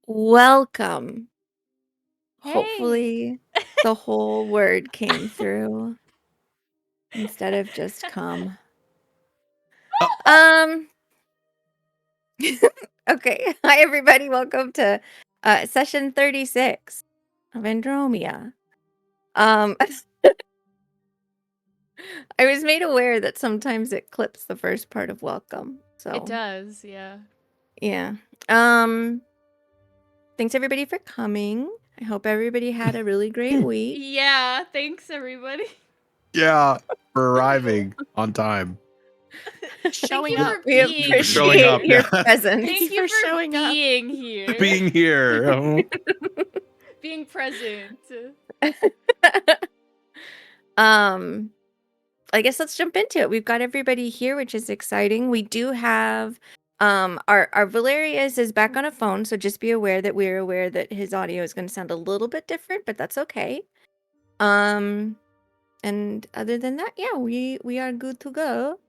Welcome. Hey. Hopefully, the whole word came through instead of just come. Okay. Hi, everybody. Welcome to session 36 of Andromea. I was made aware that sometimes it clips the first part of welcome. So It does, yeah. Yeah. Thanks everybody for coming. I hope everybody had a really great week. Yeah, thanks everybody. Yeah, for arriving on time. Showing up. We appreciate your presence. Thank you for showing up. Being here. Being here. Being present. I guess let's jump into it. We've got everybody here, which is exciting. We do have our Valerius is back on a phone, so just be aware that we're aware that his audio is going to sound a little bit different, but that's okay. And other than that, yeah, we are good to go.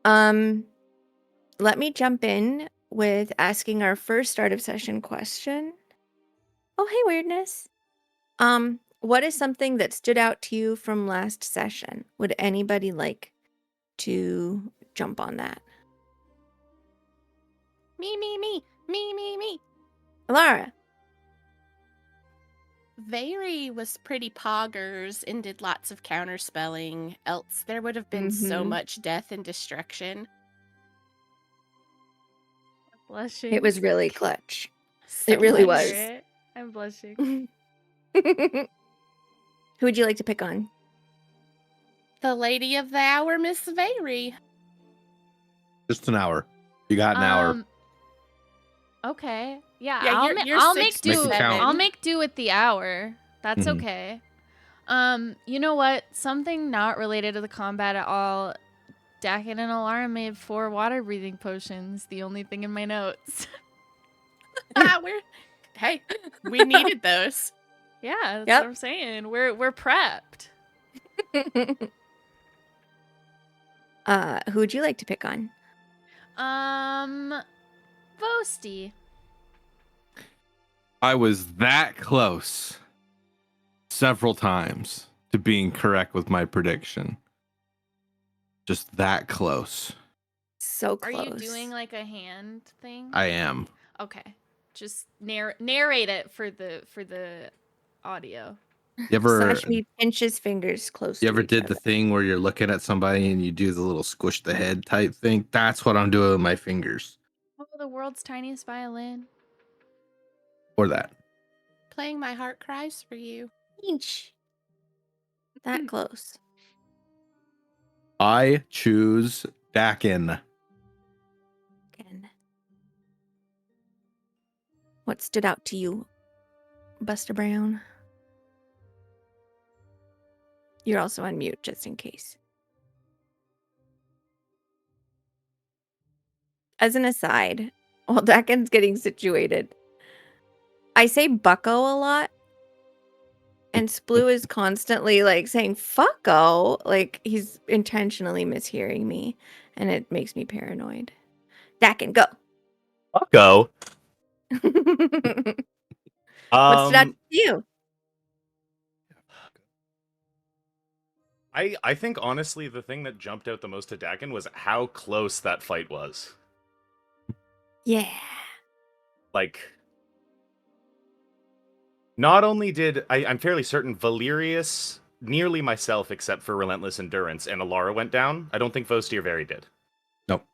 Let me jump in with asking our first start of session question. Oh, hey, weirdness. What is something that stood out to you from last session? Would anybody like to jump on that? Me. Alara. Vary was pretty poggers and did lots of counterspelling, else there would have been so much death and destruction. Blushing. It was really clutch. So it really much. was. I'm blushing. Who would you like to pick on? The lady of the hour, Miss Vary. Just an hour. You got an hour. Okay. Yeah, you're I'll six make to do. seven. I'll make do with the hour. That's Mhm. okay. You know what? Something not related to the combat at all. Dakin and Alara made 4 water breathing potions. The only thing in my notes. Hey, we needed those. Yeah, that's what I'm saying. We're prepped. Who would you like to pick on? Vosti. I was that close several times to being correct with my prediction. Just that close. So close. Are you doing like a hand thing? I am. Okay. Just narrate it for the audio. You ever Sashi pinches fingers close. You ever did the thing where you're looking at somebody and you do the little squish the head type thing? That's what I'm doing with my fingers. Oh, the world's tiniest violin. Or that. Playing My Heart Cries for You. Inch. That close. I choose Dakin. What stood out to you, Buster Brown? You're also on mute, just in case. As an aside, while Dakin's getting situated, I say bucko a lot, and Splue is constantly like saying fucko, like he's intentionally mishearing me, and it makes me paranoid. Dakin, go. Fucko. What stood out to you? I think honestly the thing that jumped out the most to Dakin was how close that fight was. Yeah. Like, not only did I'm fairly certain Valerius, nearly myself except for Relentless Endurance, and Alara went down. I don't think Vosti or Very did. Nope.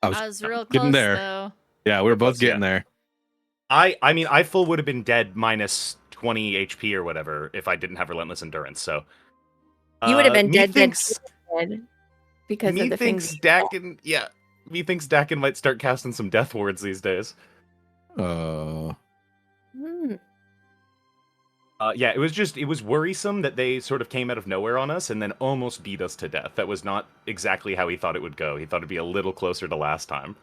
I was real getting close there. though. Yeah, we were both getting there. I mean, I full would have been dead minus 20 HP or whatever if I didn't have Relentless Endurance, so... You would have been dead because of the thinks Dakin, yeah. Me thinks Dakin might start casting some death wards these days. Yeah, it was worrisome that they sort of came out of nowhere on us and then almost beat us to death. That was not exactly how he thought it would go. He thought it'd be a little closer to last time,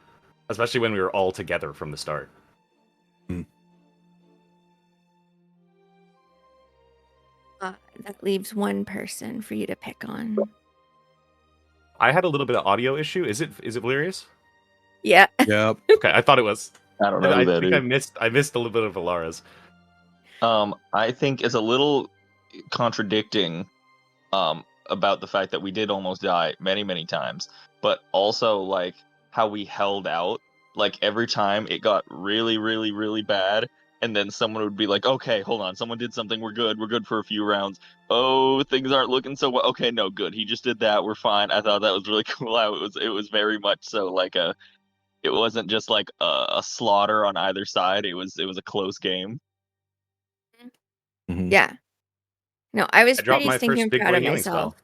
especially when we were all together from the start. That leaves one person for you to pick on. I had a little bit of audio issue. Is it Valerius? Yeah. Yep. Okay, I thought it was. I don't know who I that think is. I missed a little bit of Alara's. I think it's a little contradicting about the fact that we did almost die many, many times, but also like how we held out. Like every time it got really, really, really bad, and then someone would be like, "Okay, hold on, someone did something. We're good. We're good for a few rounds. Oh, things aren't looking so well. Okay, no, good. He just did that. We're fine." I thought that was really cool. How it was very much so like a. It wasn't just like a slaughter on either side. It was a close game. Mhm. Yeah. No, I was I dropped pretty my first stinking big proud boy of healing myself.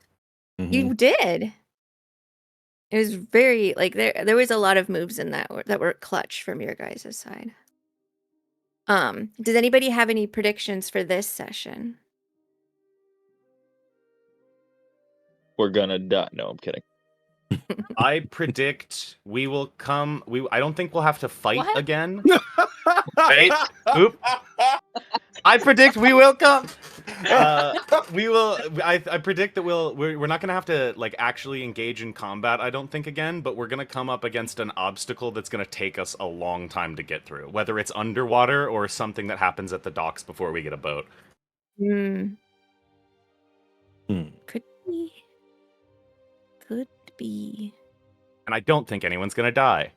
spell. Mhm. You did. It was very like there was a lot of moves in that were clutch from your guys' side. Does anybody have any predictions for this session? We're gonna die. No, I'm kidding. I predict we will come. I don't think we'll have to fight What? again. Wait. Oop. I predict we will come. We will. I predict that we're not gonna have to like actually engage in combat. I don't think again, but we're gonna come up against an obstacle that's gonna take us a long time to get through. Whether it's underwater or something that happens at the docks before we get a boat. Hmm. Hmm. Could be. Could be. And I don't think anyone's gonna die.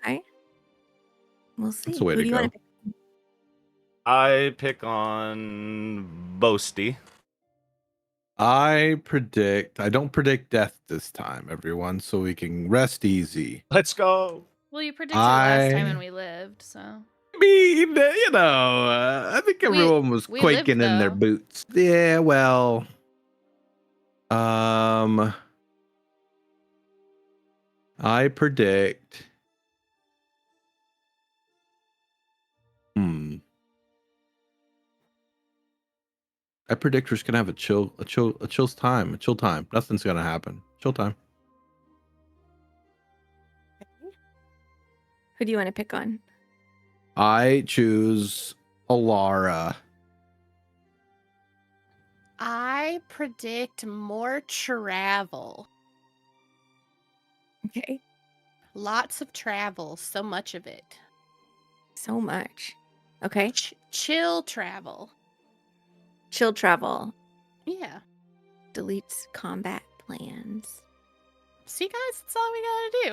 Okay. We'll see. That's the way Who to do you want go. to pick? I pick on Boasty. I don't predict death this time, everyone, so we can rest easy. Let's go. Well, you predicted it last time I and we lived, so. mean, I think everyone was we lived, quaking in their though. boots. Yeah, well, I predict. I predict we're just gonna have a chill time. Nothing's gonna happen. Chill time. Who do you want to pick on? I choose Alara. I predict more travel. Okay. Lots of travel, so much of it. So much. Okay. Chill travel. Chill travel. Yeah. Deletes combat plans. See, guys, that's all we gotta do.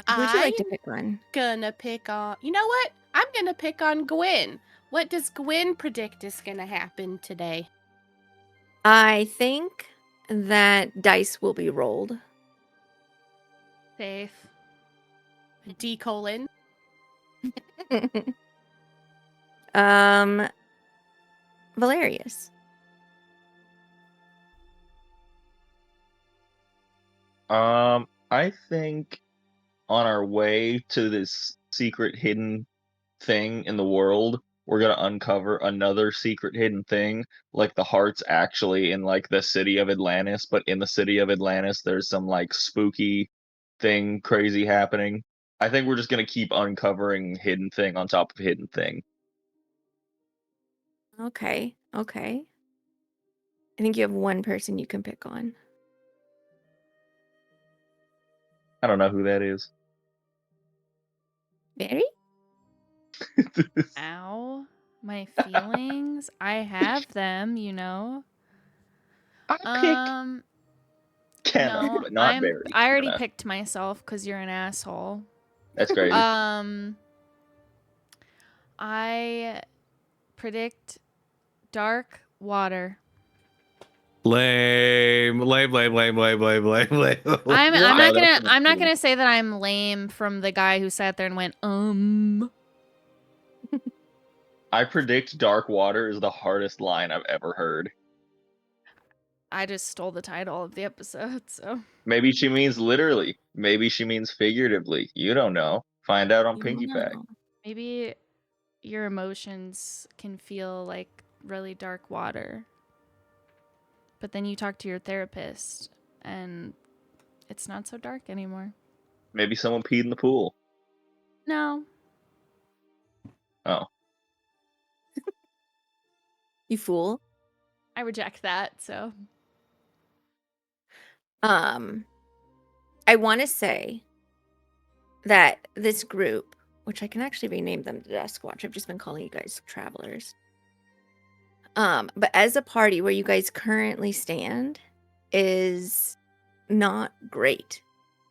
Who'd you like to pick on? Gonna pick on. You know what? I'm gonna pick on Gwen. What does Gwen predict is gonna happen today? I think that dice will be rolled. Safe. D colon. Valerius. I think on our way to this secret hidden thing in the world, we're gonna uncover another secret hidden thing, like the heart's actually in like the city of Atlantis, but in the city of Atlantis there's some like spooky thing crazy happening. I think we're just gonna keep uncovering hidden thing on top of hidden thing. Okay. Okay. I think you have one person you can pick on. I don't know who that is. Barry? Ow. My feelings. I have them, you know. I pick Kenna, No, but not Barry. I already Kenna. picked myself because you're an asshole. That's crazy. I predict dark water. Lame. I'm not gonna say that I'm lame from the guy who sat there and went I predict dark water is the hardest line I've ever heard. I just stole the title of the episode, so. Maybe she means literally. Maybe she means figuratively. You don't know. Find out on You Pinky don't Pack. know. Maybe your emotions can feel like really dark water. But then you talk to your therapist and it's not so dark anymore. Maybe someone peed in the pool. No. Oh. You fool. I reject that, so. I want to say that this group, which I can actually rename them the Dusk Watch. I've just been calling you guys travelers. But as a party where you guys currently stand is not great.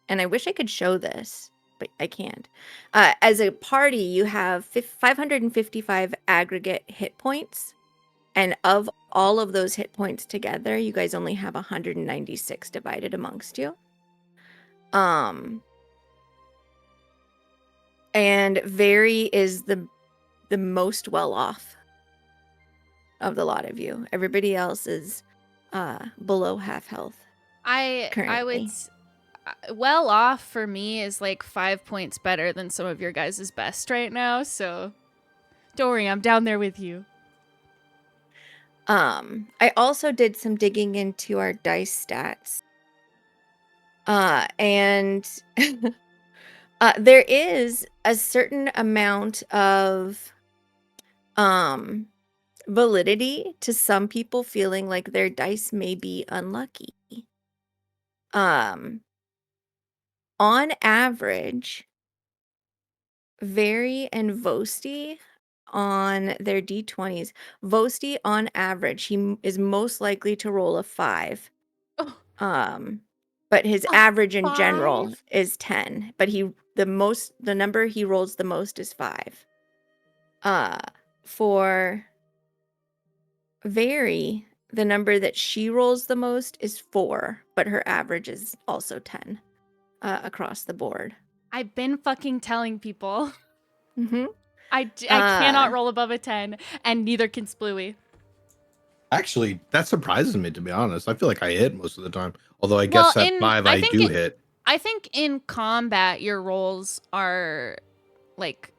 And I wish I could show this, but I can't. As a party, you have 555 aggregate hit points. And of all of those hit points together, you guys only have 196 divided amongst you. And Very is the most well off of the lot of you. Everybody else is below half health. I would Currently. well off for me is like 5 points better than some of your guys' best right now, so don't worry, I'm down there with you. I also did some digging into our dice stats. And there is a certain amount of validity to some people feeling like their dice may be unlucky. On average, Very and Vosti on their d20s. Vosti on average, he is most likely to roll a 5. Oh. But his A average in general 5? is 10. But the number he rolls the most is 5. For Very, the number that she rolls the most is 4, but her average is also 10 across the board. I've been fucking telling people. Mm-hmm. I cannot roll above a 10, and neither can Splooey. Actually, that surprises me, to be honest. I feel like I hit most of the time. Although I guess at 5 I do hit. I think in combat, your rolls are like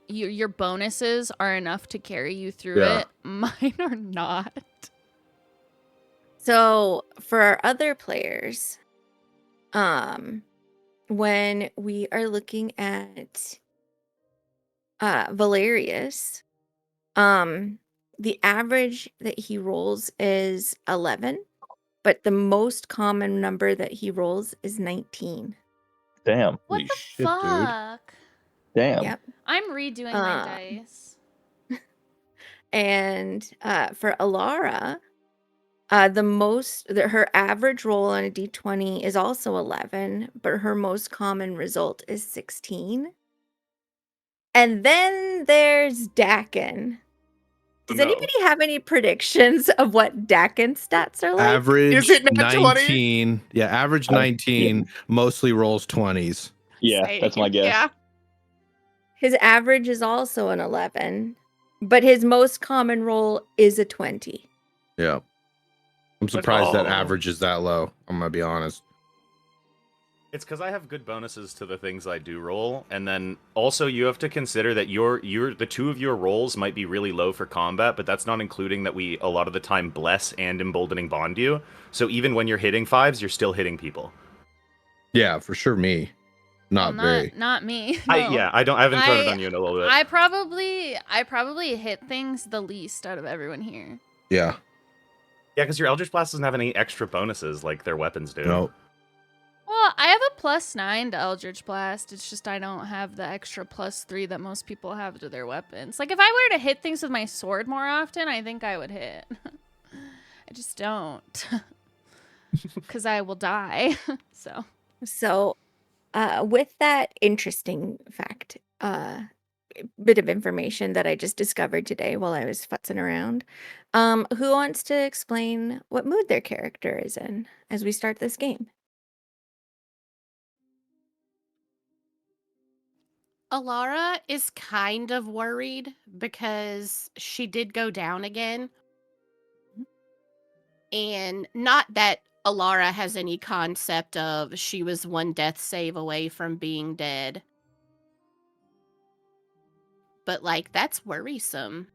your bonuses are enough to carry you through it. Mine are not. So for our other players, when we are looking at Valerius, the average that he rolls is 11, but the most common number that he rolls is 19. Damn. What Holy the shit, dude. fuck? Damn. Yep. I'm redoing my dice. And for Alara, her average roll on a d20 is also 11, but her most common result is 16. And then there's Dakin. Does anybody have any predictions of what Dakin's stats are like? Average Is it nat 20? 19. Yeah, average 19, mostly rolls 20s. Yeah, that's my guess. Yeah. His average is also an 11, but his most common roll is a 20. Yeah. I'm surprised that average is that low. I'm gonna be honest. It's because I have good bonuses to the things I do roll, and then also you have to consider that the two of your rolls might be really low for combat, but that's not including that we a lot of the time bless and emboldening bond you. So even when you're hitting 5s, you're still hitting people. Yeah, for sure me. Not very. Not me. No. I haven't thrown it on you in a little bit. I probably hit things the least out of everyone here. Yeah. Yeah, because your Eldritch Blast doesn't have any extra bonuses like their weapons do. No. Well, I have a +9 to Eldritch Blast. It's just I don't have the extra +3 that most people have to their weapons. Like, if I were to hit things with my sword more often, I think I would hit. I just don't. Because I will die. So, with that interesting fact, bit of information that I just discovered today while I was futzing around, who wants to explain what mood their character is in as we start this game? Alara is kind of worried because she did go down again. And not that Alara has any concept of she was one death save away from being dead. But, like, that's worrisome.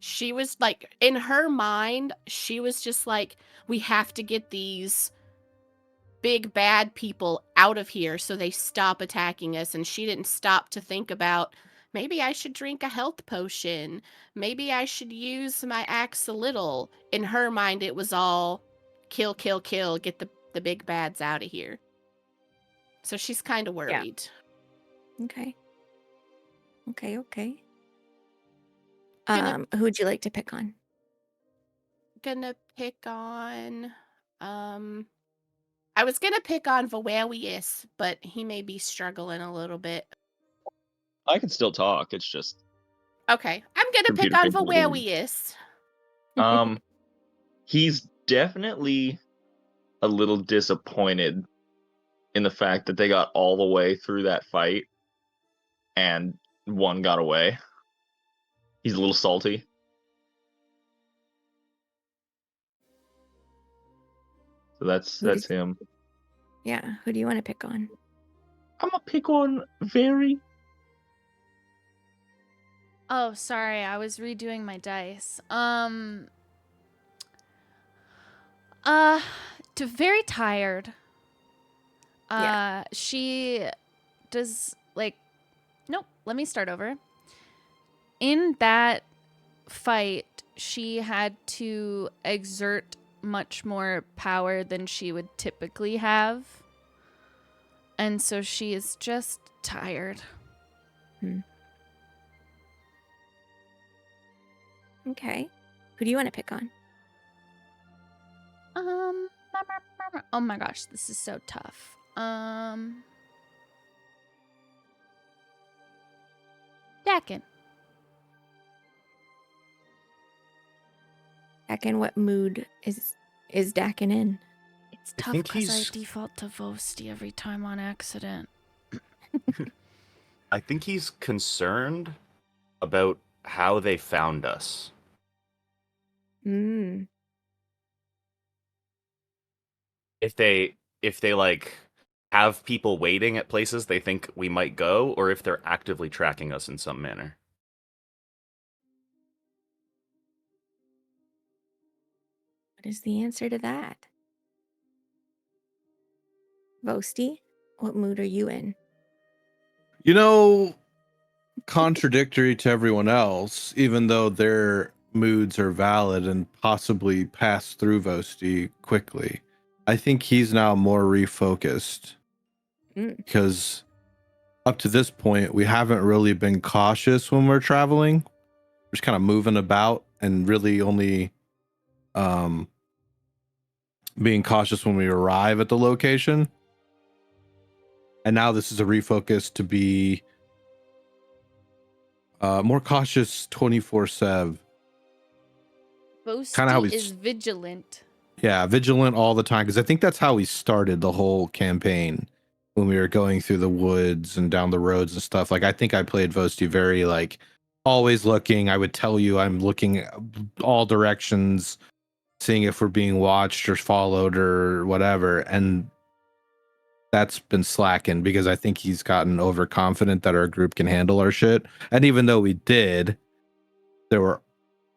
She was, like, in her mind, she was just like, we have to get these big bad people out of here so they stop attacking us. And she didn't stop to think about, maybe I should drink a health potion. Maybe I should use my axe a little. In her mind, it was all kill, kill, kill, get the big bads out of here. So she's kind of worried. Okay. Okay. Gonna Who would you like to pick on? gonna pick on I was gonna pick on Valerius, but he may be struggling a little bit. I can still talk. It's just Okay, I'm gonna pick computer on capability. Valerius. He's definitely a little disappointed in the fact that they got all the way through that fight and one got away. He's a little salty. So that's him. Yeah, who do you want to pick on? I'm gonna pick on Very. Oh, sorry, I was redoing my dice. Very tired. Yeah. She does like, nope, let me start over. In that fight, she had to exert much more power than she would typically have. And so she is just tired. Okay. Who do you want to pick on? Oh my gosh, this is so tough. Dakin. Dakin, what mood is Dakin in? It's tough think because I he's- default to Vosti every time on accident. I think he's concerned about how they found us. Mm. If they like have people waiting at places they think we might go, or if they're actively tracking us in some manner. What is the answer to that? Vosti, what mood are you in? You know, contradictory to everyone else, even though their moods are valid and possibly pass through Vosti quickly, I think he's now more refocused because up to this point, we haven't really been cautious when we're traveling. We're just kind of moving about and really only being cautious when we arrive at the location. And now this is a refocus to be more cautious 24/7. Kinda how Vosti he's- is vigilant. Yeah, vigilant all the time, because I think that's how we started the whole campaign when we were going through the woods and down the roads and stuff. Like, I think I played Vosti very, like, always looking. I would tell you I'm looking all directions, seeing if we're being watched or followed or whatever. And that's been slacking because I think he's gotten overconfident that our group can handle our shit. And even though we did, there were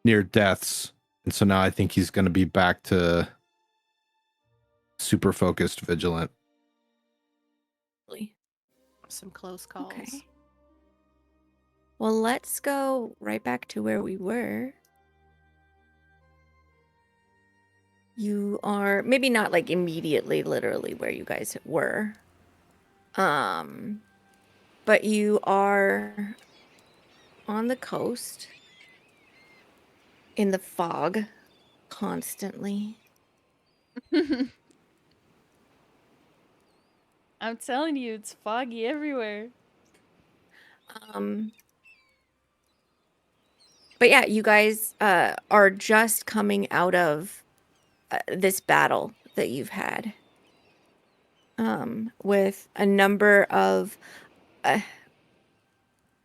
near deaths. And so now I think he's going to be back to super focused, vigilant. Some close calls. Okay. Well, let's go right back to where we were. You are maybe not like immediately, literally where you guys were. But you are on the coast in the fog constantly. I'm telling you, it's foggy everywhere. But yeah, you guys are just coming out of this battle that you've had with a number of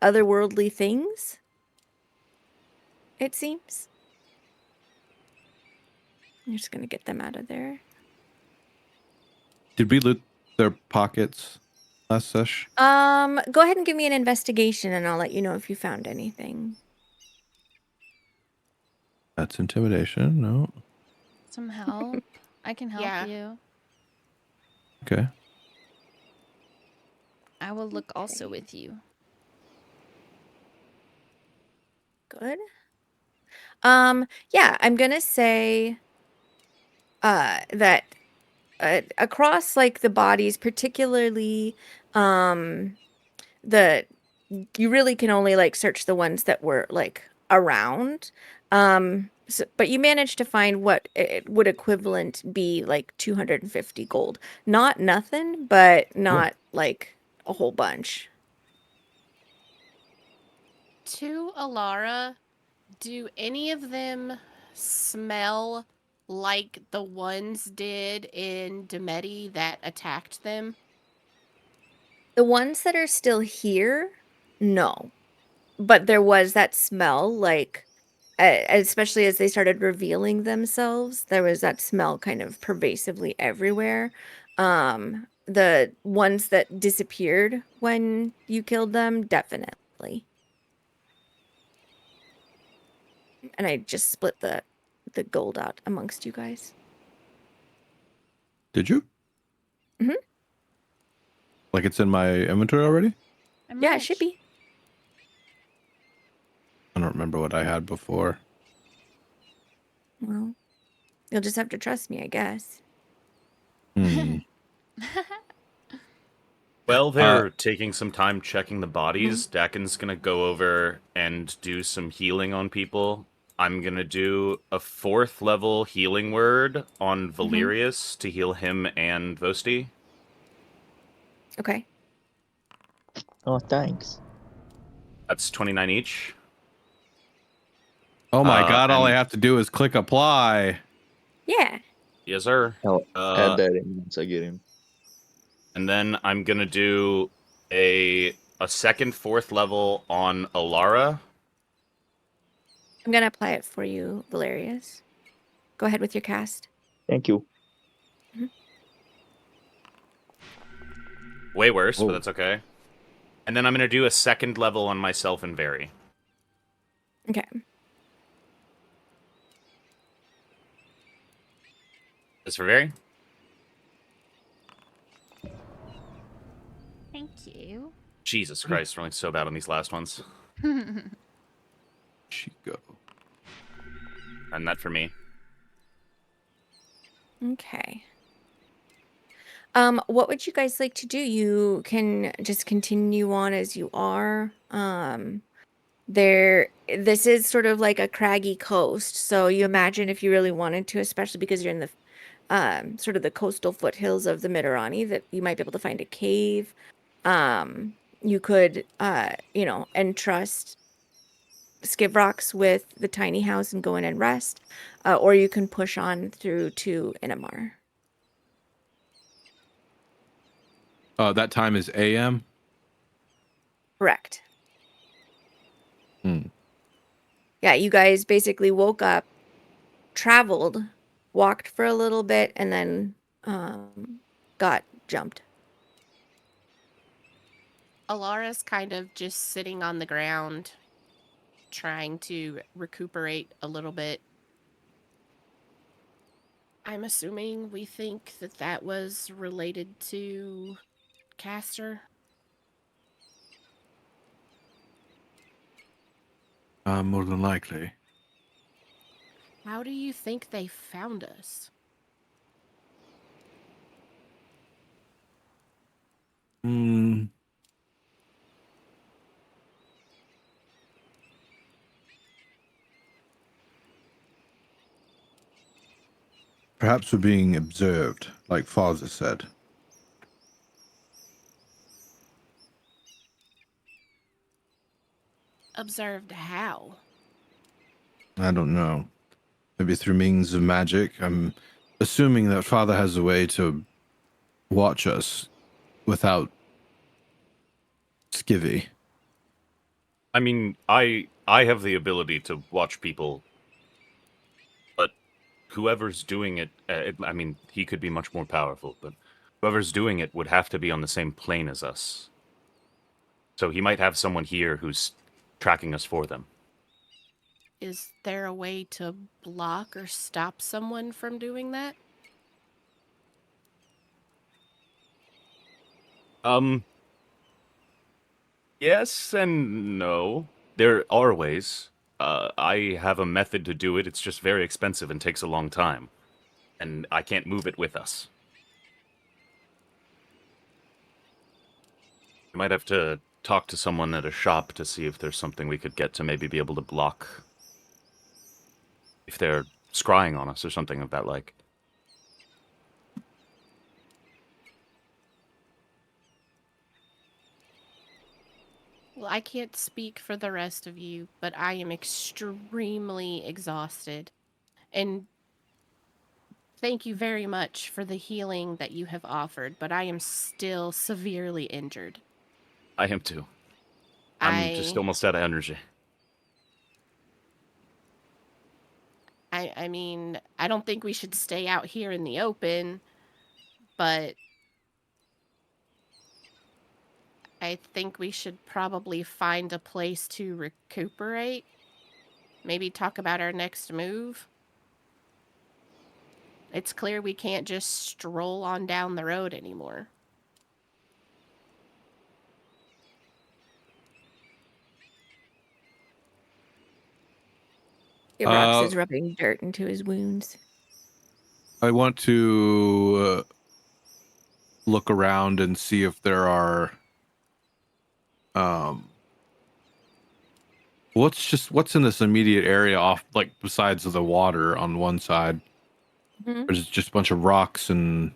otherworldly things, it seems. I'm just going to get them out of there. Did we loot their pockets last sesh? Go ahead and give me an investigation and I'll let you know if you found anything. That's intimidation. No. Some help. I can help Yeah. you. Okay. I will look also with you. Good. Yeah, I'm gonna say that across like the bodies, particularly the you really can only like search the ones that were like around. But you managed to find what it would equivalent be like 250 gold. Not nothing, but not like a whole bunch. To Alara, do any of them smell like the ones did in Demeti that attacked them? The ones that are still here, no. But there was that smell, like, especially as they started revealing themselves, there was that smell kind of pervasively everywhere. The ones that disappeared when you killed them, definitely. And I just split the gold out amongst you guys. Did you? Mhm. Like it's in my inventory already? I'm Yeah, it should rich. be. I don't remember what I had before. Well, you'll just have to trust me, I guess. Hmm. Well, they're taking some time checking the bodies. Mm-hmm. Dakin's gonna go over and do some healing on people. I'm gonna do a 4th level healing word on Valerius to heal him and Vosti. Okay. Oh, thanks. That's 29 each. Oh my god, all I and- have to do is click apply. Yeah. Yes, sir. I'll add that in once I get him. And then I'm gonna do a second 4th level on Alara. I'm gonna apply it for you, Valerius. Go ahead with your cast. Thank you. Way worse, Whoa. but that's okay. And then I'm gonna do a 2nd level on myself and Vary. Okay. This for Vary? Thank you. Jesus Christ, rolling so bad on these last ones. Chico. And that for me. Okay. What would you guys like to do? You can just continue on as you are. This is sort of like a craggy coast, so you imagine if you really wanted to, especially because you're in the sort of the coastal foothills of the Midirani, that you might be able to find a cave. You could entrust Skivrocks with the tiny house and go in and rest, or you can push on through to Inamar. That time is AM. Correct. Hmm. Yeah, you guys basically woke up, traveled, walked for a little bit, and then got jumped. Alara's kind of just sitting on the ground, trying to recuperate a little bit. I'm assuming we think that that was related to Castor. More than likely. How do you think they found us? Hmm. Perhaps we're being observed, like Father said. Observed how? I don't know. Maybe through means of magic. I'm assuming that Father has a way to watch us without skivvy. I mean, I have the ability to watch people, but whoever's doing it, I mean, he could be much more powerful, but whoever's doing it would have to be on the same plane as us. So he might have someone here who's tracking us for them. Is there a way to block or stop someone from doing that? Yes and no. There are ways. I have a method to do it. It's just very expensive and takes a long time. And I can't move it with us. We might have to talk to someone at a shop to see if there's something we could get to maybe be able to block if they're scrying on us or something of that like. Well, I can't speak for the rest of you, but I am extremely exhausted. And thank you very much for the healing that you have offered, but I am still severely injured. I am too. I'm just almost out of energy. I mean, I don't think we should stay out here in the open, but I think we should probably find a place to recuperate. Maybe talk about our next move. It's clear we can't just stroll on down the road anymore. Rox is rubbing dirt into his wounds. I want to look around and see if there are what's in this immediate area off, like besides the water on one side. Mhm. There's just a bunch of rocks and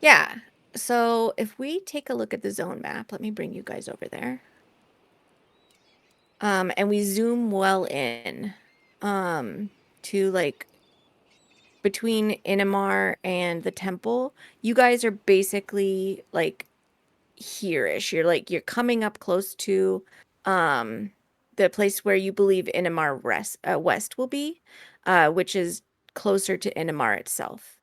Yeah. So if we take a look at the zone map, let me bring you guys over there. And we zoom well in to like between Inamar and the temple. You guys are basically like here-ish. You're coming up close to the place where you believe Inamar West will be, which is closer to Inamar itself.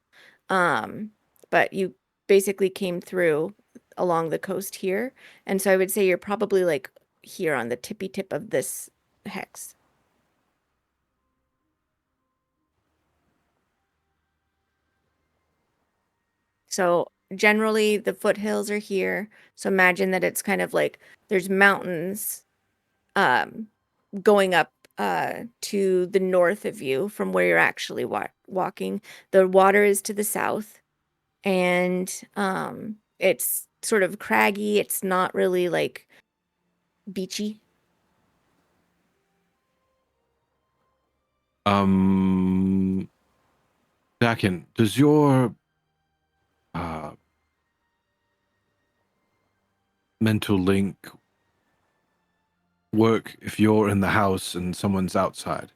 But you basically came through along the coast here, and so I would say you're probably like here on the tippy tip of this hex. So generally the foothills are here. So imagine that it's kind of like there's mountains going up to the north of you from where you're actually walking. The water is to the south, and it's sort of craggy. It's not really like beachy. Dakin, does your mental link work if you're in the house and someone's outside?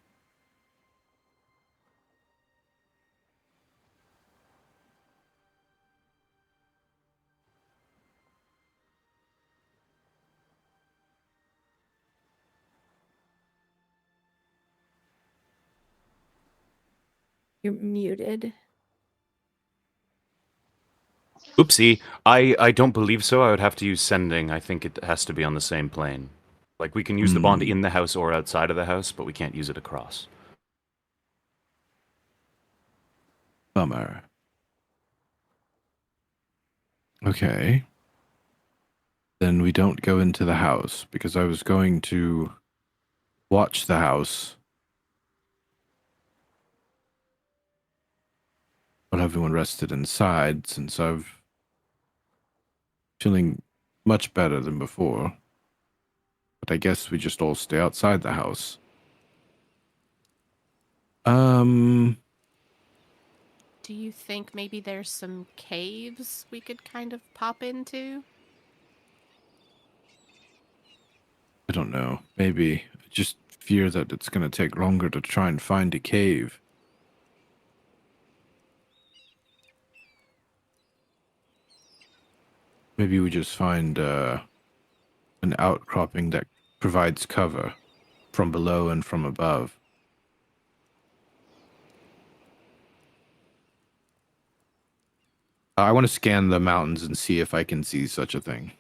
You're muted. Oopsie. I don't believe so. I would have to use sending. I think it has to be on the same plane. Like, we can use the bond in the house or outside of the house, but we can't use it across. Bummer. Okay. Then we don't go into the house, because I was going to watch the house while everyone rested inside, since I've feeling much better than before. But I guess we just all stay outside the house. Do you think maybe there's some caves we could kind of pop into? I don't know. Maybe. I just fear that it's going to take longer to try and find a cave. Maybe we just find an outcropping that provides cover from below and from above. I want to scan the mountains and see if I can see such a thing.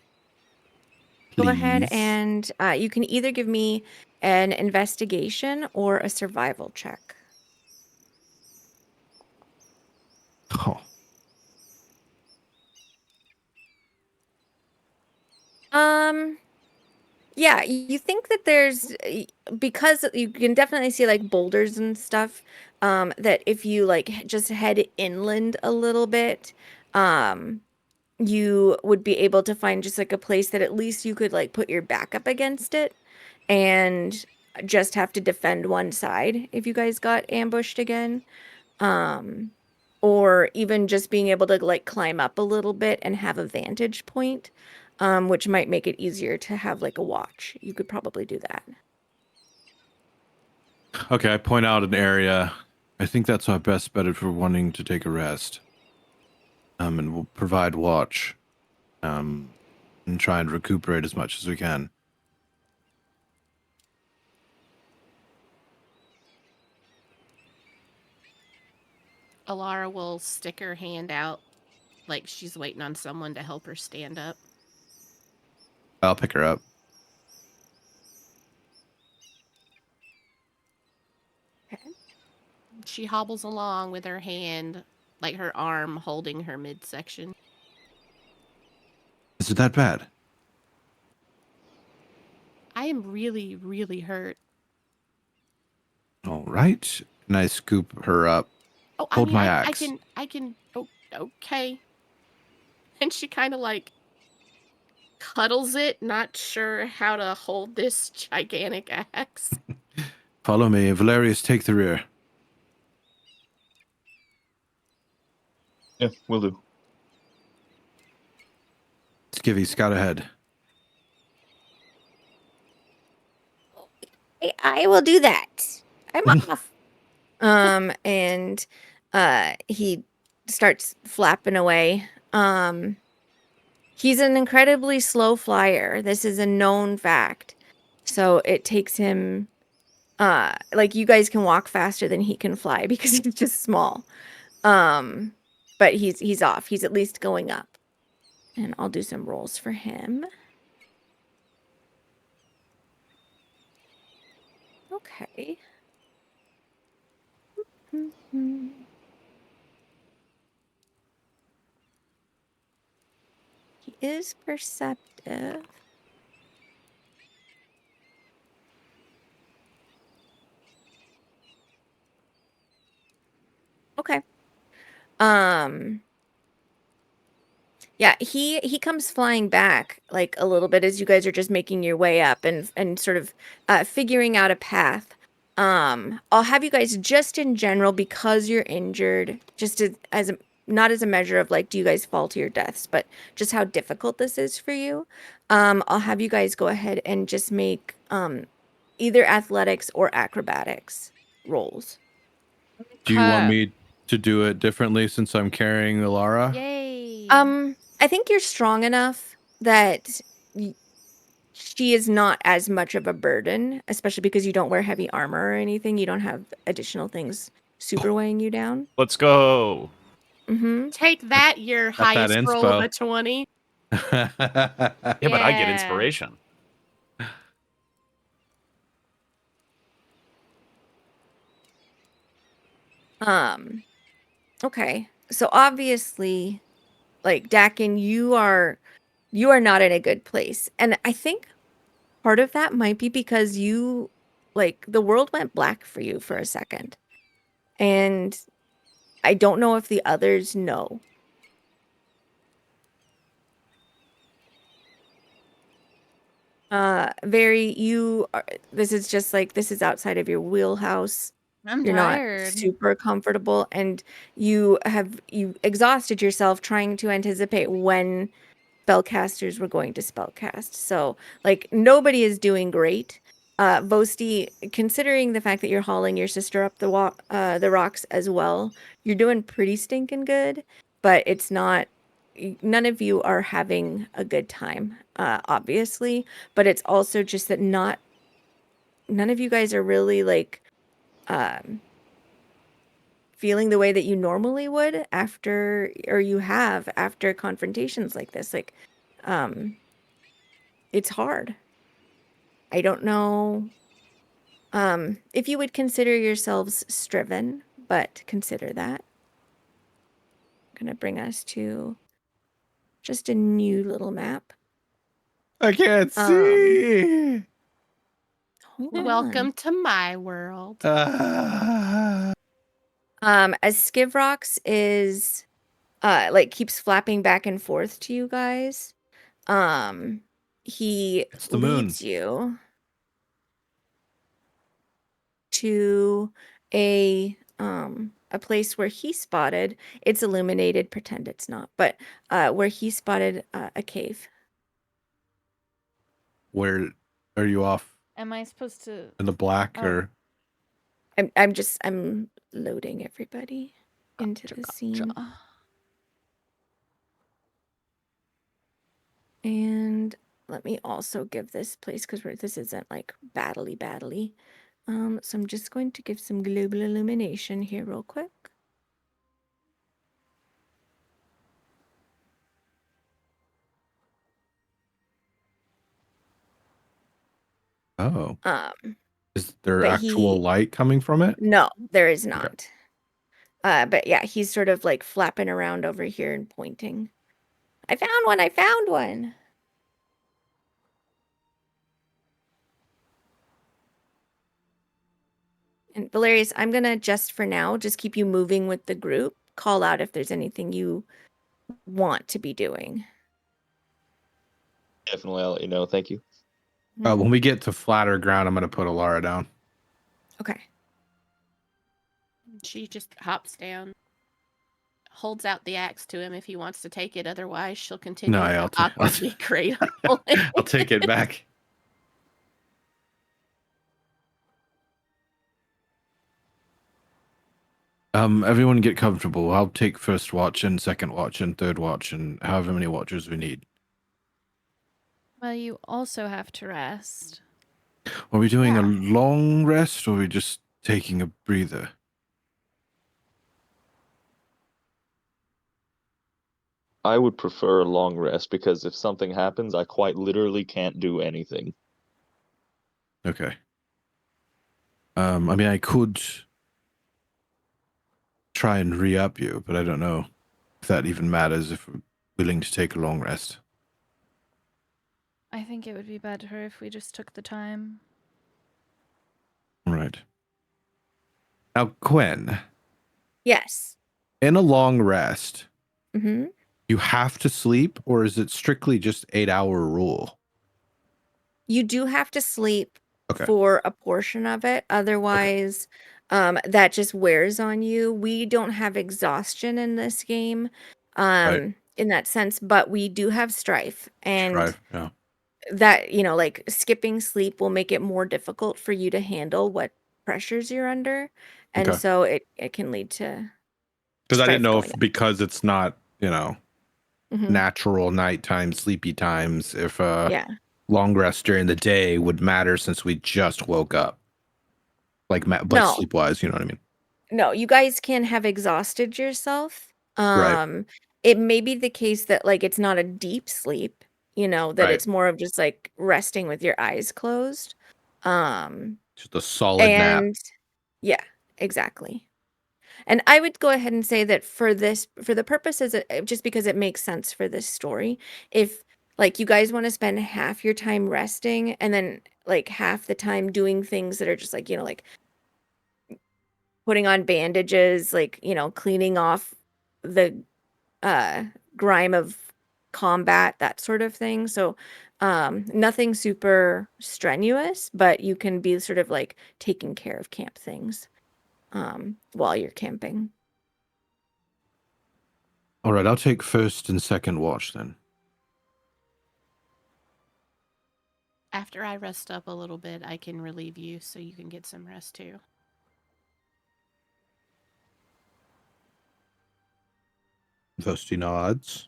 Go ahead Please. and you can either give me an investigation or a survival check. Oh. Yeah, you think that there's because you can definitely see like boulders and stuff, that if you like just head inland a little bit, you would be able to find just like a place that at least you could like put your back up against it and just have to defend one side if you guys got ambushed again. Um, or even just being able to like climb up a little bit and have a vantage point, which might make it easier to have like a watch. You could probably do that. Okay, I point out an area. I think that's our best bet if we're wanting to take a rest. And we'll provide watch. And try and recuperate as much as we can. Alara will stick her hand out like she's waiting on someone to help her stand up. I'll pick her up. She hobbles along with her hand, like her arm holding her midsection. Is it that bad? I am really, really hurt. All right. And I scoop her up. Oh, Hold I mean, my I axe. can. Oh, okay. And she kind of like cuddles it, not sure how to hold this gigantic axe. Follow me. Valerius, take the rear. Yeah, will do. Skivvy, scout ahead. I will do that. I'm off. And he starts flapping away. He's an incredibly slow flyer. This is a known fact. So it takes him like you guys can walk faster than he can fly because he's just small. But he's off. He's at least going up. And I'll do some rolls for him. Okay. He is perceptive. Okay. Yeah, he comes flying back like a little bit as you guys are just making your way up and sort of figuring out a path. I'll have you guys just in general because you're injured, just as a, not as a measure of like do you guys fall to your deaths, but just how difficult this is for you. I'll have you guys go ahead and just make either athletics or acrobatics rolls. Do you want me to do it differently since I'm carrying Alara? Yay. I think you're strong enough that she is not as much of a burden, especially because you don't wear heavy armor or anything. You don't have additional things super weighing you down. Let's go. Mm-hmm. Take that, your Got that highest roll of inspo. a 20. Yeah, but I get inspiration. Okay. So obviously, like Dakin, you are not in a good place. And I think part of that might be because you like the world went black for you for a second. And I don't know if the others know. You are, this is just like this is outside of your wheelhouse. I'm You're tired. not super comfortable and you exhausted yourself trying to anticipate when spellcasters were going to spellcast. So like nobody is doing great. Vosti, considering the fact that you're hauling your sister up the rocks as well, you're doing pretty stinking good, but it's not none of you are having a good time, obviously, but it's also just that none of you guys are really like feeling the way that you normally would after confrontations like this. Like it's hard. I don't know if you would consider yourselves striven, but consider that. Gonna bring us to just a new little map. I can't see. Hold on. Welcome to my world. As Skivrox is like keeps flapping back and forth to you guys. He It's the moon. leads you to a place where he spotted, it's illuminated, pretend it's not, but where he spotted a cave. Where are you off Am I supposed to? in the black Oh. or? I'm loading everybody into the scene. Gotcha. And let me also give this place, because this isn't like battly. So I'm just going to give some global illumination here real quick. Oh, Um, is there but actual light coming from it? no, there is Okay. not. But yeah, he's sort of like flapping around over here and pointing. I found one. And Valerius, I'm gonna just for now, just keep you moving with the group. Call out if there's anything you want to be doing. Definitely, I'll let you know. Thank you. When we get to flatter ground, I'm gonna put Alara down. Okay. She just hops down, holds out the axe to him if he wants to take it. Otherwise, she'll continue No, to I'll awkwardly cradle it. I'll take it back. Everyone get comfortable. I'll take first watch and second watch and third watch and however many watchers we need. Well, you also have to rest. Are we doing a Yeah. long rest or are we just taking a breather? I would prefer a long rest because if something happens, I quite literally can't do anything. Okay. I mean, I could try and re-up you, but I don't know if that even matters if we're willing to take a long rest. I think it would be better if we just took the time. All right. Now, Gwen, Yes. in a long rest, Mm-hmm. you have to sleep, or is it strictly just 8-hour rule? You do have to sleep Okay. for a portion of it. Otherwise, that just wears on you. We don't have exhaustion in this game, Right. in that sense, but we do have strife. And Strive. Yeah. that, like skipping sleep will make it more difficult for you to handle what pressures you're under. And Okay. so it can lead to Because I didn't strife know going if up. because it's not, Mhm. natural nighttime sleepy times, if Yeah. long rest during the day would matter since we just woke up. Like No. sleep wise, you know what I mean? No, you guys can have exhausted yourself. Right. It may be the case that like it's not a deep sleep, that Right. it's more of just like resting with your eyes closed. Um, Just a solid nap. and yeah, exactly. And I would go ahead and say that for the purposes of, just because it makes sense for this story, if like you guys want to spend half your time resting and then like half the time doing things that are just like, like putting on bandages, like, cleaning off the uh grime of combat, that sort of thing. So nothing super strenuous, but you can be sort of like taking care of camp things while you're camping. All right, I'll take first and second watch then. After I rest up a little bit, I can relieve you so you can get some rest too. Toasty nods.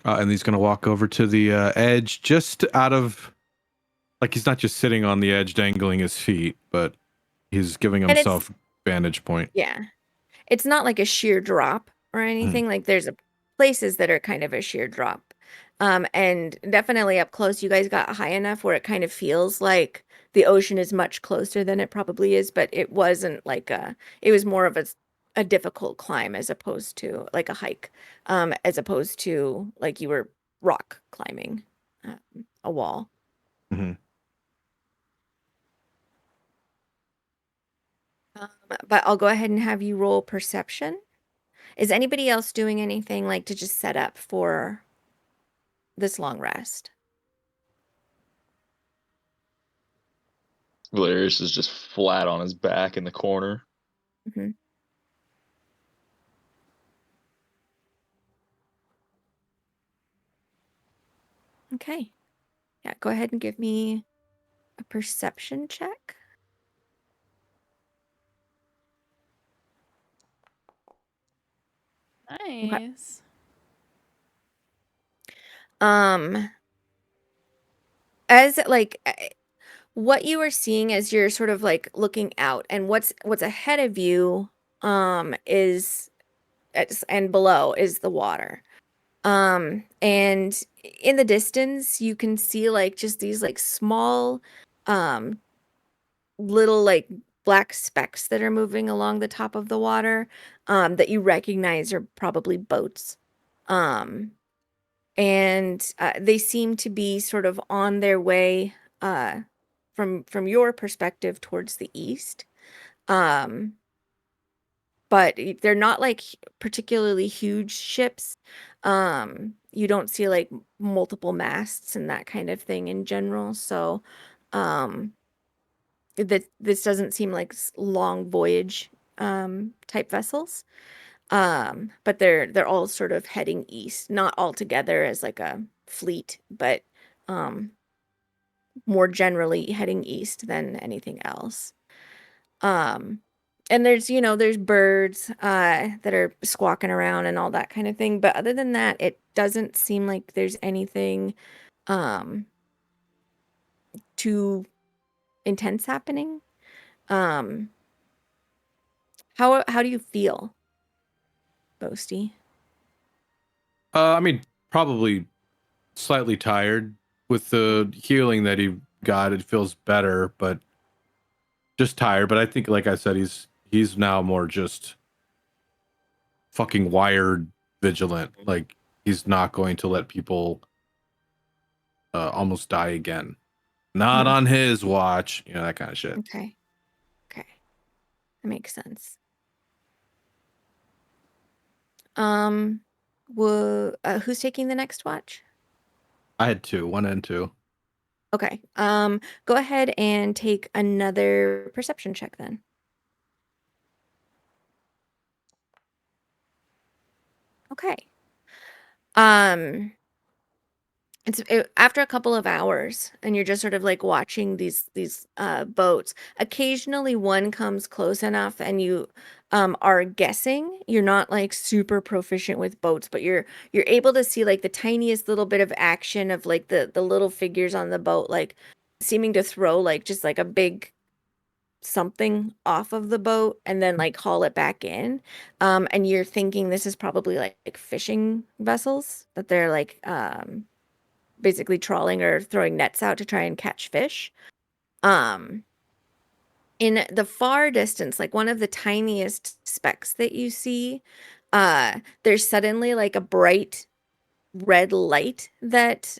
And he's going to walk over to the edge just out of, like, he's not just sitting on the edge dangling his feet, but he's giving And it's himself vantage point. yeah. It's not like a sheer drop or anything. Like there's places that are kind of a sheer drop. And definitely up close, you guys got high enough where it kind of feels like the ocean is much closer than it probably is, but it wasn't like it was more of a difficult climb as opposed to like a hike, as opposed to like you were rock climbing a wall. Mm-hmm. But I'll go ahead and have you roll perception. Is anybody else doing anything like to just set up for this long rest? Valerius is just flat on his back in the corner. Hmm. Okay. Yeah, go ahead and give me a perception check. Nice. As like what you are seeing as you're sort of like looking out, and what's ahead of you is and below is the water. And in the distance you can see like just these like small um little like black specks that are moving along the top of the water, that you recognize are probably boats. Um and they seem to be sort of on their way from your perspective towards the east. Um but they're not like particularly huge ships. You don't see like multiple masts and that kind of thing in general. So um that this doesn't seem like long voyage type vessels. But they're all sort of heading east, not all together as like a fleet, but um more generally heading east than anything else. Um, and there's birds that are squawking around and all that kind of thing. But other than that, it doesn't seem like there's anything um, too intense happening. Um, how do you feel, Boasty? I mean, probably slightly tired with the healing that he got. It feels better, but just tired. But I think, like I said, he's now more just fucking wired vigilant. Like he's not going to let people almost die again. Not Mhm. on his watch, that kind of shit. Okay. Okay. That makes sense. Um, who's taking the next watch? I had two, one and two. Okay. Go ahead and take another perception check then. Okay. Um, after a couple of hours, and you're just sort of like watching these boats. Occasionally, one comes close enough, and you are guessing. You're not like super proficient with boats, but you're able to see like the tiniest little bit of action of like the little figures on the boat, like seeming to throw like just like a big something off of the boat and then like haul it back in. And you're thinking this is probably like fishing vessels that they're like basically trawling or throwing nets out to try and catch fish. Um, in the far distance, like one of the tiniest specks that you see, there's suddenly like a bright red light that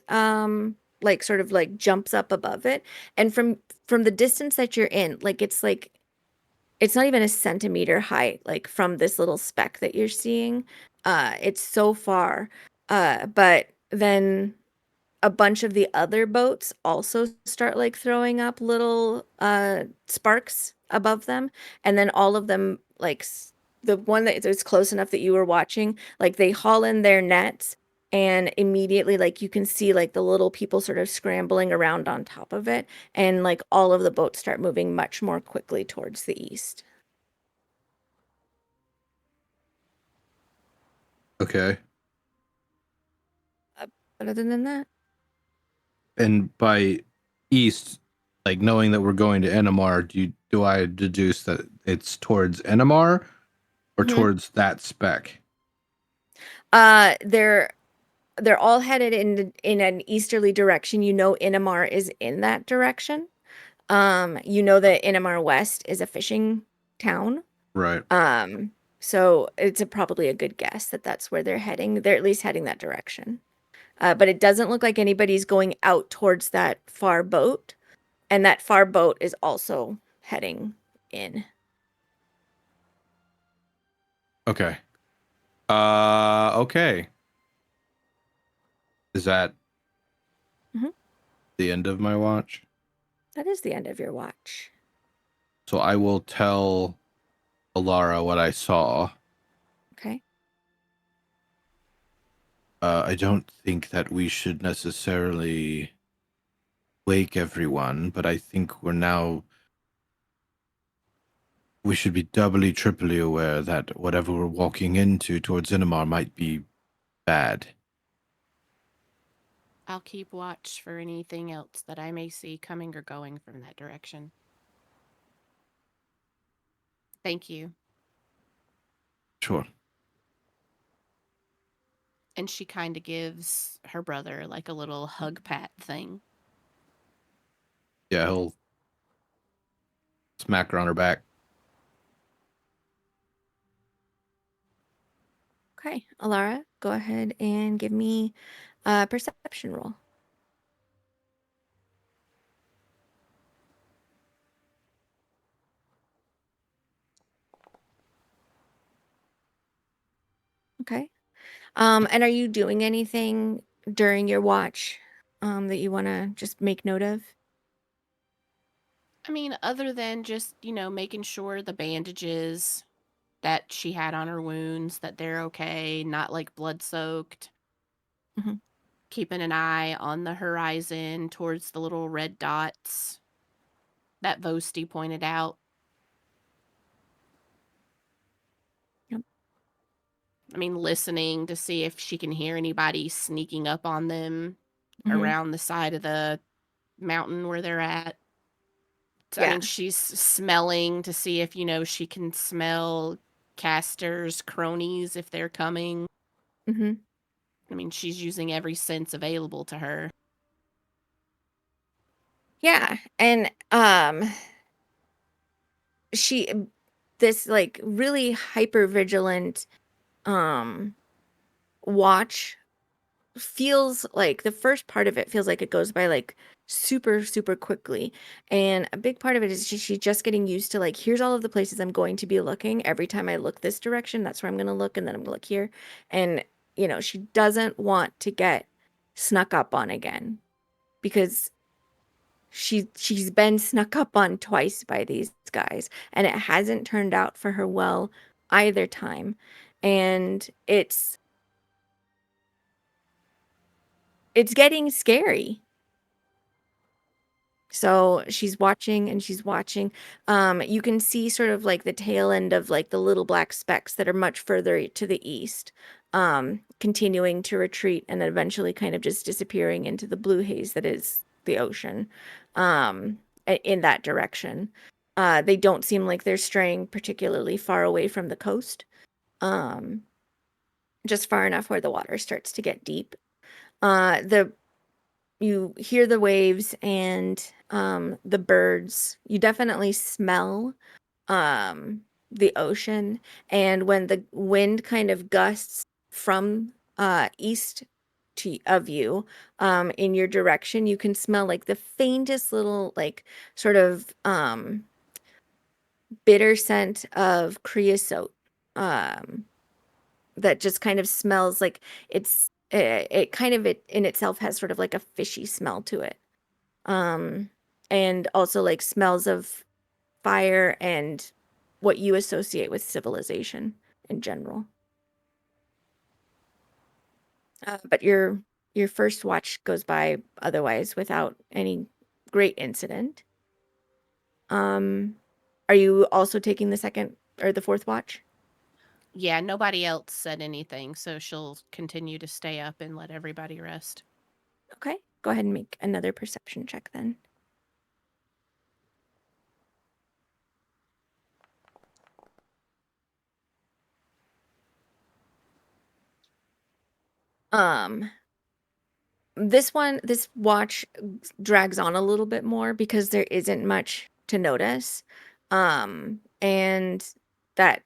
like sort of like jumps up above it. And from the distance that you're in, like it's not even a centimeter height, like from this little speck that you're seeing. It's so far. But then a bunch of the other boats also start like throwing up little sparks above them, and then all of them like the one that is close enough that you were watching, like they haul in their nets, and immediately like you can see like the little people sort of scrambling around on top of it, and like all of the boats start moving much more quickly towards the east. Okay. But other than that, And by east, like knowing that we're going to NMR, do I deduce that it's towards NMR or Mhm. towards that spec? They're all headed in an easterly direction. Inamar is in that direction. That Inamar West is a fishing town. Right. So it's probably a good guess that that's where they're heading. They're at least heading that direction. But it doesn't look like anybody's going out towards that far boat, and that far boat is also heading in. Okay. Okay. Is that Mhm. the end of my watch? That is the end of your watch. So I will tell Alara what I saw. Okay. I don't think that we should necessarily wake everyone, but I think we should be doubly, triply aware that whatever we're walking into towards Inamar might be bad. I'll keep watch for anything else that I may see coming or going from that direction. Thank you. Sure. And she kind of gives her brother like a little hug pat thing. Yeah, he'll smack her on her back. Okay. Alara, go ahead and give me a perception roll. Okay. And are you doing anything during your watch that you want to just make note of? I mean, other than just, making sure the bandages that she had on her wounds, that they're okay, not like blood soaked. Mhm. Keeping an eye on the horizon towards the little red dots that Vosti pointed out. Yep. I mean, listening to see if she can hear anybody sneaking up on them Mhm. around the side of the mountain where they're at. I Yeah. mean, she's smelling to see if, she can smell casters, cronies, if they're coming. Mhm. I mean, she's using every sense available to her. Yeah. And she this like really hyper vigilant watch feels like the first part of it feels like it goes by like super super quickly, and a big part of it is she's just getting used to like, here's all of the places I'm going to be looking. Every time I look this direction, that's where I'm going to look, and then I'm going to look here. And she doesn't want to get snuck up on again, because she's been snuck up on twice by these guys, and it hasn't turned out for her well either time. And it's getting scary. So she's watching and she's watching. You can see sort of like the tail end of like the little black specks that are much further to the east, continuing to retreat and eventually kind of just disappearing into the blue haze that is the ocean, in that direction. They don't seem like they're straying particularly far away from the coast, um, just far enough where the water starts to get deep. You hear the waves and the birds. You definitely smell the ocean. And when the wind kind of gusts from east of you, in your direction, you can smell like the faintest little like sort of bitter scent of creosote, um, that just kind of smells like it kind of it in itself has sort of like a fishy smell to it. Um, and also like smells of fire and what you associate with civilization in general. But your first watch goes by otherwise without any great incident. Are you also taking the second or the fourth watch? Yeah, nobody else said anything, so she'll continue to stay up and let everybody rest. Okay, go ahead and make another perception check then. Um, this watch drags on a little bit more because there isn't much to notice. And that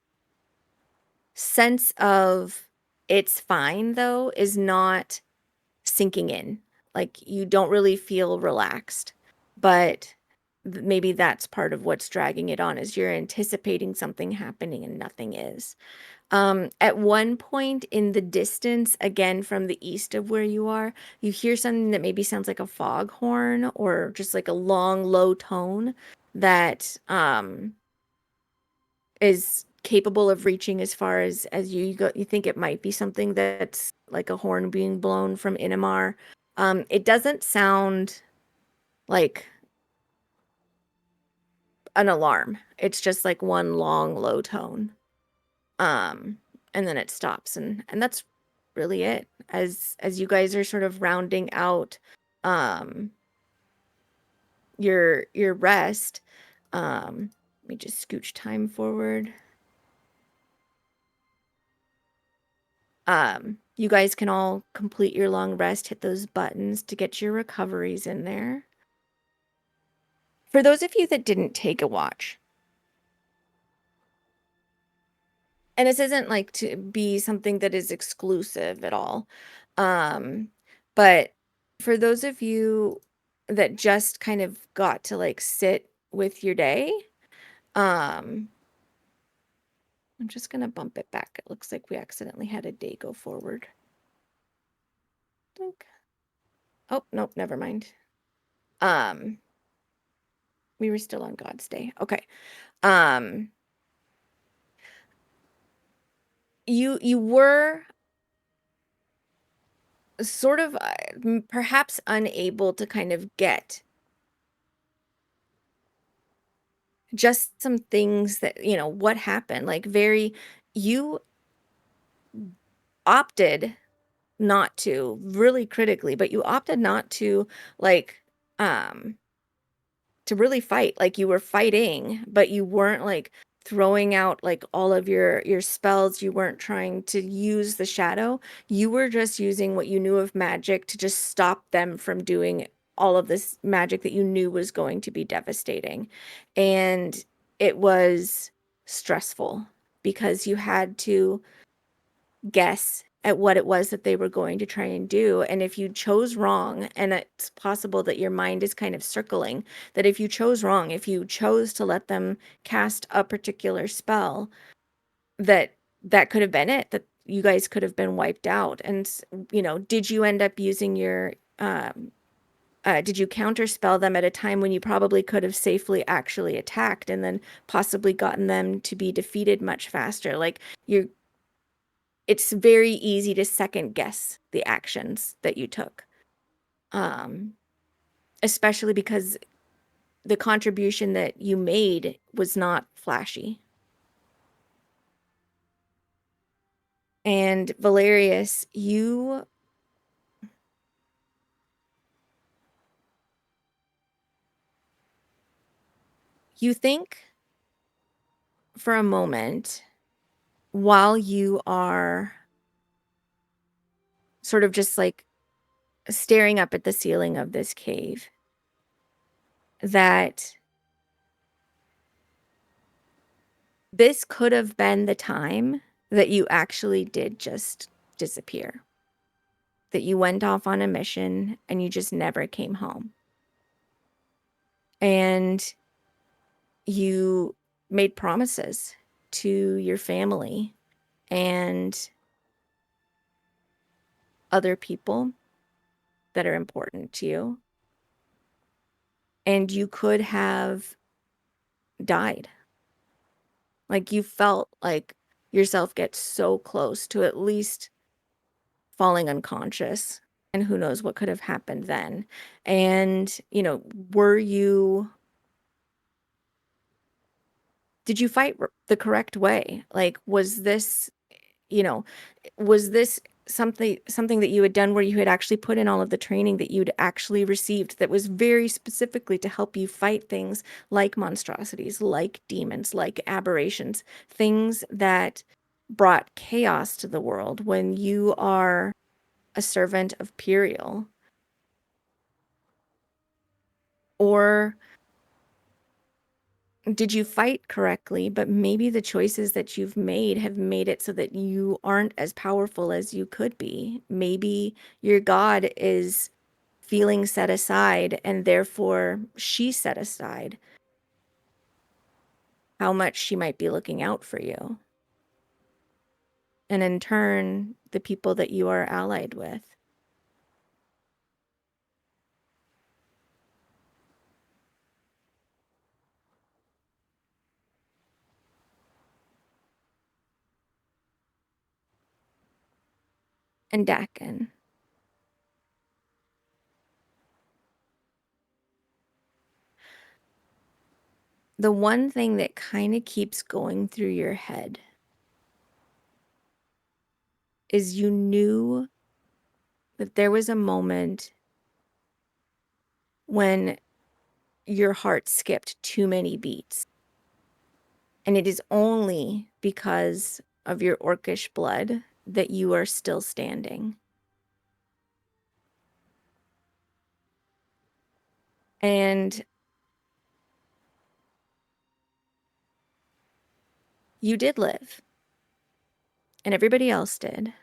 sense of it's fine though is not sinking in. Like, you don't really feel relaxed, but maybe that's part of what's dragging it on, is you're anticipating something happening and nothing is. At one point in the distance, again from the east of where you are, you hear something that maybe sounds like a foghorn or just like a long, low tone that is capable of reaching as far as you go. You think it might be something that's like a horn being blown from Inamar. It doesn't sound like an alarm. It's just like one long, low tone. And then it stops, and that's really it. As you guys are sort of rounding out your rest, let me just scooch time forward. You guys can all complete your long rest, hit those buttons to get your recoveries in there. For those of you that didn't take a watch, and this isn't like to be something that is exclusive at all, but for those of you that just kind of got to like sit with your day, I'm just gonna bump it back. It looks like we accidentally had a day go forward. Dink. Oh, nope, never mind. We were still on God's day. Okay. You were sort of perhaps unable to kind of get just some things that, what happened. Like you opted not to, really critically, but you opted not to, like, to really fight. Like, you were fighting, but you weren't like throwing out like all of your spells. You weren't trying to use the shadow. You were just using what you knew of magic to just stop them from doing all of this magic that you knew was going to be devastating. And it was stressful because you had to guess at what it was that they were going to try and do. And if you chose wrong, and it's possible that your mind is kind of circling, that if you chose wrong, if you chose to let them cast a particular spell, that could have been it, that you guys could have been wiped out. And, did you end up using your, did you counterspell them at a time when you probably could have safely actually attacked and then possibly gotten them to be defeated much faster? Like, it's very easy to second guess the actions that you took, especially because the contribution that you made was not flashy. And Valerius, you think for a moment, while you are sort of just like staring up at the ceiling of this cave, that this could have been the time that you actually did just disappear. That you went off on a mission and you just never came home. And you made promises to your family and other people that are important to you. And you could have died. Like, you felt like yourself get so close to at least falling unconscious. And who knows what could have happened then. And, did you fight the correct way? Like, was this something that you had done where you had actually put in all of the training that you'd actually received that was very specifically to help you fight things like monstrosities, like demons, like aberrations, things that brought chaos to the world when you are a servant of Puriel? Or did you fight correctly, but maybe the choices that you've made have made it so that you aren't as powerful as you could be? Maybe your god is feeling set aside, and therefore she set aside how much she might be looking out for you. and in turn, the people that you are allied with. And Dakin. The one thing that kind of keeps going through your head is you knew that there was a moment when your heart skipped too many beats. And it is only because of your orcish blood that you are still standing. And you did live. And everybody else did.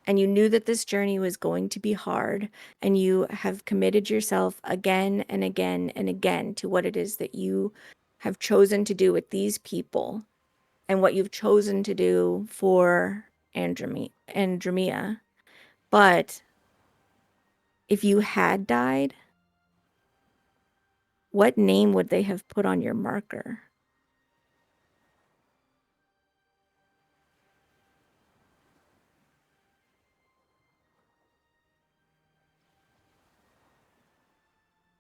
And you knew that this journey was going to be hard, and you have committed yourself again and again and again to what it is that you have chosen to do with these people and what you've chosen to do for Andromea. But if you had died, what name would they have put on your marker?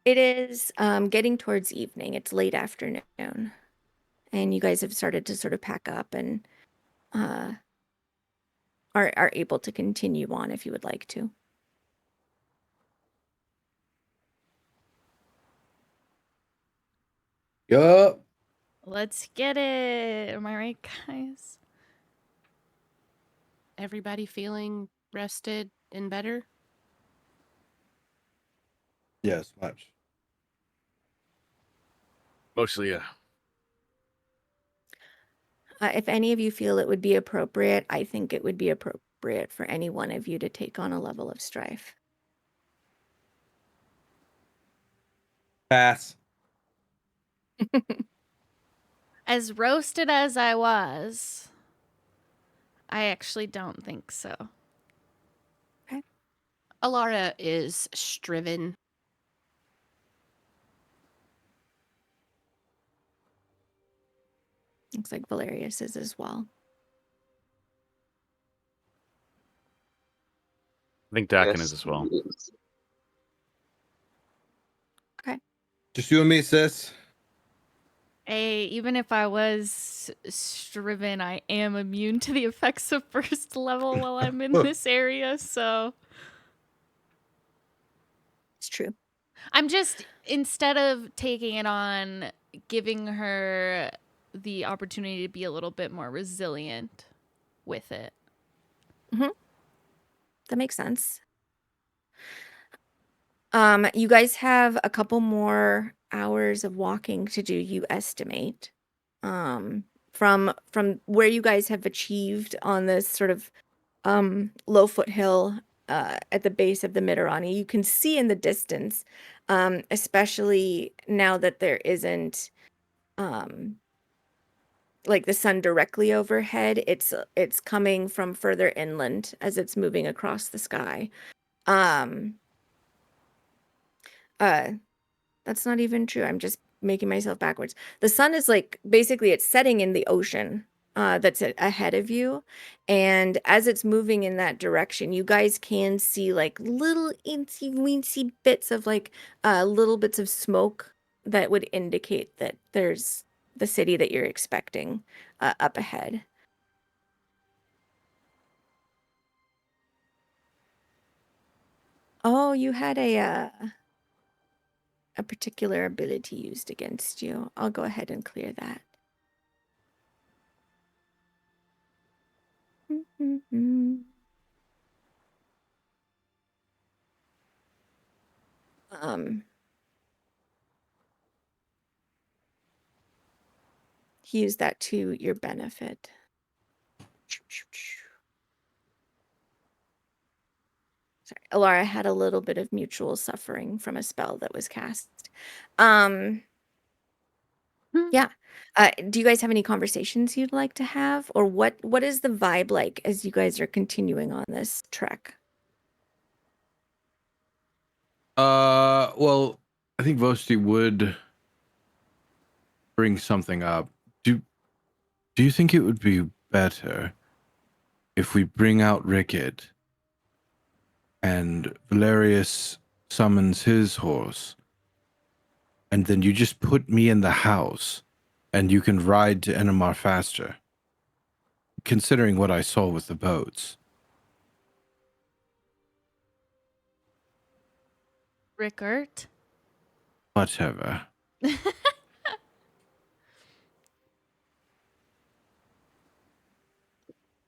It is getting towards evening. It's late afternoon. And you guys have started to sort of pack up and are able to continue on if you would like to. Yup. Let's get it. Am I right, guys? Everybody feeling rested and better? Yes, much. Mostly, yeah. If any of you feel it would be appropriate, I think it would be appropriate for any one of you to take on a level of strife. Pass. As roasted as I was, I actually don't think so. Alara is striven. Looks like Valerius is as well. I think Dakin Yes, is as well. he is. Just you and me, sis. Hey, even if I was striven, I am immune to the effects of first level while I'm in this area, so It's true. I'm just, instead of taking it on, giving her the opportunity to be a little bit more resilient with it. That makes sense. You guys have a couple more hours of walking to do, you estimate. From where you guys have achieved on this sort of low foothill at the base of the Midirani, you can see in the distance, especially now that there isn't like the sun directly overhead, it's coming from further inland as it's moving across the sky. That's not even true. I'm just making myself backwards. The sun is like basically it's setting in the ocean that's ahead of you, and as it's moving in that direction, you guys can see like little incy weensy bits of like little bits of smoke that would indicate that there's the city that you're expecting up ahead. Oh, you had a particular ability used against you. I'll go ahead and clear that. He used that to your benefit. Sorry, Alara had a little bit of mutual suffering from a spell that was cast. Yeah. Do you guys have any conversations you'd like to have, or what is the vibe like as you guys are continuing on this trek? Well, I think Vosti would bring something up. Do you think it would be better if we bring out Rickett and Valerius summons his horse, and then you just put me in the house and you can ride to Enimar faster? Considering what I saw with the boats. Rickert. Whatever.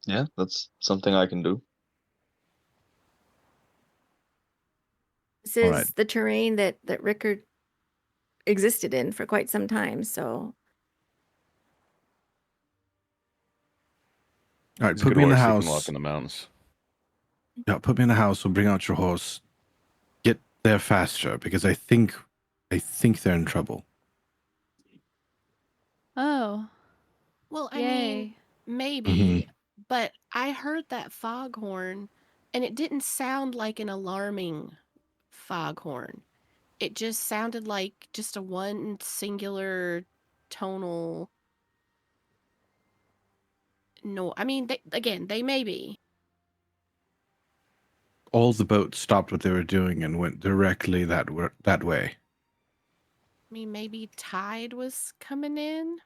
Yeah, that's something I can do. This All is right. the terrain that Rickard existed in for quite some time, so All right, He's a put good me in the horse. He can walk house. in the mountains. Yeah, put me in the house. We'll bring out your horse. Get there faster, because I think they're in trouble. Oh, Well, I mean, yay. maybe, but I heard that foghorn and it didn't sound like an alarming foghorn. It just sounded like just a one singular tonal. No, I mean, they may be. All the boats stopped what they were doing and went directly that way. I mean, maybe tide was coming in.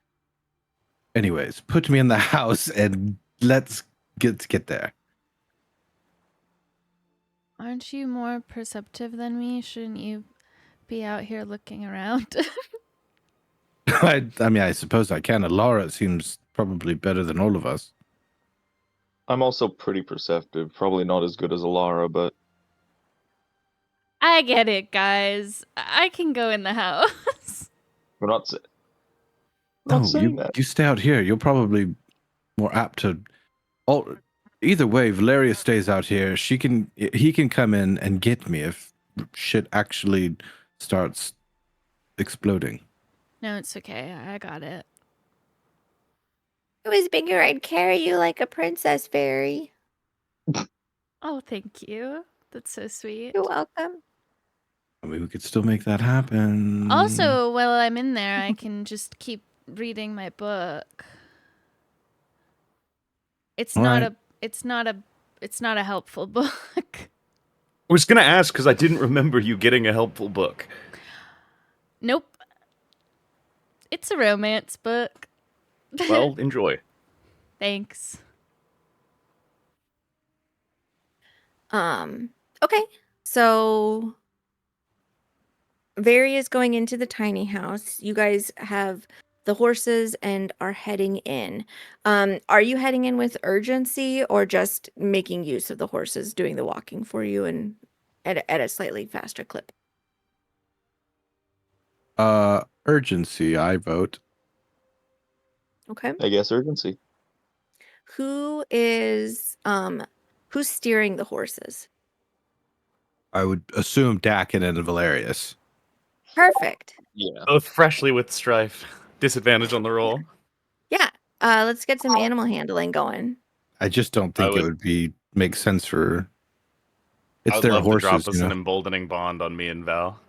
Anyways, put me in the house and let's get there. Aren't you more perceptive than me? Shouldn't you be out here looking around? I mean, I suppose I can. Alara seems probably better than all of us. I'm also pretty perceptive. Probably not as good as Alara, but I get it, guys. I can go in the house. we're not. Not No, saying that. you stay out here. You're probably more apt to. Either way, Valeria stays out here. He can come in and get me if shit actually starts exploding. No, it's okay. I got it. it was bigger. I'd carry you like a princess fairy. Oh, thank you. That's so sweet. You're welcome. I mean, we could still make that happen. Also, while I'm in there, I can just keep reading my book. It's All not right. it's not a helpful book. I was gonna ask because I didn't remember you getting a helpful book. Nope. It's a romance book. Well, enjoy. Thanks. Okay. So Vary is going into the tiny house. You guys have the horses and are heading in. Are you heading in with urgency or just making use of the horses doing the walking for you and at a slightly faster clip? Urgency, I vote. Okay. I guess urgency. Who's steering the horses? I would assume Dakin and Valerius. Perfect. Yeah. Both freshly with strife. Disadvantage on the roll. Yeah. Let's get some animal handling going. I just don't think it would make sense for. It's I'd their love horses, to drop us you an know. emboldening bond on me and Val.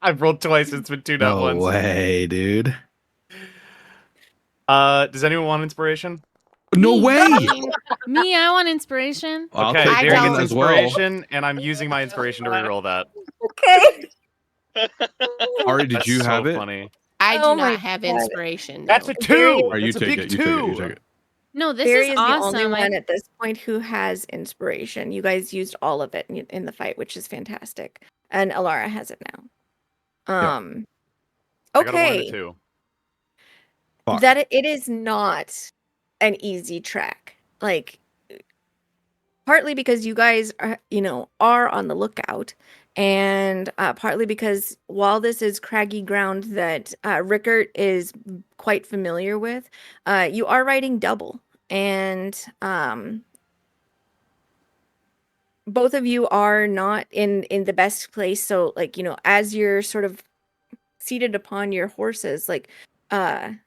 I've rolled twice. It's been two, not No once. way, dude. Does anyone want inspiration? No way. Me, I want inspiration. I'll Okay, take I Derek one don't. gets as well. inspiration, and I'm using my inspiration to reroll that. Okay. Ari, did That's you so have it? funny. I Oh do my not have God. inspiration. That's no. a two. Or you That's a take big it. You two. take it. You take it. No, this Barry is is the only awesome. one at this point who has inspiration. You guys used all of it in the fight, which is fantastic. And Alara has it now. I got a 1 and a Okay. 2. Fuck. That it is not an easy track. Like, partly because you guys are on the lookout, and partly because while this is craggy ground that Rickert is quite familiar with, you are riding double, and both of you are not in the best place. So like, you know, as you're sort of seated upon your horses, like the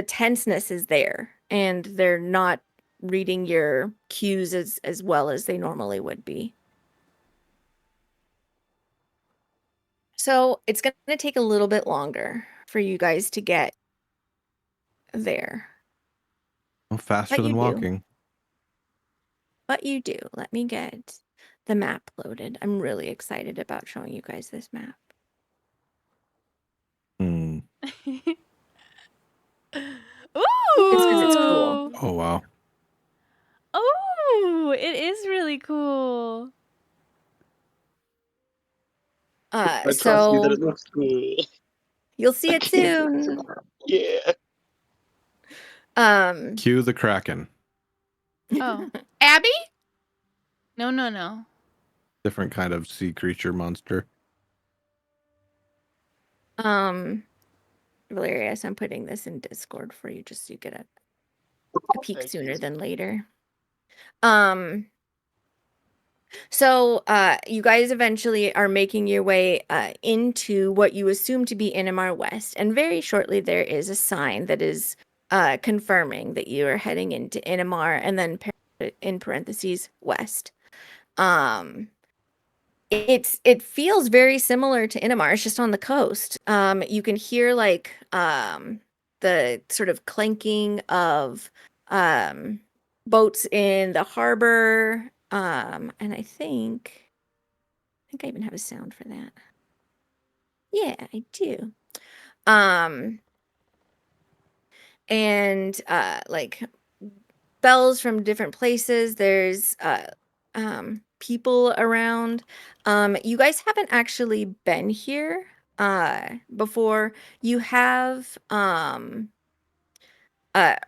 tenseness is there and they're not reading your cues as well as they normally would be. So it's going to take a little bit longer for you guys to get there. Well, faster But you than do. walking. But you do. Let me get the map loaded. I'm really excited about showing you guys this map. Hmm. Ooh! Just 'cause it's cool. Oh wow. Oh, it is really cool. I trust you that So it looks cool. you'll see I it can't wait soon. tomorrow. Yeah. Cue the Kraken. Oh, Abby? no. Different kind of sea creature monster. Valerius, I'm putting this in Discord for you just so you get a peek Thank sooner you. than later. So you guys eventually are making your way into what you assume to be Inamar West, and very shortly there is a sign that is confirming that you are heading into Inamar, and then in parentheses West. It feels very similar to Inamar. It's just on the coast. You can hear like the sort of clanking of boats in the harbor. And I think I even have a sound for that. Yeah, I do. And like bells from different places. There's people around. You guys haven't actually been here before. You have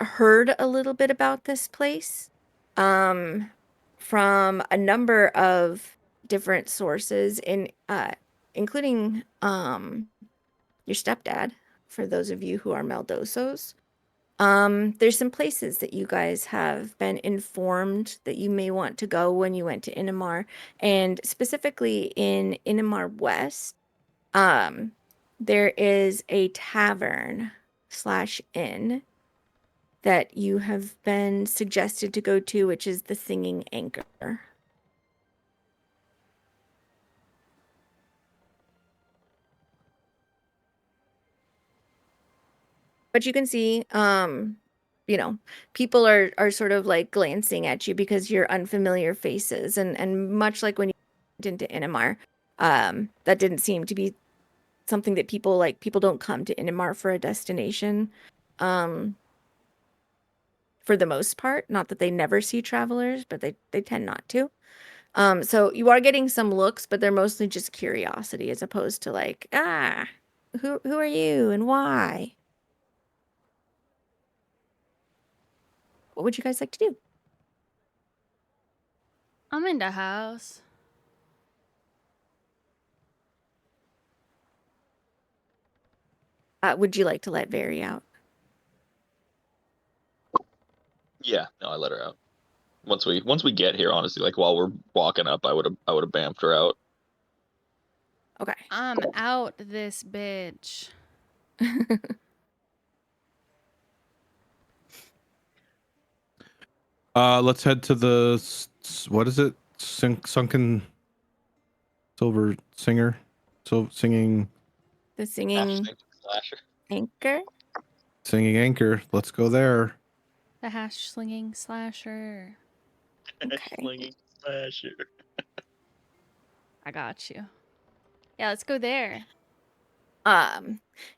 heard a little bit about this place from a number of different sources, including your stepdad, for those of you who are Maldosos. There's some places that you guys have been informed that you may want to go when you went to Inamar, and specifically in Inamar West, there is a tavern / inn that you have been suggested to go to, which is the Singing Anchor. But you can see, you know, people are sort of like glancing at you because you're unfamiliar faces, and much like when you went into Inamar, that didn't seem to be something that people like. People don't come to Inamar for a destination, for the most part. Not that they never see travelers, but they tend not to. So you are getting some looks, but they're mostly just curiosity as opposed to like, who are you and why? What would you guys like to do? I'm in the house. Would you like to let Vary out? Yeah, no, I let her out. Once we get here, honestly, like while we're walking up, I would have bamfed her out. Okay. I'm out this bitch. Let's head to the what is it? Sunken Silver Singer, so singing The Singing Slasher. Anchor. Anchor. Let's go there. The hash slinging slasher. Okay. Slinging Slasher. I got you. Yeah, let's go there.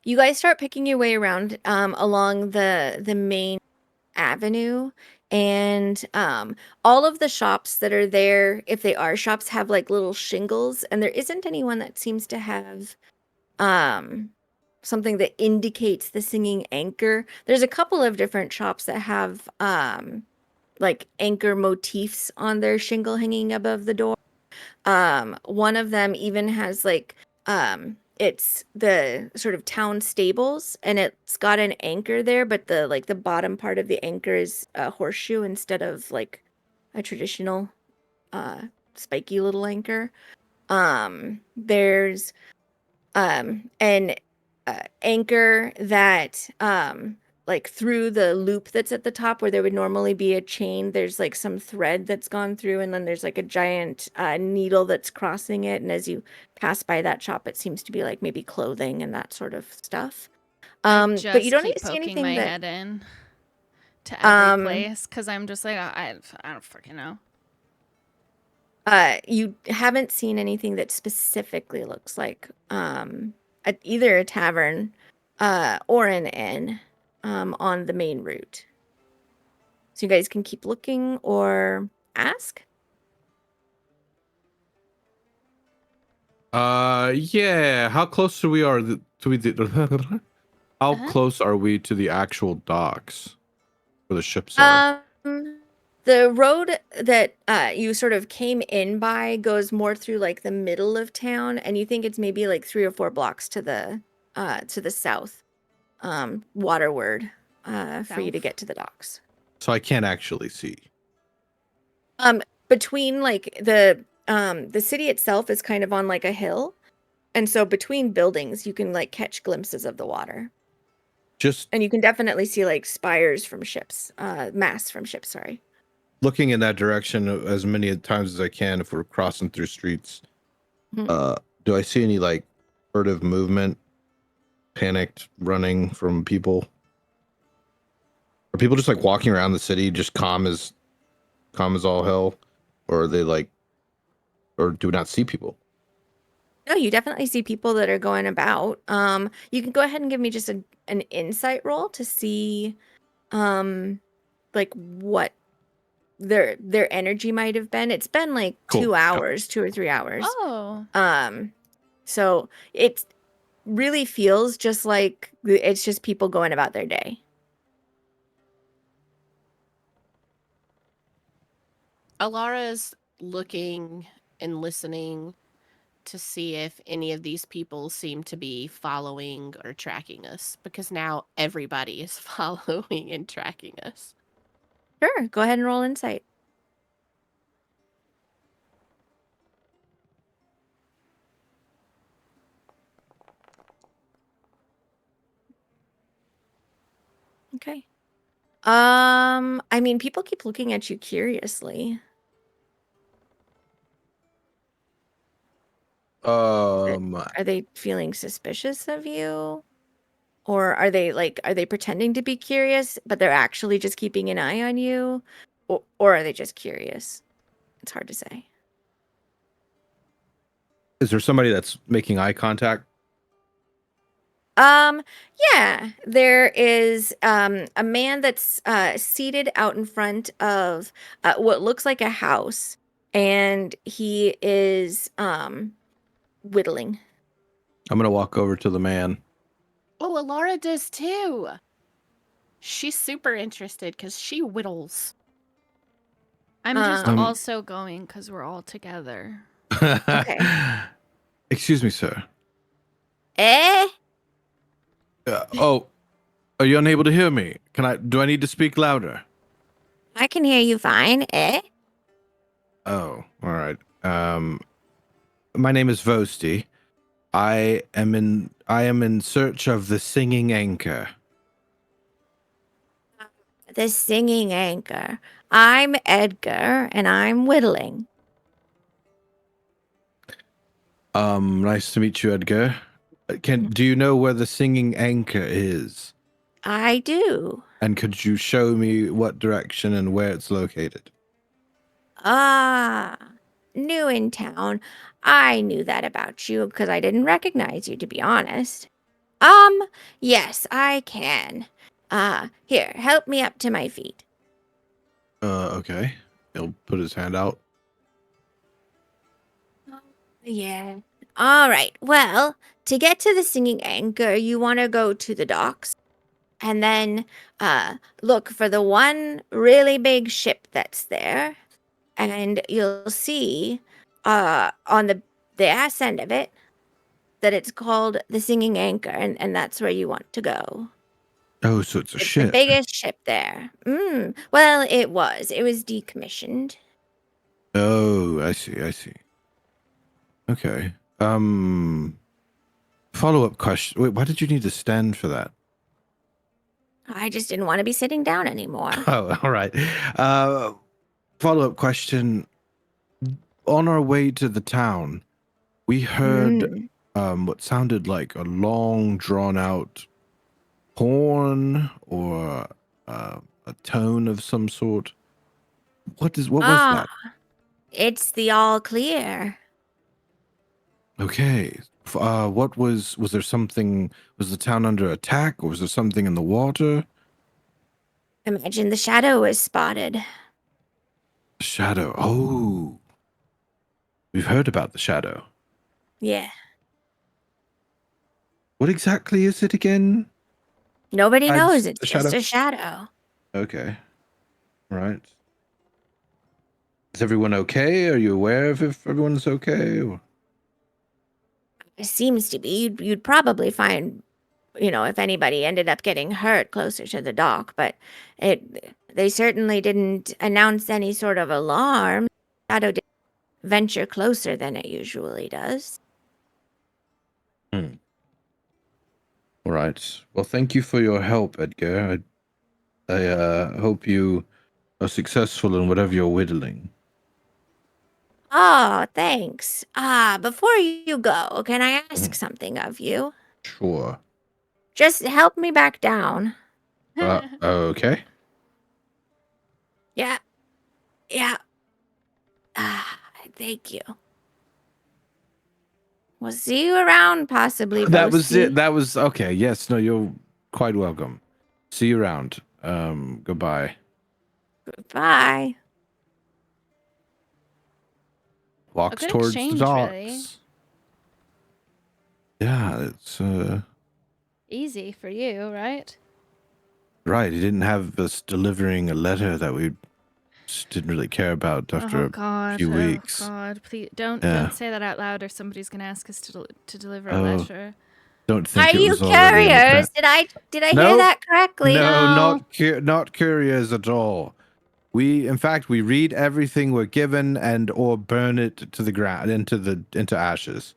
You guys start picking your way around along the main avenue, and all of the shops that are there, if they are shops, have like little shingles, and there isn't anyone that seems to have something that indicates the Singing Anchor. There's a couple of different shops that have like anchor motifs on their shingle hanging above the door. One of them even has like it's the sort of town stables, and it's got an anchor there, but the bottom part of the anchor is a horseshoe instead of like a traditional spiky little anchor. There's an anchor that like through the loop that's at the top where there would normally be a chain, there's like some thread that's gone through, and then there's like a giant needle that's crossing it, and as you pass by that shop it seems to be like maybe clothing and that sort of stuff. I But you just don't need keep to see poking anything my that head in to every um place because I'm just like I don't fucking know. you haven't seen anything that specifically looks like either a tavern or an inn on the main route. So you guys can keep looking or ask. Yeah. How close are we how Uh-huh. close are we to the actual docks where the ships are? The road that you sort of came in by goes more through like the middle of town, and you think it's maybe like 3 or 4 blocks to the south, waterward, for you to South. get to the docks. So I can't actually see. Between like the city itself is kind of on like a hill, and so between buildings you can like catch glimpses of the water, Just and you can definitely see like spires from ships, masts from ships, sorry. looking in that direction as many times as I can if we're crossing through streets. Mhm. Do I see any like furtive movement, panicked running from people? Are people just like walking around the city just calm as all hell? Or are they like, or do we not see people? No, you definitely see people that are going about. You can go ahead and give me just an insight roll to see like what their energy might have been. It's been like Cool. 2 Yeah. hours, 2 or 3 hours. Oh, So it really feels just like it's just people going about their day. Alara's looking and listening to see if any of these people seem to be following or tracking us, because now everybody is following and tracking us. Sure, go ahead and roll insight. Okay. I mean, people keep looking at you curiously. Are they feeling suspicious of you? Or are they pretending to be curious, but they're actually just keeping an eye on you? Or are they just curious? It's hard to say. Is there somebody that's making eye contact? Yeah, there is a man that's seated out in front of what looks like a house, and he is whittling. I'm gonna walk over to the man. Oh, Alara does too. She's super interested because she whittles. I'm just Um, also going because we're all together. Okay. Excuse me, sir. Eh? Oh, are you unable to hear me? Do I need to speak louder? I can hear you fine. Eh? Oh, all right. My name is Vosti. I am in search of the singing anchor. The singing anchor. I'm Edgar, and I'm whittling. Nice to meet you, Edgar. Do you know where the singing anchor is? I do. And could you show me what direction and where it's located? Ah, new in town. I knew that about you because I didn't recognize you, to be honest. Yes, I can. Here, help me up to my feet. Okay. He'll put his hand out. Yeah. All right. Well, to get to the singing anchor, you want to go to the docks and then look for the one really big ship that's there, and you'll see on the ass end of it that it's called the Singing Anchor, and that's where you want to go. Oh, so it's a It's the ship. biggest ship there. Well, it was decommissioned. Oh, I see. I see. Okay. Follow-up question. Wait, why did you need to stand for that? I just didn't want to be sitting down anymore. Oh, all right. Follow-up question. On our way to the town, we heard what sounded like a long, drawn-out horn or a tone of some sort. What was that? It's the all clear. Okay. What was there something, was the town under attack or was there something in the water? Imagine the shadow was spotted. Shadow. Oh. We've heard about the shadow. Yeah. What exactly is it again? Nobody Besides knows. It's the just shadow? a shadow. Okay. Right. Is everyone okay? Are you aware of if everyone's okay? Or... It seems to be. You'd probably find, if anybody ended up getting hurt closer to the dock, but they certainly didn't announce any sort of alarm. Shadow didn't venture closer than it usually does. All right. Well, thank you for your help, Edgar. I hope you are successful in whatever you're whittling. Oh, thanks. Before you go, can I ask something of you? Sure. Just help me back down. Okay. Yeah. Yeah. Thank you. We'll see you around, possibly. That was Boasty. it. That was okay. Yes. No, you're quite welcome. See you around. Goodbye. Bye. Walks good towards the exchange, docks. really. Yeah, it's Easy for you, right? right. He didn't have us delivering a letter that we just didn't really care about after a few weeks. Oh God! Please don't say that out loud, or somebody's gonna ask us to deliver a Oh, letter. don't think Are it you was already in the curious? plan. Did I No. hear that correctly? No, not curious at all. In fact, we read everything we're given and or burn it to the ground into ashes.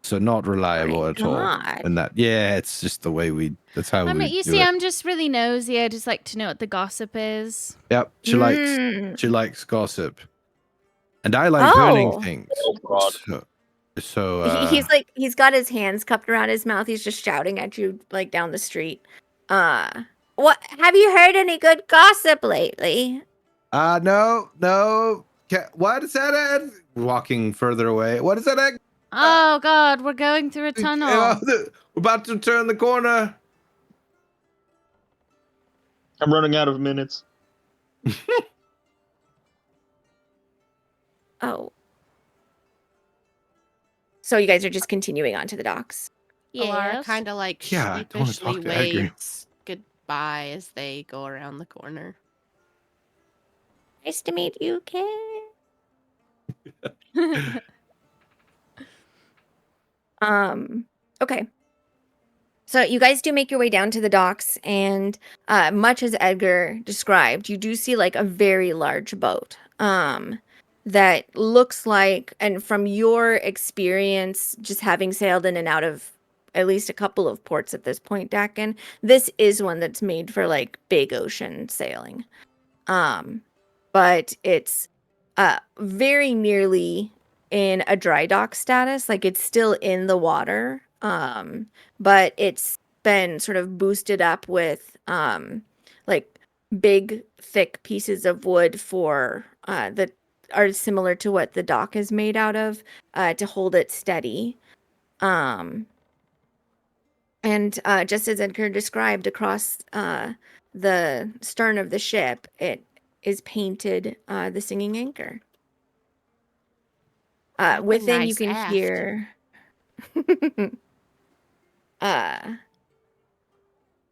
So not reliable My at all. God. And it's just the way that's how I we mean, you do see, it. I'm just really nosy. I just like to know what the gossip is. Yep, she likes gossip. And I like burning Oh. things. Oh, God. He's got his hands cupped around his mouth. He's just shouting at you like down the street. What have you heard any good gossip lately? No. What is that, Ed? Walking further away. What is that, Ed? Oh God, we're going through a tunnel. We're about to turn the corner. I'm running out of minutes. Oh. So you guys are just continuing on to the docks. Alara Yes. kind of like Yeah, I don't wanna sheepishly talk to Edgar. waves goodbye as they go around the corner. Nice to meet you, kid. Okay. So you guys do make your way down to the docks, and much as Edgar described, you do see like a very large boat. That looks like, and from your experience, just having sailed in and out of at least a couple of ports at this point, Dakin, this is one that's made for like big ocean sailing. But it's very nearly in a dry dock status, like it's still in the water. But it's been sort of boosted up with like big thick pieces of wood for that are similar to what the dock is made out of to hold it steady. And just as Edgar described, across the stern of the ship, it is painted the singing anchor. Within you nice can aft. hear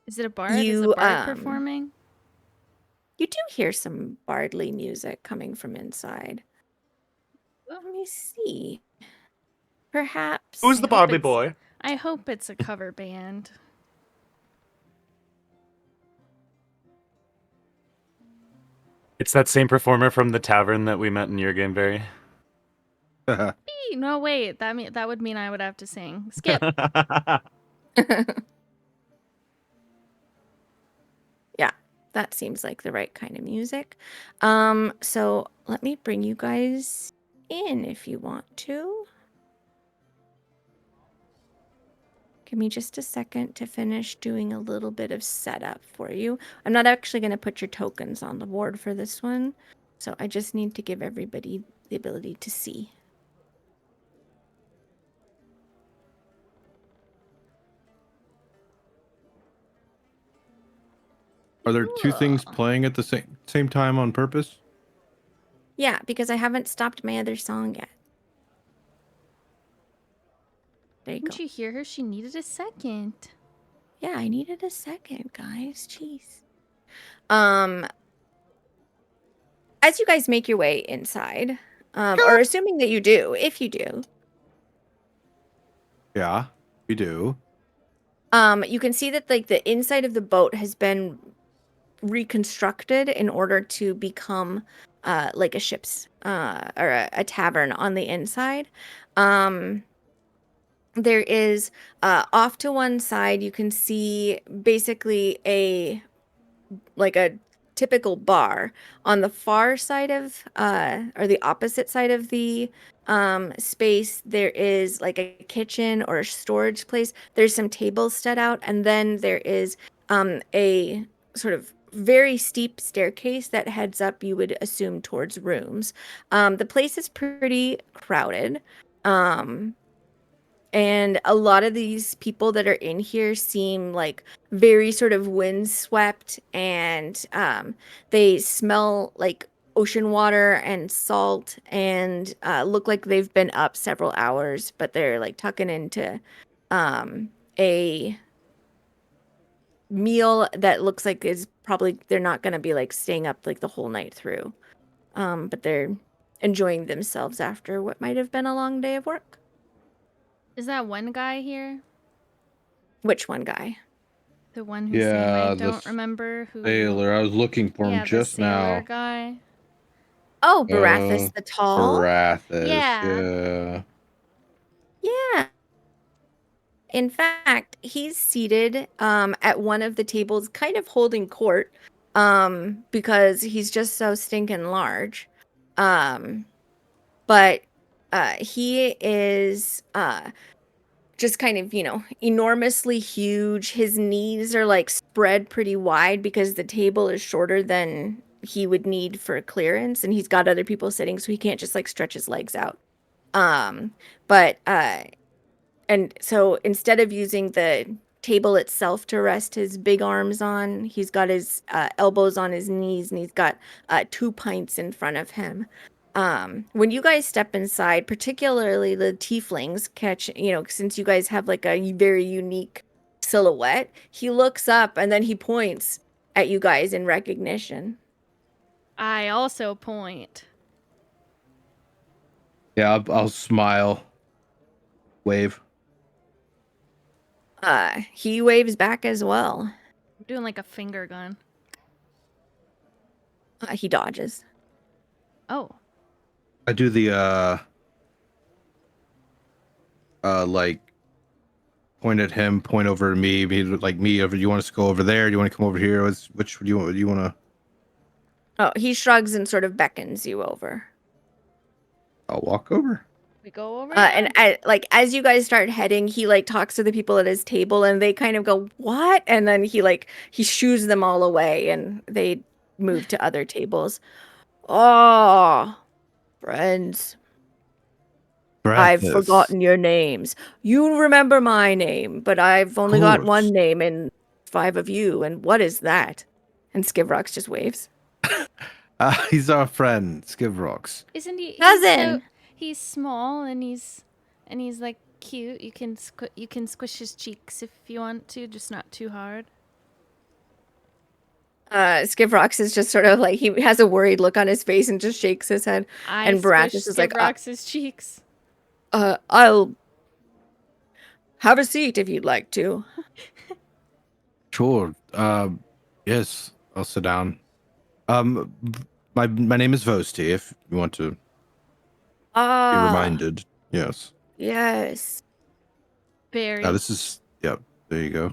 Is it a bard? Is a bard performing? you do hear some bardly music coming from inside. Let me see. Perhaps. Who's I the hope Bardly it's- boy? I hope it's a cover band. It's that same performer from the tavern that we met in your game, Barry. No, wait. That would mean I would have to sing. Skip. Yeah, that seems like the right kind of music. So let me bring you guys in if you want to. Give me just a second to finish doing a little bit of setup for you. I'm not actually going to put your tokens on the board for this one, so I just need to give everybody the ability to see. Are there two things Cool. playing at the same time on purpose? Yeah, because I haven't stopped my other song yet. There you go. Didn't you hear her? She needed a second. Yeah, I needed a second, guys. Jeez. As you guys make your way inside, or assuming that you do, if you do, Yeah, we do. you can see that like the inside of the boat has been reconstructed in order to become like a ship's or a tavern on the inside. There is off to one side you can see basically a typical bar. On the far side of or the opposite side of the space, there is like a kitchen or a storage place. There's some tables set out, and then there is a sort of very steep staircase that heads up, you would assume, towards rooms. The place is pretty crowded. And a lot of these people that are in here seem like very sort of windswept, and they smell like ocean water and salt, and look like they've been up several hours, but they're like tucking into a meal that looks like is probably they're not going to be like staying up like the whole night through. But they're enjoying themselves after what might have been a long day of work. Is that one guy here? Which one guy? The one who's saying I Yeah, don't the remember who. sailor. I was looking for him Yeah, the just sailor now. guy. Oh, Barathas the Tall? Barathas. Yeah. Yeah. Yeah. In fact, he's seated at one of the tables, kind of holding court, because he's just so stinking large. But he is just kind of, enormously huge. His knees are like spread pretty wide because the table is shorter than he would need for clearance, and he's got other people sitting, so he can't just like stretch his legs out. But and so instead of using the table itself to rest his big arms on, he's got his elbows on his knees, and he's got 2 pints in front of him. When you guys step inside, particularly the tieflings catch, since you guys have like a very unique silhouette, he looks up and then he points at you guys in recognition. I also point. Yeah, I'll smile. Wave. He waves back as well. I'm doing like a finger gun. He dodges. Oh. I do the like point at him, point over to me, like me over. You want us to go over there? Do you want to come over here? Which do you want? Do you want to? Oh, he shrugs and sort of beckons you over. I'll walk over. We go over And like as you guys start heading, he like talks to the people at his table, and they kind of go, "What?" And then he shoos them all away, and they move to other tables. Oh, friends, I've Barathas. forgotten your names. You remember my name, but I've only got one course. name and 5 of you. And what is that? And Skivrox just waves. He's our friend, Skivrox. Isn't he? Cousin. He's small and he's like cute. You can squish his cheeks if you want to, just not too hard. Skivrox is just sort of like, he has a worried look on his face and just shakes his head. I Barathas is like, Skivrox's cheeks. I'll have a seat if you'd like to. Sure. Yes, I'll sit down. My name is Vosti, if you want to be Ah, reminded. Yes. yes. Barry. This is yep. There you go.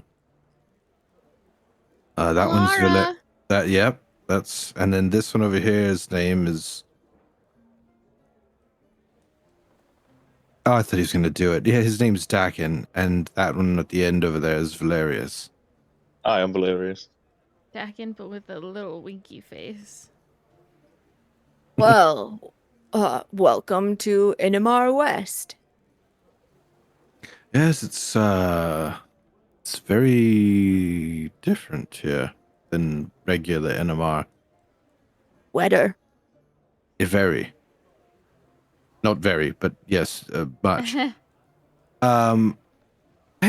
That one's Laura. that yep. That's and then this one over here. His name is. Oh, I thought he was going to do it. Yeah, his name's Dakin, and that one at the end over there is Valerius. I am hilarious. Dakin, but with a little winky face. Well, welcome to Inamar West. Yes, it's very different here than regular NMR. Weather. Very. Not very, but yes, much. Hey,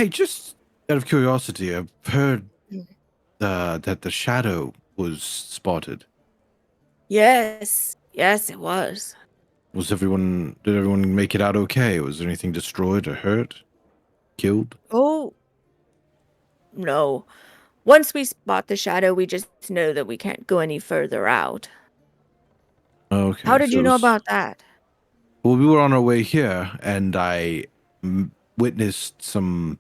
just out of curiosity, I've heard that the shadow was spotted. Yes, yes, it was. Did everyone make it out okay? Was there anything destroyed or hurt? Killed? Oh, no. Once we spot the shadow, we just know that we can't go any further out. Okay. How did so you it know was- about that? Well, we were on our way here, and I witnessed some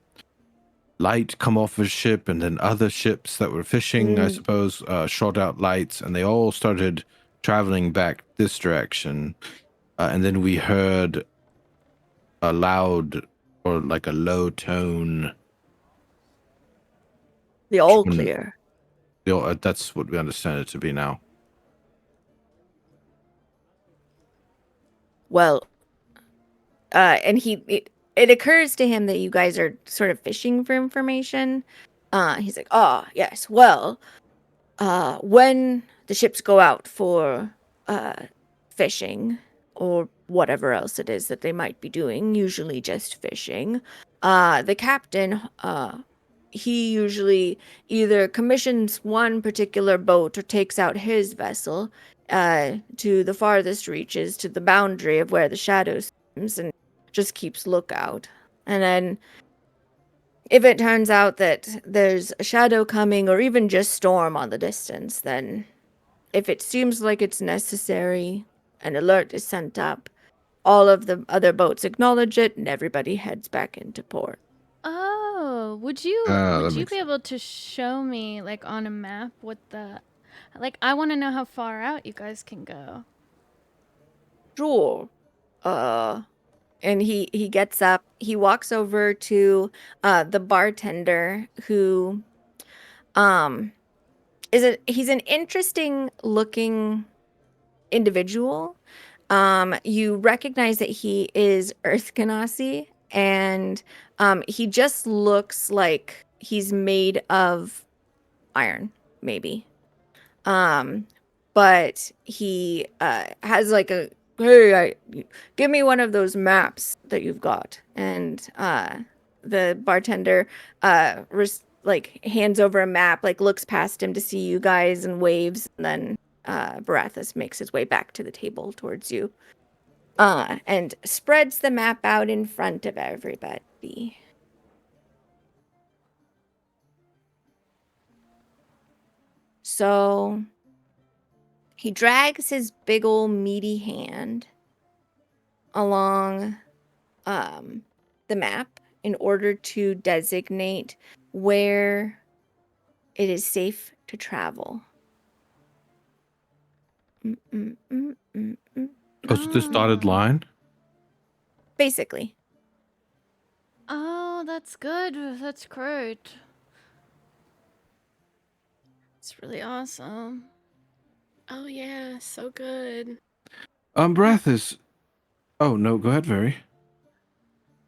light come off a ship, and then other ships that were fishing, I suppose, shot out lights, and they all started traveling back this direction. And then we heard a loud or like a low tone. The all Hmm. clear. That's what we understand it to be now. Well, and it occurs to him that you guys are sort of fishing for information. He's like, "Oh, yes. Well, when the ships go out for fishing or whatever else it is that they might be doing, usually just fishing, the captain he usually either commissions one particular boat or takes out his vessel to the farthest reaches, to the boundary of where the shadow swims, and just keeps lookout. And then if it turns out that there's a shadow coming or even just storm on the distance, then if it seems like it's necessary, an alert is sent up. All of the other boats acknowledge it, and everybody heads back into port. Oh, would that you makes be able to show me like on a map what the like I want to know how far out you guys can go. Sure. And he gets up. He walks over to the bartender who he's an interesting looking individual. You recognize that he is Earth Ganassi, and he just looks like he's made of iron, maybe. But he has like a hey, give me one of those maps that you've got, and the bartender like hands over a map, like looks past him to see you guys and waves, and then Barathas makes his way back to the table towards you, and spreads the map out in front of everybody. So he drags his big old meaty hand along the map in order to designate where it is safe to travel. Oh, so this dotted line? Basically. Oh, that's good. That's great. It's really awesome. Oh yeah, so good. Barathas. Oh no, go ahead, Very.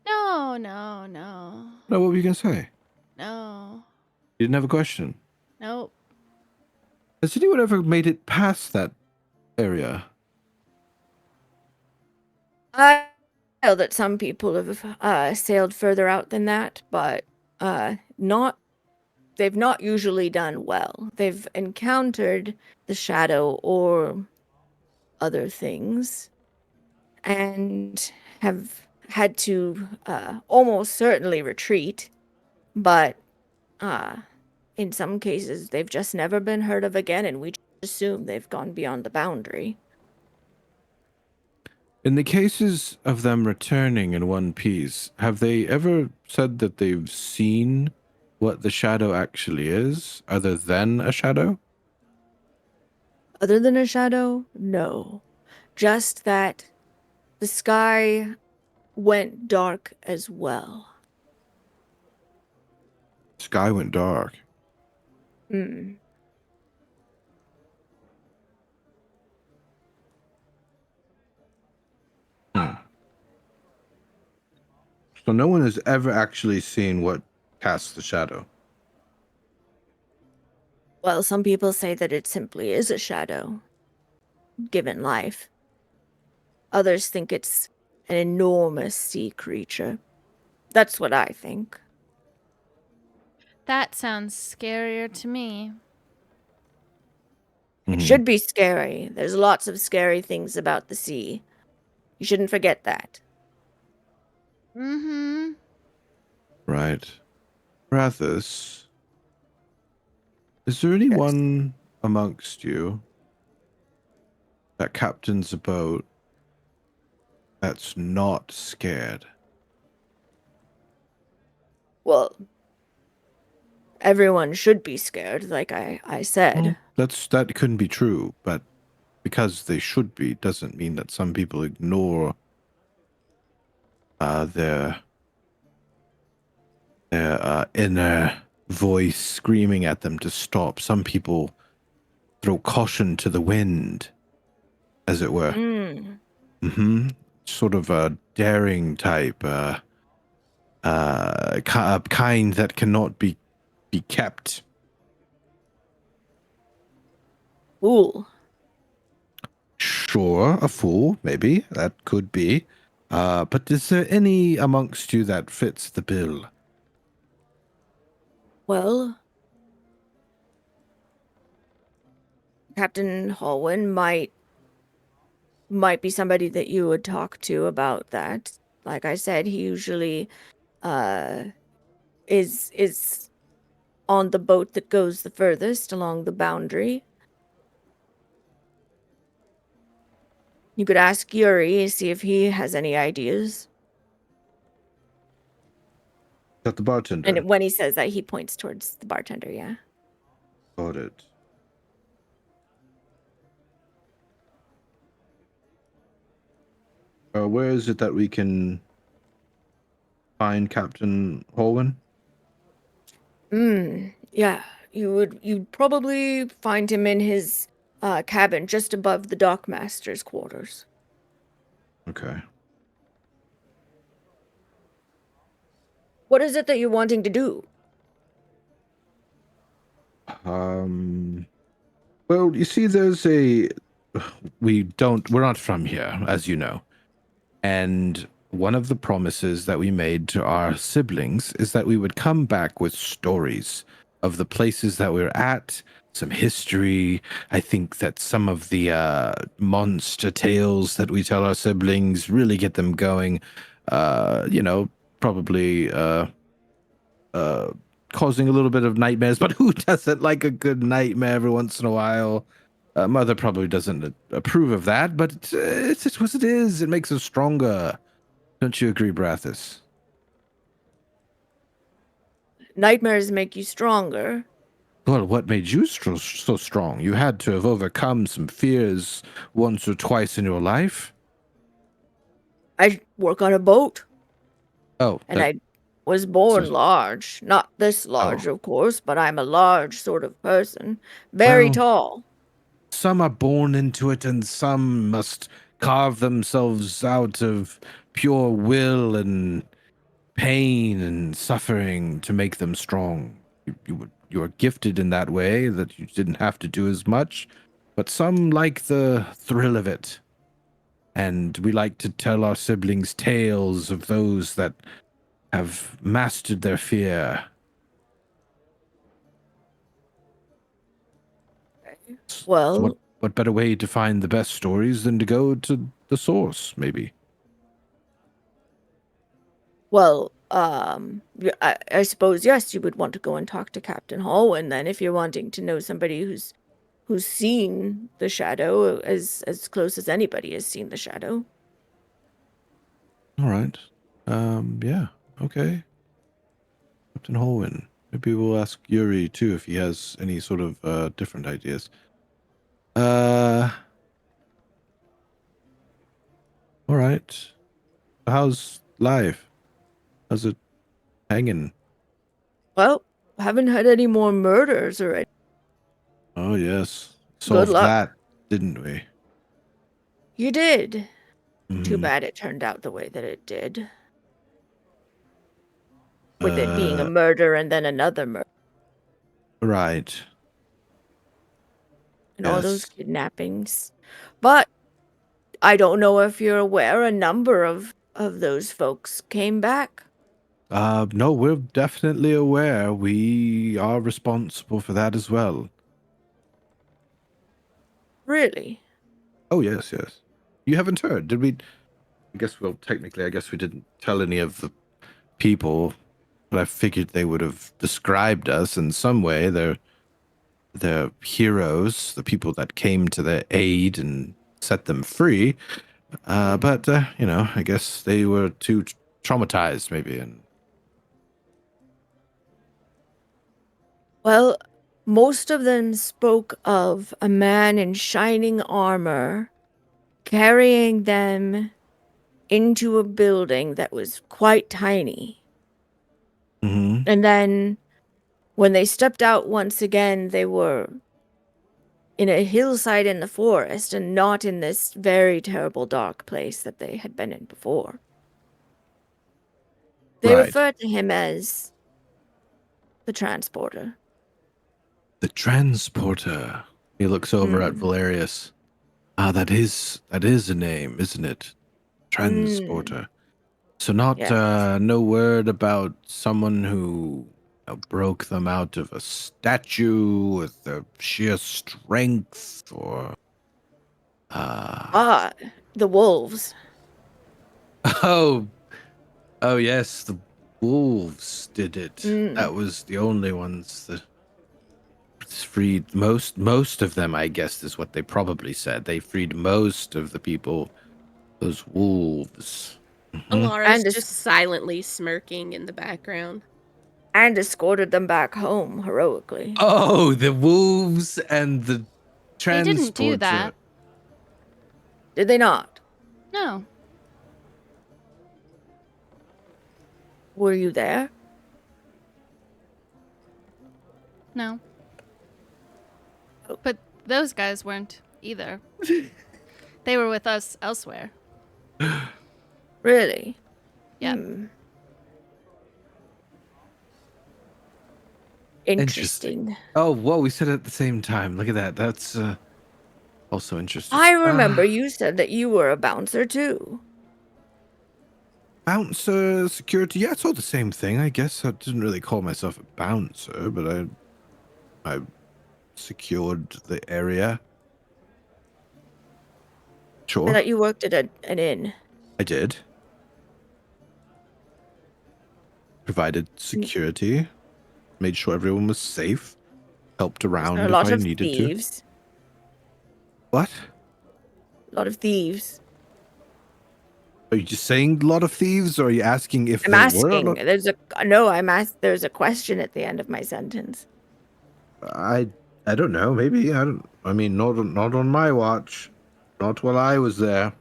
No. No, what were you gonna say? No. You didn't have a question. Nope. Has anyone ever made it past that area? I know that some people have sailed further out than that, but they've not usually done well. They've encountered the shadow or other things and have had to almost certainly retreat, but in some cases they've just never been heard of again, and we just assume they've gone beyond the boundary. In the cases of them returning in one piece, have they ever said that they've seen what the shadow actually is, other than a shadow? Other than a shadow, no. Just that the sky went dark as well. Sky went dark. Hmm. So no one has ever actually seen what casts the shadow. Well, some people say that it simply is a shadow, given life. Others think it's an enormous sea creature. That's what I think. That sounds scarier to me. It Mhm. should be scary. There's lots of scary things about the sea. You shouldn't forget that. Mm-hmm. Right. Rathus, is there Yes. anyone amongst you that captains a boat that's not scared? Well, everyone should be scared, like I said. Well, that couldn't be true, but because they should be doesn't mean that some people ignore their inner voice screaming at them to stop. Some people throw caution to the wind, as it were. Mm. Mm-hmm. Sort of a daring type, kind that cannot be kept. Fool. Sure, a fool, maybe that could be. But is there any amongst you that fits the bill? Well, Captain Hallwyn might be somebody that you would talk to about that. Like I said, he usually is on the boat that goes the furthest along the boundary. You could ask Yuri, see if he has any ideas. Is that the bartender? And when he says that, he points towards the bartender, yeah. Got it. Where is it that we can find Captain Holwyn? Yeah. You'd probably find him in his cabin just above the dockmaster's quarters. Okay. What is it that you're wanting to do? Well, you see, we're not from here, as you know. And one of the promises that we made to our siblings is that we would come back with stories of the places that we're at, some history. I think that some of the monster tales that we tell our siblings really get them going. Probably causing a little bit of nightmares, but who doesn't like a good nightmare every once in a while? Mother probably doesn't approve of that, but it's just what it is. It makes us stronger. Don't you agree, Brathis? Nightmares make you stronger. Well, what made you so strong? You had to have overcome some fears once or twice in your life. I work on a boat, Oh, and I was born so- large. Not this large, Oh. of course, but I'm a large sort of person. Very Well, tall. some are born into it, and some must carve themselves out of pure will and pain and suffering to make them strong. You are gifted in that way that you didn't have to do as much, but some like the thrill of it. And we like to tell our siblings tales of those that have mastered their fear. So Well, what better way to find the best stories than to go to the source, maybe? well, I suppose, yes, you would want to go and talk to Captain Hallwyn then if you're wanting to know somebody who's who's seen the shadow as close as anybody has seen the shadow. All right. Yeah. Okay. Captain Holwyn. Maybe we'll ask Yuri too if he has any sort of different ideas. All right. How's life? How's it hanging? Well, haven't had any more murders or anything. Oh yes. Good Solved luck. that, didn't we? You did. Too Mhm. bad it turned out the way that it did. With it being a Uh, murder and then another murder. right. And all those Yes. kidnappings. But I don't know if you're aware, a number of those folks came back. No, we're definitely aware. We are responsible for that as well. Really? Oh yes, yes. You haven't heard, did we? I guess, well, technically, I guess we didn't tell any of the people, but I figured they would have described us in some way. They're heroes, the people that came to their aid and set them free. But you know, I guess they were too traumatized, maybe. And Well, most of them spoke of a man in shining armor carrying them into a building that was quite tiny. Mhm. And then when they stepped out once again, they were in a hillside in the forest and not in this very terrible dark place that they had been in before. They Right. referred to him as the transporter. The transporter. He looks over at Valerius. Ah, that is a name, isn't it? Transporter. So not Yes. no word about someone who broke them out of a statue with their sheer strength, or Ah, the wolves. oh yes, the wolves did it. Mm. That was the only ones that freed most of them, I guess, is what they probably said. They freed most of the people, those wolves. Mhm. Alara's And just silently smirking in the background. and escorted them back home heroically. Oh, the wolves and the They transporter. didn't do that. Did they not? No. Were you there? No. Oh. But those guys weren't either. They were with us elsewhere. Really? Yeah. Interesting. Oh, whoa, we said it at the same time. Look at that. That's also interesting. I remember you said that you were a bouncer too. Bouncer, security. Yeah, it's all the same thing. I guess I didn't really call myself a bouncer, but I secured the area. I Sure, thought you worked at an inn. I did. Provided security, made sure everyone was safe, helped Was there around a if lot I of needed to. thieves? What? A lot of thieves. Are you just saying a lot of thieves, or are you asking if I'm there were a asking. lot? I'm asked. There's a question at the end of my sentence. I don't know. Maybe I don't. I mean, not on my watch. Not while I was there.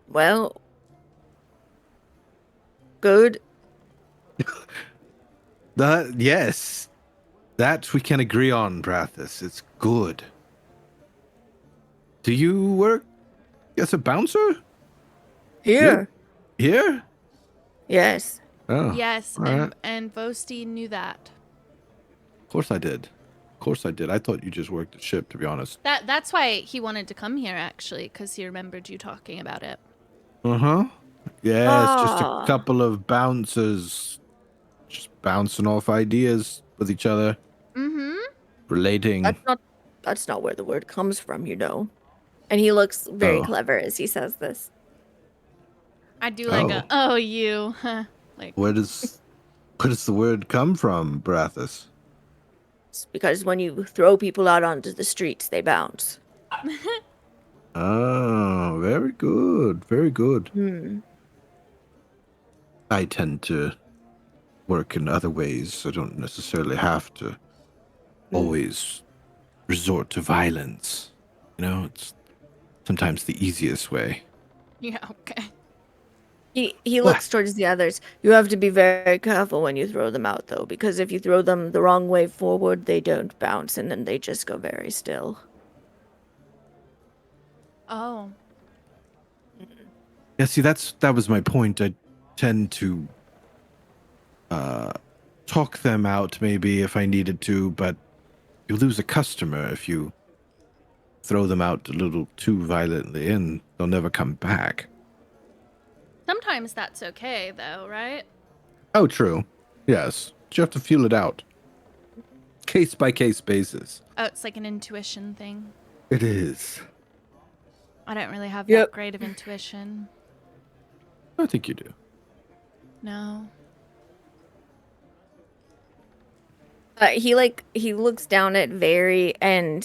Well, good. Yes, that we can agree on, Brathis. It's good. Do you work as a bouncer Here. here? Yes. Oh, Yes, all right. and Vosti knew that. Of course I did. Of course I did. I thought you just worked at ship, to be honest. That's why he wanted to come here, actually, because he remembered you talking about it. Uh-huh. Yes, just a Ah. couple of bouncers just bouncing off ideas with each other, Mm-hmm. relating. That's not where the word comes from, you know. And he looks very Oh. clever as he says this. I do like you. Like, Where does the word come from, Brathis? It's because when you throw people out onto the streets, they bounce. Oh, very good. Very good. Hmm. I tend to work in other ways. I don't necessarily have to always resort to violence. You know, it's sometimes the easiest way. Yeah, okay. He What? looks towards the others. You have to be very careful when you throw them out, though, because if you throw them the wrong way forward, they don't bounce, and then they just go very still. Oh. Yeah, see, that was my point. I tend to talk them out maybe if I needed to, but you lose a customer if you throw them out a little too violently and they'll never come back. Sometimes that's okay, though, right? Oh, true. Yes. But you have to feel it out. Case by case basis. Oh, it's like an intuition thing. It is. I don't really have Yep. that great of intuition. I think you do. No. He looks down at Very and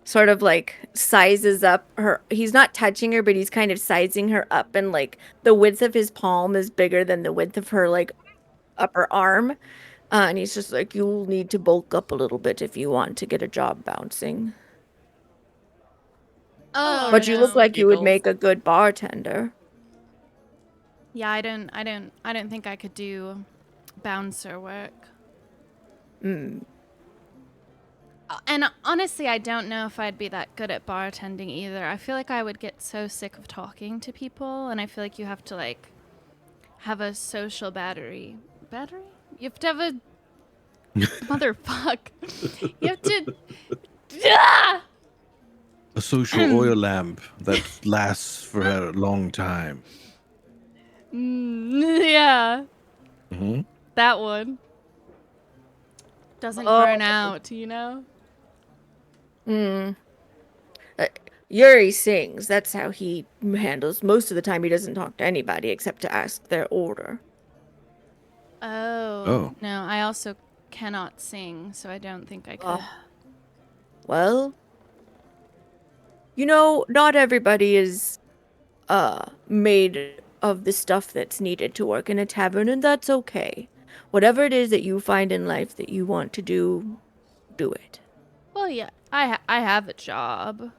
sort of like sizes up her. He's not touching her, but he's kind of sizing her up, and like the width of his palm is bigger than the width of her like upper arm. And he's just like, you'll need to bulk up a little bit if you want to get a job bouncing. Oh, But you look no. like you would Giggles. make a good bartender. Yeah, I don't think I could do bouncer work. Mm. And honestly, I don't know if I'd be that good at bartending either. I feel like I would get so sick of talking to people, and I feel like you have to like have a social battery. Battery? You have to have a motherfuck. You have to. Ah! A social oil lamp that lasts for a long time. Yeah, Mm-hmm. that one doesn't Oh. burn out, you know. Mm. Yuri sings. That's how he handles. Most of the time, he doesn't talk to anybody except to ask their order. Oh. No, I also cannot sing, so I don't think I could. Well, not everybody is made of the stuff that's needed to work in a tavern, and that's okay. Whatever it is that you find in life that you want to do, do it. Well, yeah, I have a job.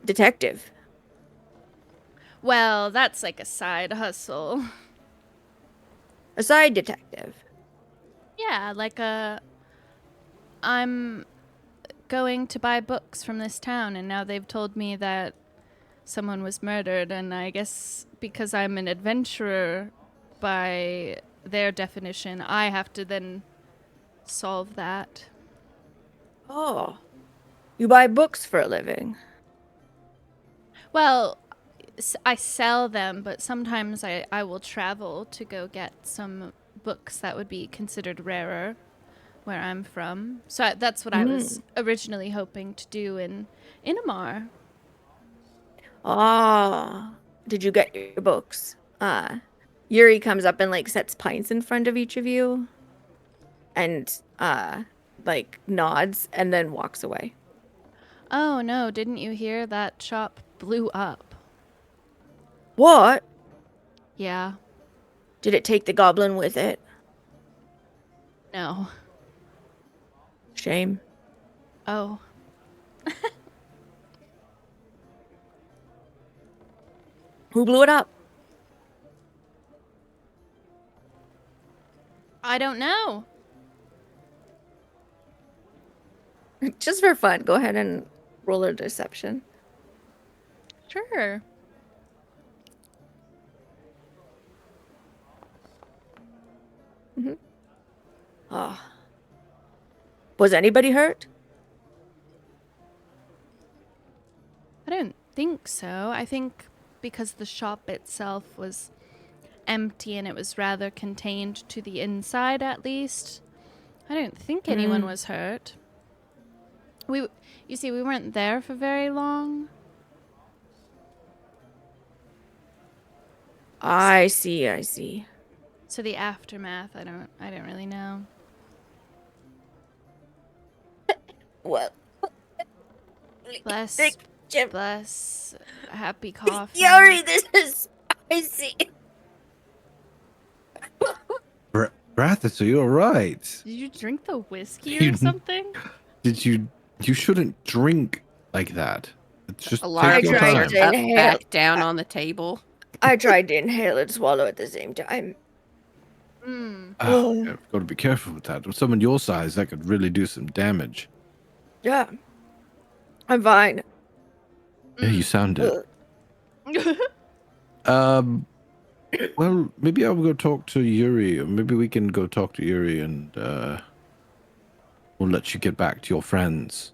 Detective. Well, that's like a side hustle. A side detective. Yeah, like I'm going to buy books from this town, and now they've told me that someone was murdered, and I guess because I'm an adventurer by their definition, I have to then solve that. Oh. You buy books for a living. Well, I sell them, but sometimes I will travel to go get some books that would be considered rarer where I'm from. So that's what I was originally hoping to do in Inamar. Ah. Did you get your books? Yuri comes up and like sets pints in front of each of you. And like nods and then walks away. Oh no, didn't you hear that shop blew up? What? Yeah. Did it take the goblin with it? No. Shame. Oh. Who blew it up? I don't know. Just for fun, go ahead and roll a deception. Sure. Oh. Was anybody hurt? I don't think so. I think because the shop itself was empty and it was rather contained to the inside at least, I don't think anyone was hurt. You see, we weren't there for very long. I see. So the aftermath, I don't really know. Well, Bless, thank Jim. bless, happy coffee. Yuri, this is spicy. Brathis, are you alright? Did you drink the whiskey You- or something? Did you? You shouldn't drink like that. It's just Alara take your tried time. to- up inhale. back down on the table. I tried to inhale and swallow at the same time. Mm. You've got to be careful with that. With someone your size, that could really do some damage. Yeah. I'm fine. Yeah, you sound it. Well, maybe I'll go talk to Yuri, or maybe we can go talk to Yuri, and we'll let you get back to your friends.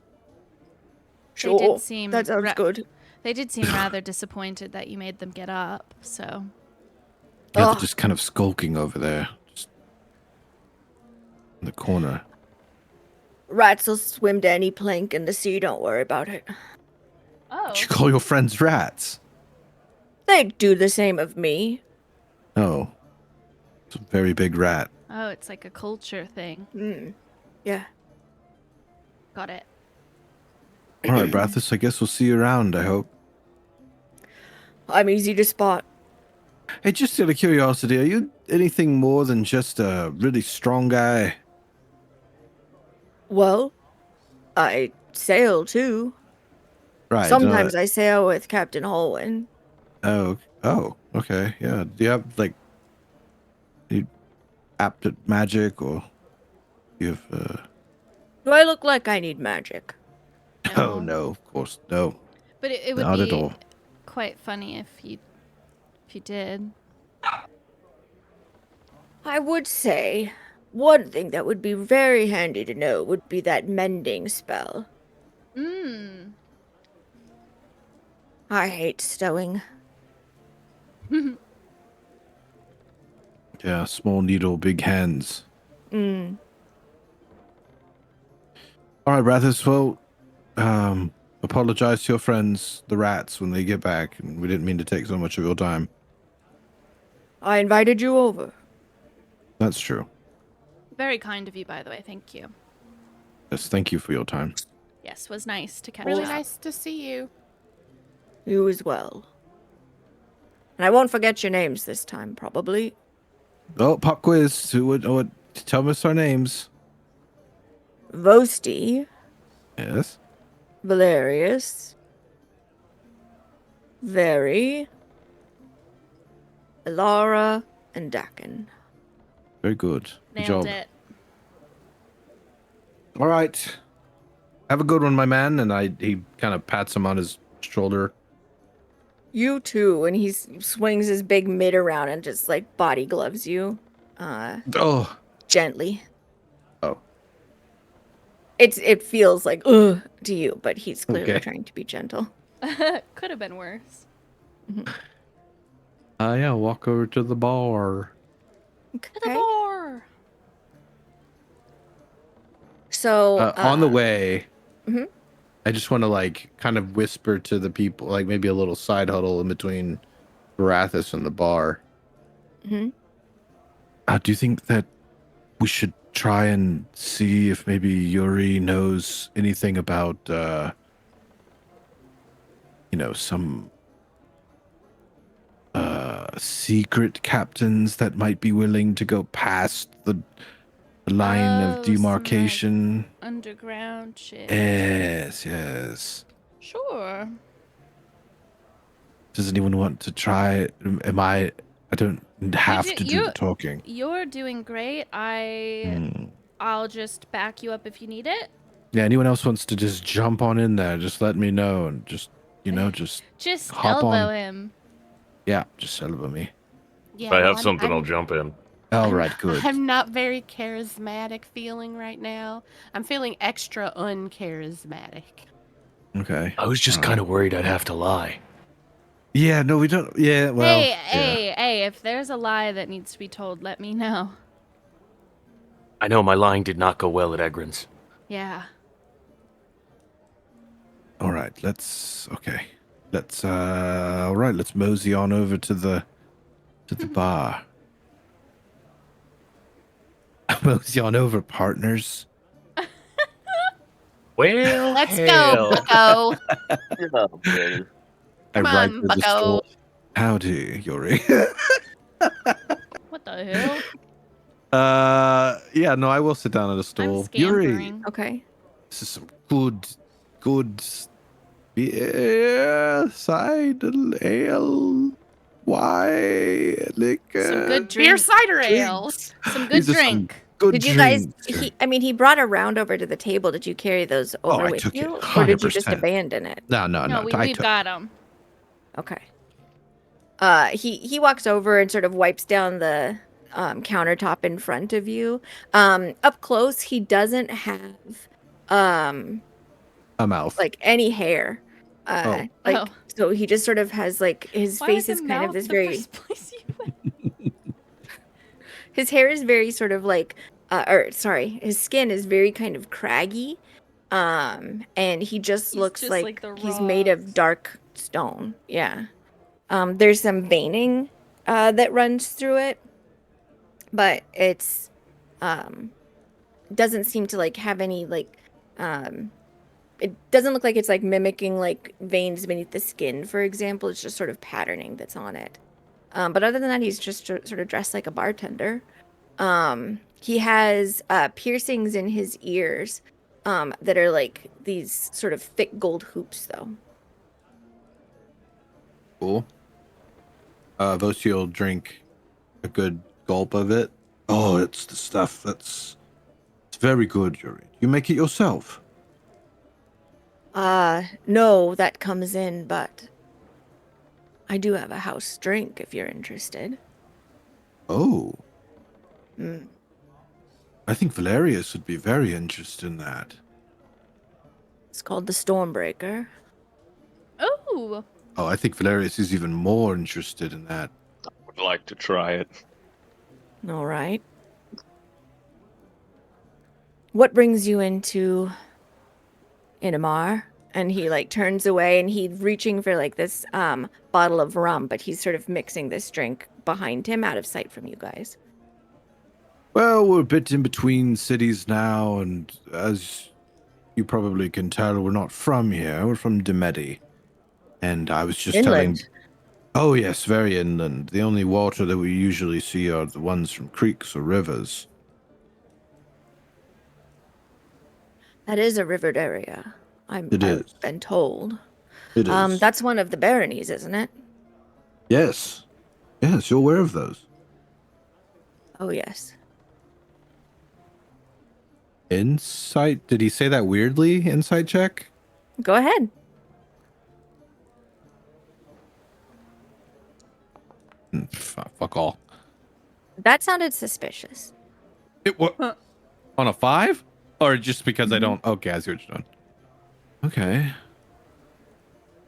They did Sure. seem That sounds good. They did seem rather disappointed that you made them get up. So Yeah, they're Ugh. just kind of skulking over there, just in the corner. Rats will swim to any plank in the sea. Don't worry about it. oh, Did you call your friends rats? They do the same of me. Oh, it's a very big rat. oh, it's like a culture thing. Yeah. Got it. All right, Brathis, I guess we'll see you around, I hope. I'm easy to spot. Hey, just out of curiosity, are you anything more than just a really strong guy? Well, I sail too. Right. Sometimes I sail with Captain Holwyn. Oh, okay, yeah. Do you have, like, you apt at magic, or you have, Do I look like I need magic? Oh, no, of course, no. But it would Not be at all. quite funny if you did. I would say one thing that would be very handy to know would be that mending spell. Mm. I hate stowing. Yeah, small needle, big hands. Mm. All right, Brathis, well, apologize to your friends, the rats, when they get back. We didn't mean to take so much of your time. I invited you over. That's true. Very kind of you, by the way. Thank you. Yes, thank you for your time. Yes, was nice to catch Really up. nice to see you. You as well. And I won't forget your names this time, probably. Oh, pop quiz. Who would tell us our names? Vosti, Yes. Valerius, Very, Elara, and Dakin. Very good. Good Nailed job. it. All right. Have a good one, my man. And he kind of pats him on his shoulder. You too, and he swings his big mitt around and just like body gloves you, Oh. gently. Oh. It feels like ugh to you, but he's clearly Okay. trying to be gentle. Could have been worse. Yeah, walk over to the bar. To the Okay. bar. So On the way, Mhm. I just want to like kind of whisper to the people, like maybe a little side huddle in between Barathis and the bar. Mhm. Do you think that we should try and see if maybe Yuri knows anything about, some secret captains that might be willing to go past the line Oh, of some, like, demarcation? Underground shit. Yes. Sure. Does anyone want to try? I don't have do- to do you- the talking. You're doing great. I'll just back you up if you need it. Yeah, anyone else wants to just jump on in there, just let me know, and just Just hop elbow on. him. Yeah, just elbow me. Yeah, If I have well, something, I'll jump in. All right, good. I'm not very charismatic feeling right now. I'm feeling extra uncharismatic. Okay. I was just kind of worried I'd have to lie. Yeah, no, we don't. Yeah, well. Hey, if there's a lie that needs to be told, let me know. I know my lying did not go well at Egrin's. Yeah. All right, all right, let's mosey on over to the bar. Mosey on over, partners. Well, Let's go, hell. Bucko. Yeah, baby. Come I right on, to the Bucko. stool. Howdy, Yuri. What the hell? Yeah, no, I will sit down at a I'm stool. Yuri, scampering. Okay. this is some good beer, cider, ale, wine, liquor. Some good Beer drink. cider ale. drinks. Some good These are some drink. good Did you guys? drinks. I mean, he brought a round over to the table. Did you carry those over I with took it, you, or did you just 100%. abandon it? No, No, I we've took got them. Okay. He walks over and sort of wipes down the countertop in front of you. Up close, he doesn't have a mouth. like any hair. Oh. Oh. So he just sort of has like his Why face was is it kind of mouth this the very first place you went? his hair is very sort of like his skin is very kind of craggy. And he just He's looks just like like the he's made of rocks. dark stone. Yeah. There's some veining that runs through it, but it's doesn't seem to like have any like it doesn't look like it's like mimicking like veins beneath the skin, for example. It's just sort of patterning that's on it. But other than that, he's just sort of dressed like a bartender. He has piercings in his ears that are like these sort of thick gold hoops, though. Cool. Vosi will drink a good gulp of it. Oh, it's the stuff it's very good, Yuri. You make it yourself. No, that comes in, but I do have a house drink if you're interested. Oh, Mm. I think Valerius would be very interested in that. It's called the Stormbreaker. Oh, Oh, I think Valerius is even more interested in that. Would like to try it. All right. What brings you into Inamar? And he like turns away and he's reaching for like this bottle of rum, but he's sort of mixing this drink behind him out of sight from you guys. Well, we're a bit in between cities now, and as you probably can tell, we're not from here. We're from Demeti. And I was just Inland. telling... Oh, yes, very inland. The only water that we usually see are the ones from creeks or rivers. That is a rivered area. I've been told. It is. That's one of the baronies, isn't it? Yes. Yes, you're aware of those. Oh, yes. Insight? Did he say that weirdly? Insight check? Go ahead. Fuck all. That sounded suspicious. It what? Huh. On a 5? Or just because I Mhm. don't... Okay, I see what you're doing. Okay.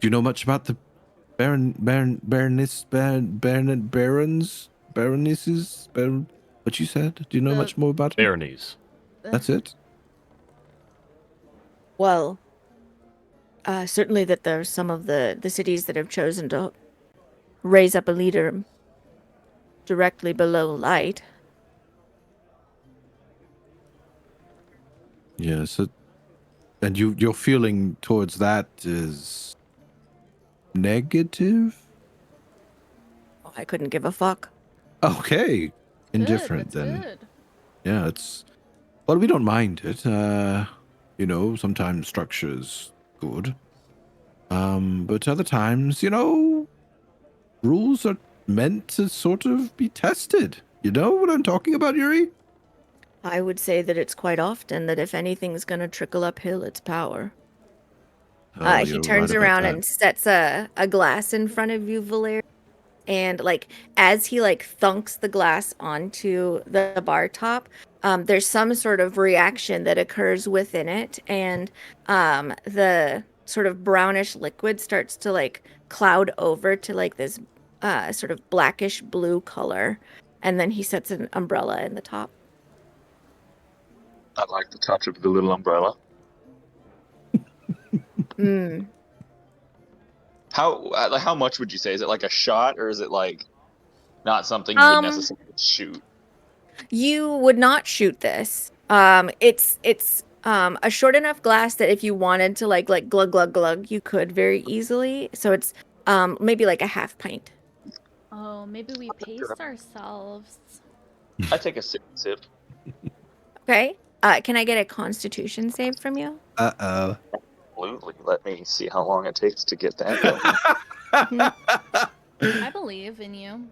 Do you know much about the baronesses? What you said? Do you know The- much more about it? Baronies. That's it? Well, certainly that there's some of the cities that have chosen to raise up a leader directly below light. Yes. And your feeling towards that is negative? Oh, I couldn't give a fuck. Okay. Indifferent good, that's then. Good. Yeah, it's... Well, we don't mind it. You know, sometimes structure is good. But other times, you know, rules are meant to sort of be tested. You know what I'm talking about, Yuri? I would say that it's quite often that if anything's going to trickle uphill, it's power. Oh, He you're turns right about around that. and sets a glass in front of you, Valer. And like as he like thunks the glass onto the bar top, there's some sort of reaction that occurs within it, and the sort of brownish liquid starts to like cloud over to like this sort of blackish blue color, and then he sets an umbrella in the top. I like the touch of the little umbrella. Mm. How much would you say? Is it like a shot, or is it like not something you would necessarily shoot? You would not shoot this. It's a short enough glass that if you wanted to like glug glug glug, you could very easily. So it's maybe like a half pint. Oh, maybe we pace ourselves. I take a sip. Okay. Can I get a Constitution save from you? Uh-oh. Absolutely. Let me see how long it takes to get that going. I believe in you.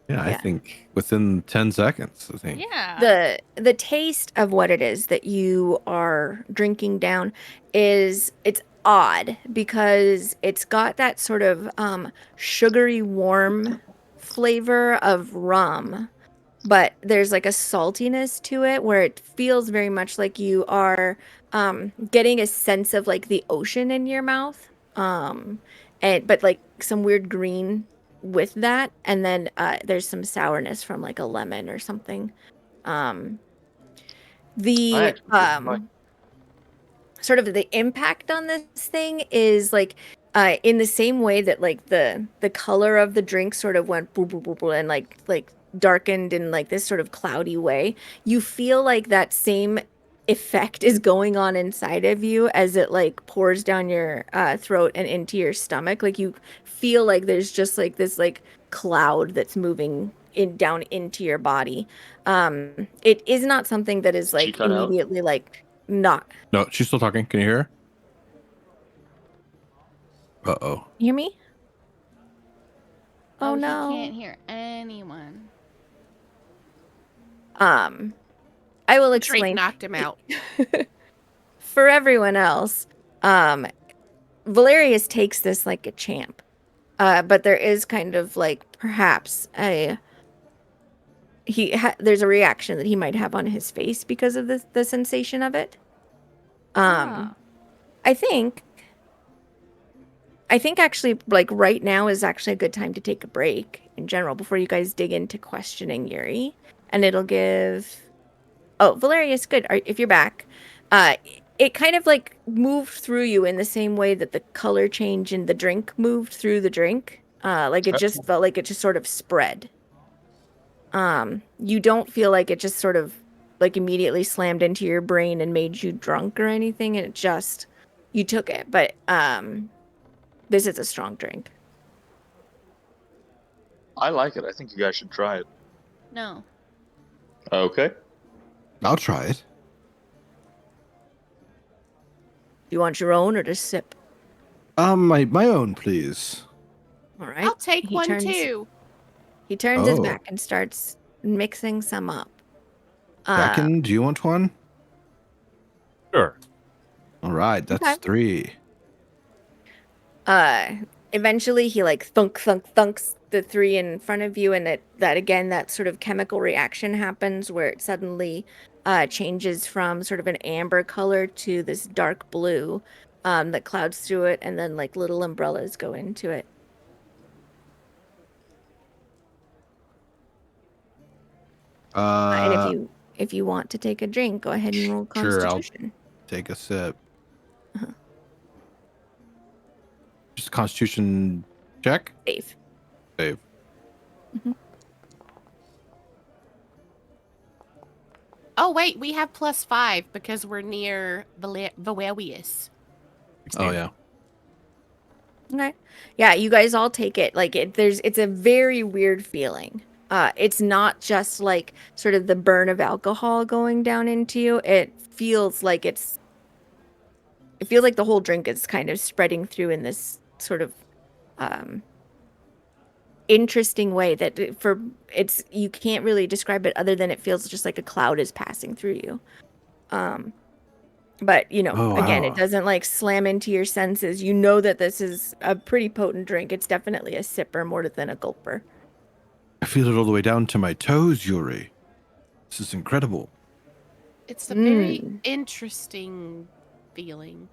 Yeah, I Yeah. think within 10 seconds, I think. Yeah. The taste of what it is that you are drinking down is it's odd because it's got that sort of sugary warm flavor of rum, but there's like a saltiness to it where it feels very much like you are getting a sense of like the ocean in your mouth, and but like some weird green with that, and then there's some sourness from like a lemon or something. um I the actually really like sort of the impact on this thing is like in the same way that like the color of the drink sort of went boop boop boop boop and like darkened in like this sort of cloudy way. You feel like that same effect is going on inside of you as it like pours down your throat and into your stomach. Like you feel like there's just like this like cloud that's moving in down into your body. It is not something that is She like cut out? immediately like not. No, she's still talking. Can you hear her? Uh-oh. You hear me? Oh, Oh he no. can't hear anyone. I will Drake explain knocked him out. for everyone else. Valerius takes this like a champ. But there is kind of like perhaps there's a reaction that he might have on his face because of the sensation of it. Ah. I think actually like right now is actually a good time to take a break in general before you guys dig into questioning Yuri, and it'll give. Oh, Valerius, good. If you're back, it kind of like moved through you in the same way that the color change in the drink moved through the drink. Like it just felt like it just sort of spread. You don't feel like it just sort of like immediately slammed into your brain and made you drunk or anything. And it just you took it, but this is a strong drink. I like it. I think you guys should try it. No. Okay. I'll try it. You want your own or just sip? My own, please. All right. I'll take He one turns- too. He turns his Oh. back and starts mixing some up. Bracken, do you want one? Sure. All right, that's Okay. 3. Eventually he like thunks the 3 in front of you, and that again, that sort of chemical reaction happens where it suddenly changes from sort of an amber color to this dark blue that clouds through it, and then like little umbrellas go into it. And if you want to take a drink, go ahead and roll Sure, I'll- Constitution. take a sip. Uh-huh. Just a Constitution check? Save. Save. Oh wait, we have +5 because we're near Valerius. Oh, yeah. Okay. Yeah, you guys all take it. Like it's a very weird feeling. It's not just like sort of the burn of alcohol going down into you. It feels like the whole drink is kind of spreading through in this sort of interesting way that you can't really describe it other than it feels just like a cloud is passing through you. But Oh, again, wow. it doesn't like slam into your senses. You know that this is a pretty potent drink. It's definitely a sipper more than a gulper. I feel it all the way down to my toes, Yuri. This is incredible. It's a very Mm. interesting feeling.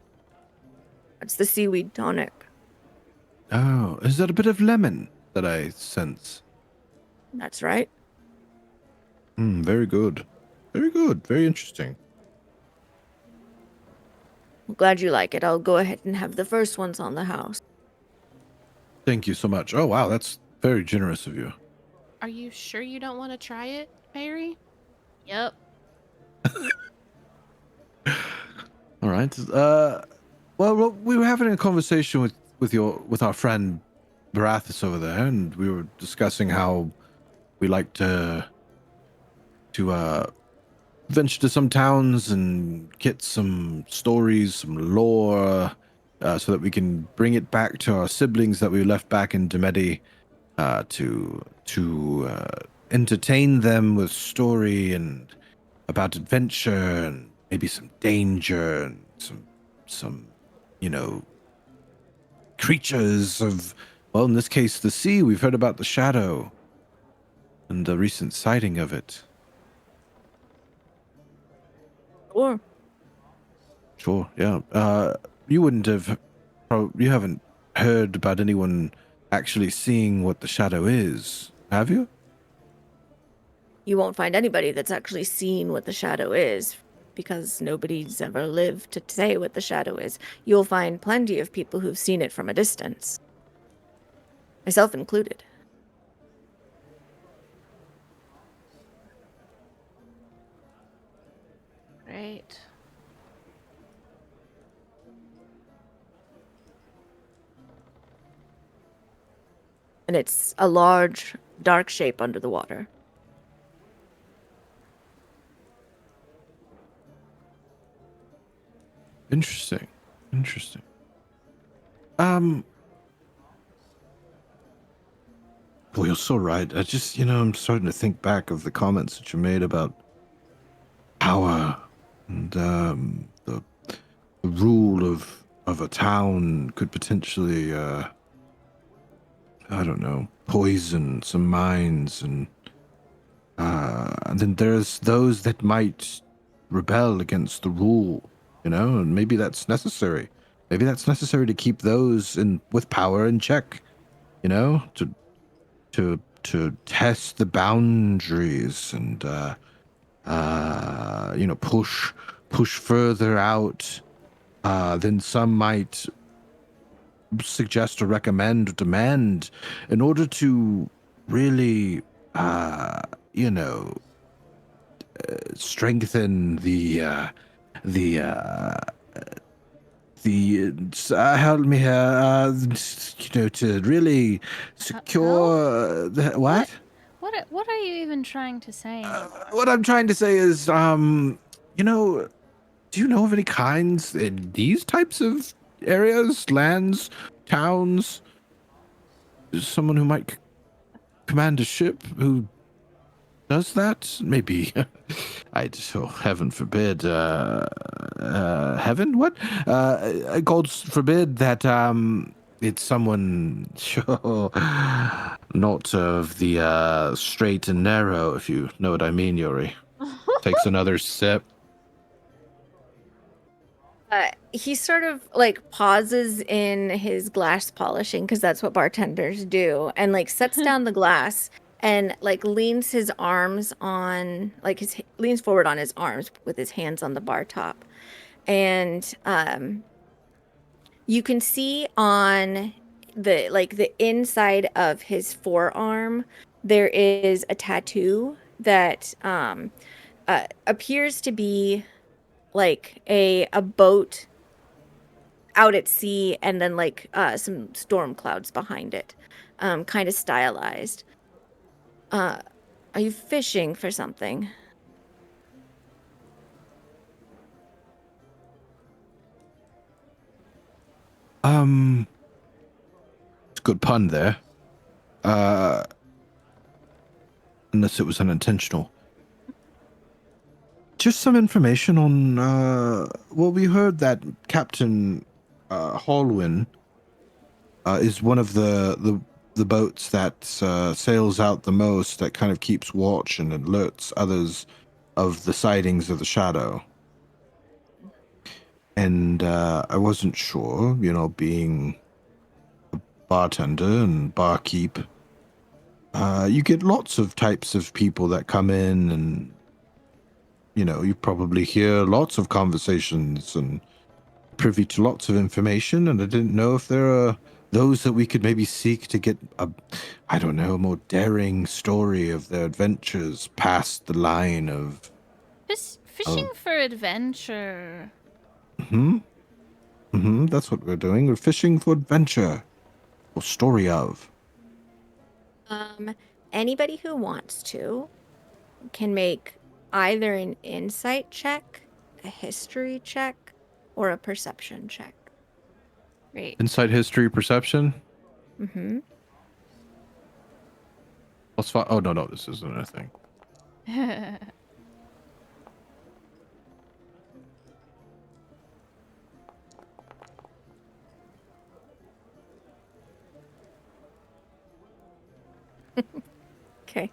It's the seaweed tonic. Oh, is that a bit of lemon that I sense? That's right. Very good. Very good. Very interesting. I'm glad you like it. I'll go ahead and have the first ones on the house. Thank you so much. Oh, wow. That's very generous of you. Are you sure you don't want to try it, Mary? Yep. right. Well, we were having a conversation with our friend Barathis over there, and we were discussing how we like to venture to some towns and get some stories, some lore, so that we can bring it back to our siblings that we left back in Demeti, to entertain them with story and about adventure and maybe some danger and some creatures of, well, in this case the sea. We've heard about the shadow and the recent sighting of it. Or Sure, yeah. You wouldn't have, you haven't heard about anyone actually seeing what the shadow is, have you? you won't find anybody that's actually seen what the shadow is, because nobody's ever lived to say what the shadow is. You'll find plenty of people who've seen it from a distance, myself included. Right. And it's a large, dark shape under the water. Interesting. Well, you're so right. I just, I'm starting to think back of the comments that you made about power and the rule of a town could potentially, I don't know, poison some minds, and then there's those that might rebel against the rule, and maybe that's necessary. Maybe that's necessary to keep those with power in check, to test the boundaries and push further out than some might suggest or recommend or demand, in order to really strengthen help me here, to really secure what? What are you even trying to say? What I'm trying to say is, do you know of any kinds in these types of areas, lands, towns? Someone who might command a ship who does that? Maybe. Heaven forbid. Heaven? What? God forbid that it's someone not of the straight and narrow, if you know what I mean, Yuri. Takes another sip. He sort of like pauses in his glass polishing, because that's what bartenders do, and like sets down the glass and like leans his arms on, like leans forward on his arms with his hands on the bar top. And you can see on the inside of his forearm, there is a tattoo that appears to be like a boat out at sea, and then like some storm clouds behind it, kind of stylized. Are you fishing for something? It's a good pun there. Unless it was unintentional. Just some information on, well, we heard that Captain Hallwyn is one of the boats that sails out the most, that kind of keeps watch and alerts others of the sightings of the shadow. And I wasn't sure, being a bartender and barkeep, you get lots of types of people that come in, and you probably hear lots of conversations and privy to lots of information, and I didn't know if there are those that we could maybe seek to get a more daring story of their adventures past the line of Fishing for adventure That's what we're doing. We're fishing for adventure. Or story of. Anybody who wants to can make either an insight check, a history check, or a perception check. Great. Insight, history, perception. Mm-hmm. +5. Oh no, this isn't a thing. Okay.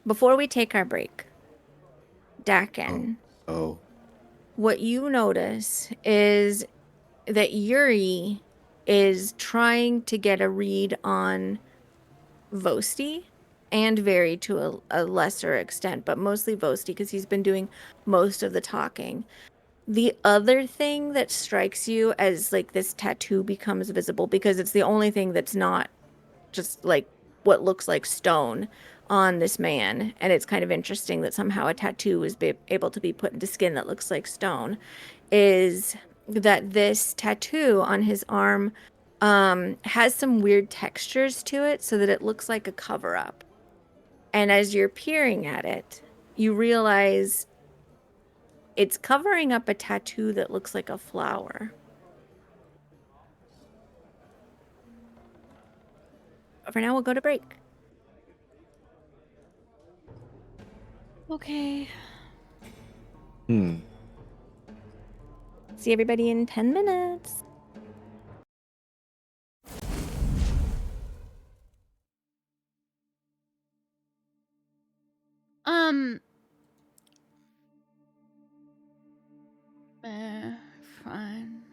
Before we take our break, Dakin, Oh. what you notice is that Yuri is trying to get a read on Vosti and Very to a lesser extent, but mostly Vosti because he's been doing most of the talking. The other thing that strikes you as like this tattoo becomes visible because it's the only thing that's not just like what looks like stone on this man, and it's kind of interesting that somehow a tattoo was able to be put into skin that looks like stone, is that this tattoo on his arm has some weird textures to it so that it looks like a cover-up. And as you're peering at it, you realize it's covering up a tattoo that looks like a flower. For now, we'll go to break. Okay. See everybody in 10 minutes. Um. Fine.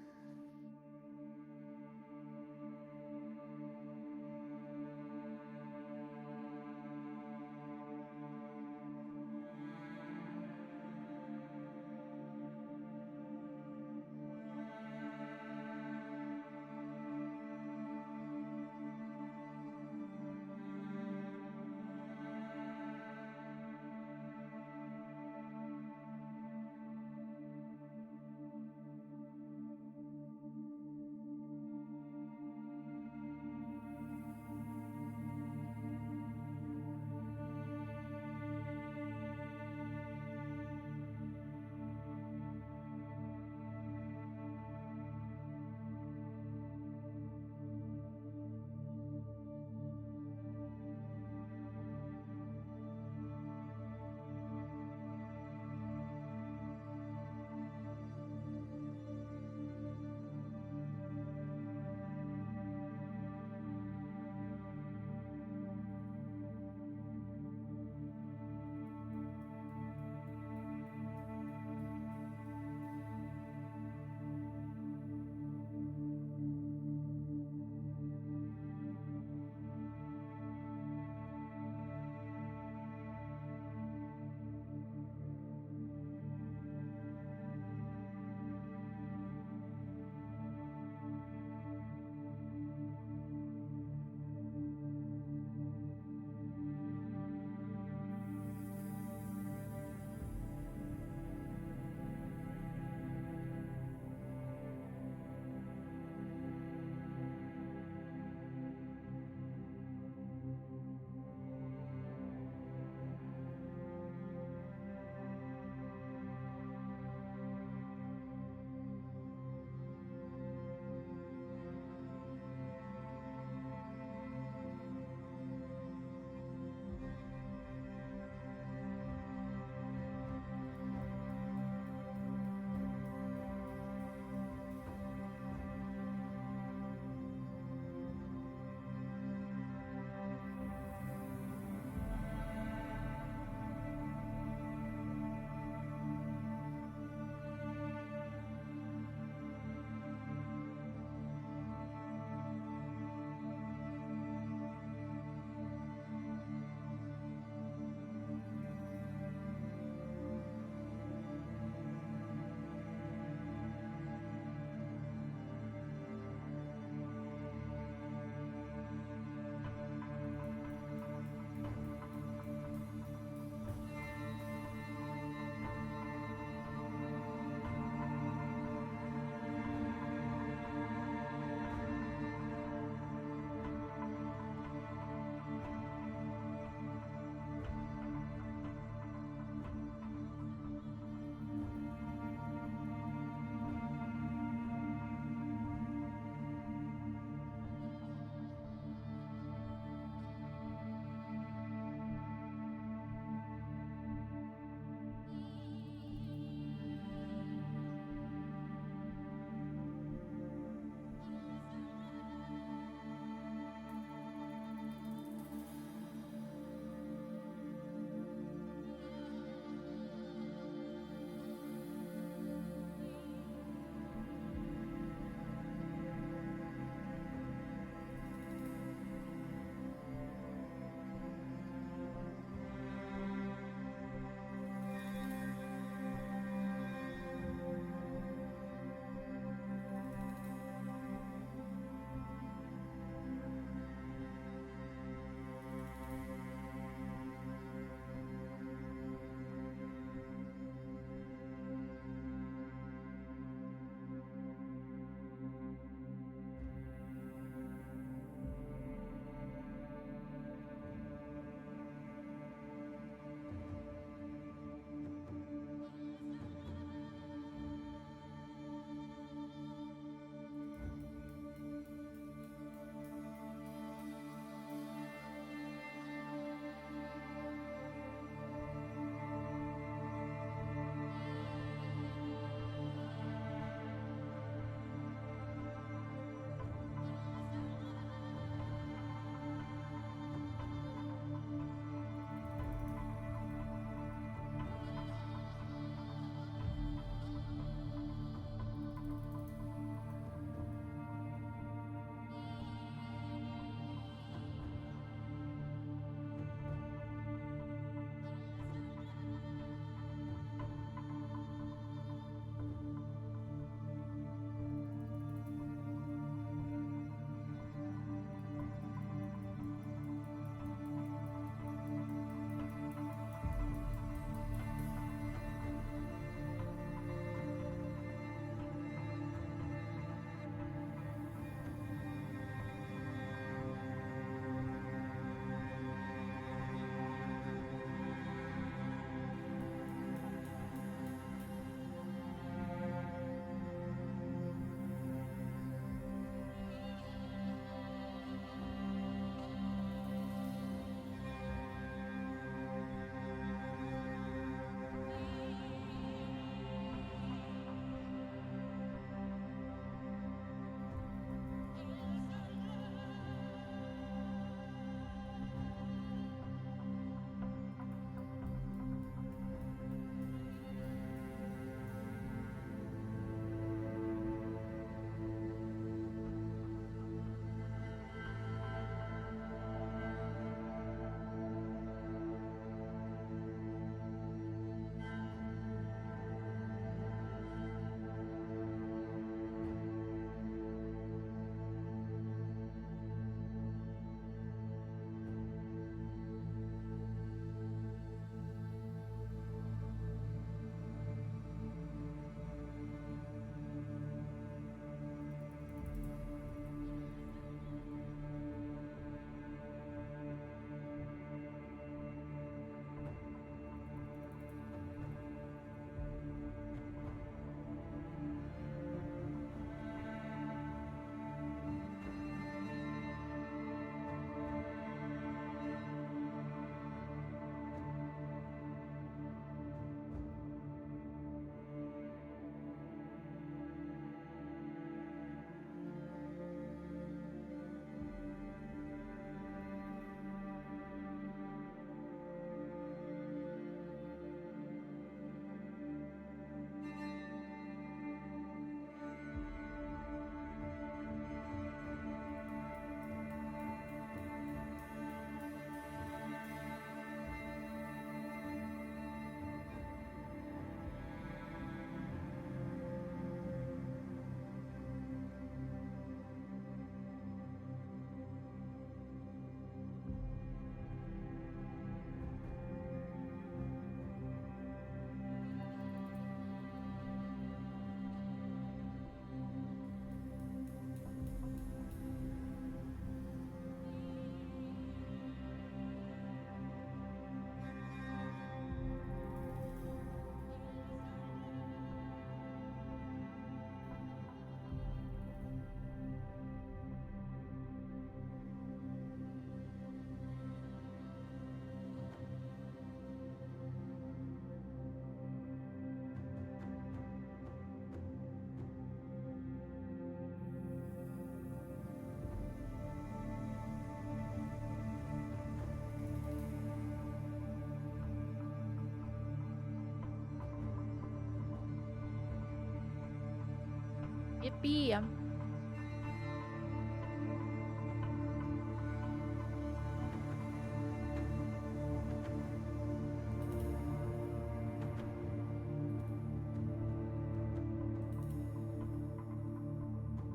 Yippee.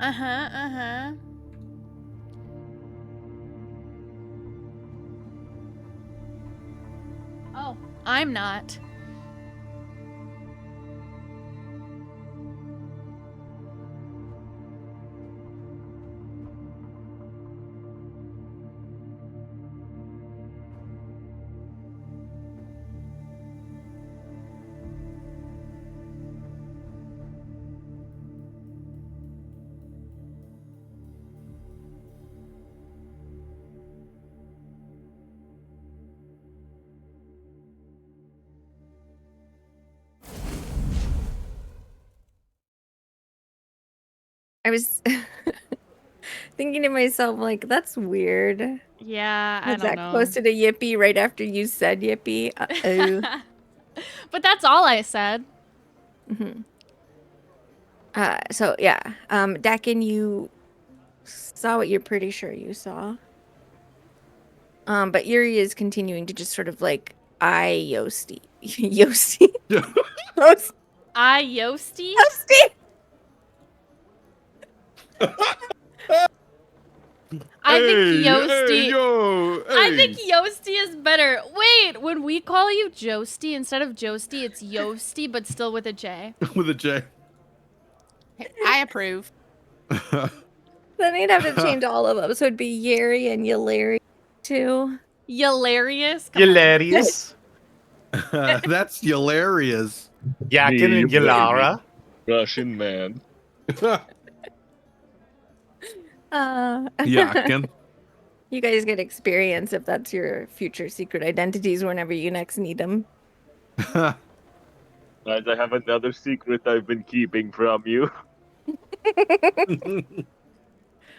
Uh-huh, uh-huh. Oh, I'm not. I was thinking to myself, like, that's weird. Yeah, I Was don't that know. posted a yippee right after you said yippee? Uh-oh. But that's all I said. Mhm. So yeah, Dakin, you saw what you're pretty sure you saw. But Yuri is continuing to just sort of like eye Yosti. Yosti. Yosti. I Yosti? Yosti. I think Yosti. yo, I think Yosti is better. Wait, when we call you Joesty, instead of Joesty, it's Yosti, but still with a J. with a J. I approve. Then he'd have to change all of them, so it'd be Yuri and Yalari too. Hilarious. Come on. Hilarious. That's hilarious. Yakin Me, and Yalara. Russian man. Yakin. You guys get experience if that's your future secret identities whenever you next need them. Guys, I have another secret I've been keeping from you.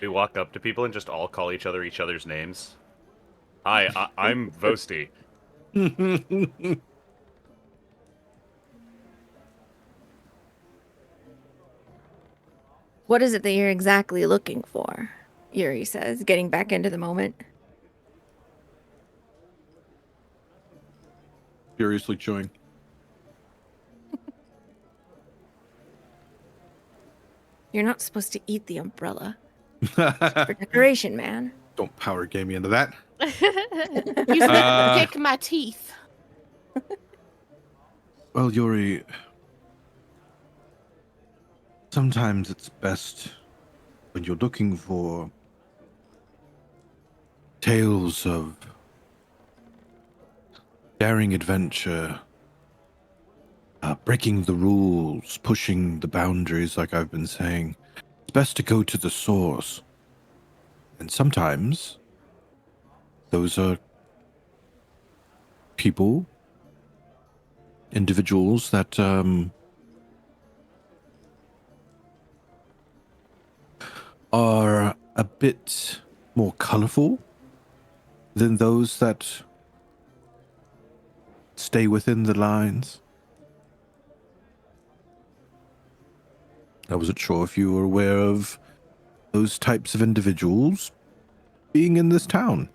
We walk up to people and just all call each other's names. Hi, I'm Vosti. What is it that you're exactly looking for? Yuri says, getting back into the moment. Furiously chewing. You're not supposed to eat the umbrella. For decoration, man. Don't power game me into that. Use it to pick my teeth. Well, Yuri, sometimes it's best when you're looking for tales of daring adventure, breaking the rules, pushing the boundaries, like I've been saying. It's best to go to the source. And sometimes those are people, individuals that are a bit more colorful than those that stay within the lines. I wasn't sure if you were aware of those types of individuals being in this town,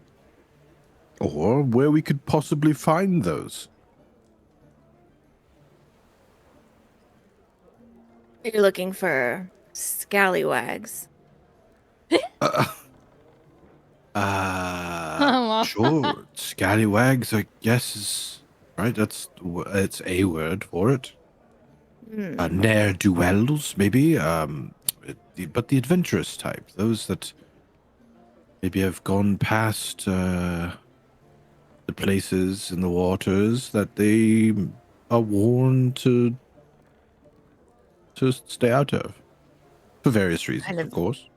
or where we could possibly find those. You're looking for scallywags. Sure. Scallywags, I guess, is right. It's a word for it. Ne'er-do-wells, maybe. But the adventurous type, those that maybe have gone past the places in the waters that they are warned to stay out of, for various reasons, of course.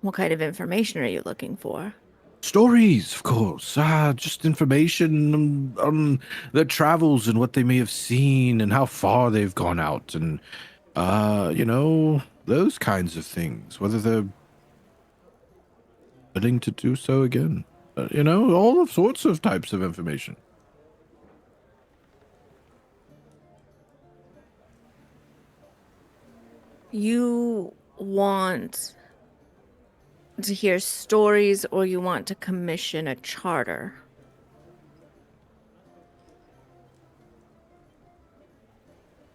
What kind of information are you looking for? Stories, of course. Just information on their travels and what they may have seen and how far they've gone out and, those kinds of things. Whether they're willing to do so again. All sorts of types of information. you want to hear stories or you want to commission a charter?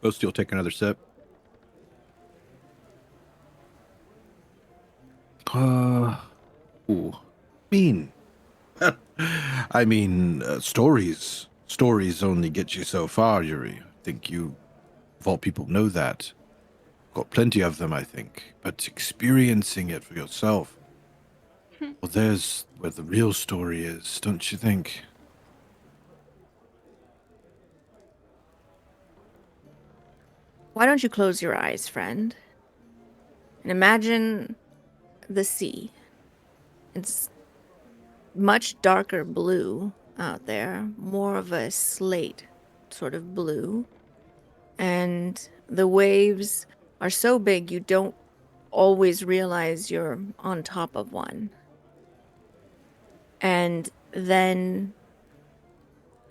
Ghosty will take another sip. Ooh. Mean. I mean, stories. Stories only get you so far, Yuri. I think you, of all people, know that. Got plenty of them, I think. But experiencing it for yourself, well, there's where the real story is, don't you think? Why don't you close your eyes, friend? And imagine the sea. It's much darker blue out there, more of a slate sort of blue. And the waves are so big you don't always realize you're on top of one. And then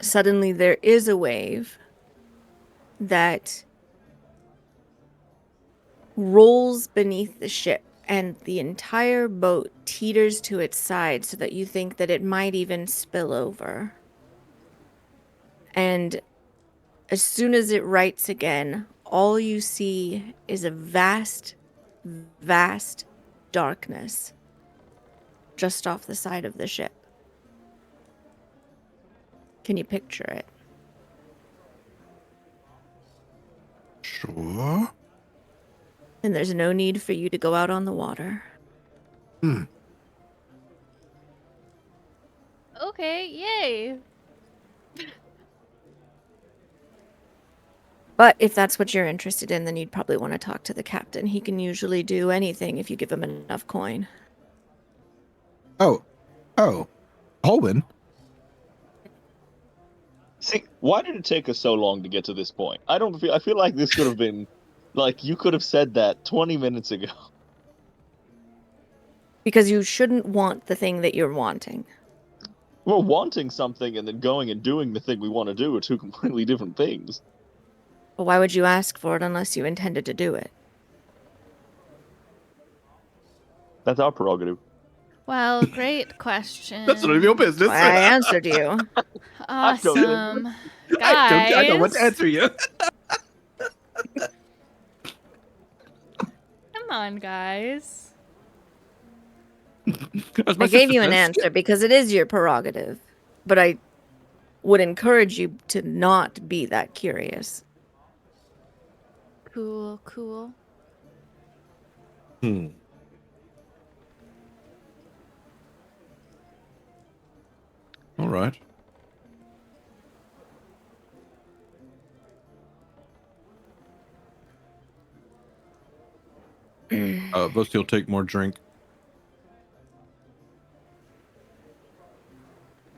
suddenly there is a wave that rolls beneath the ship, and the entire boat teeters to its side so that you think that it might even spill over. And as soon as it rights again, all you see is a vast, vast darkness just off the side of the ship. Can you picture it? Sure. And there's no need for you to go out on the water. Okay, yay. But if that's what you're interested in, then you'd probably want to talk to the captain. He can usually do anything if you give him enough coin. Oh. Holwyn? See, why did it take us so long to get to this point? I feel like this could have been, like, you could have said that 20 minutes ago. Because you shouldn't want the thing that you're wanting. Well, wanting something and then going and doing the thing we want to do are two completely different things. But why would you ask for it unless you intended to do it? That's our prerogative. Well, great question. That's none of your business. I answered you. Awesome. I don't want to Guys. answer you. Come on, guys. I gave you an answer because it is your prerogative. But I would encourage you to not be that curious. Cool, cool. All right. Boasty will take more drink.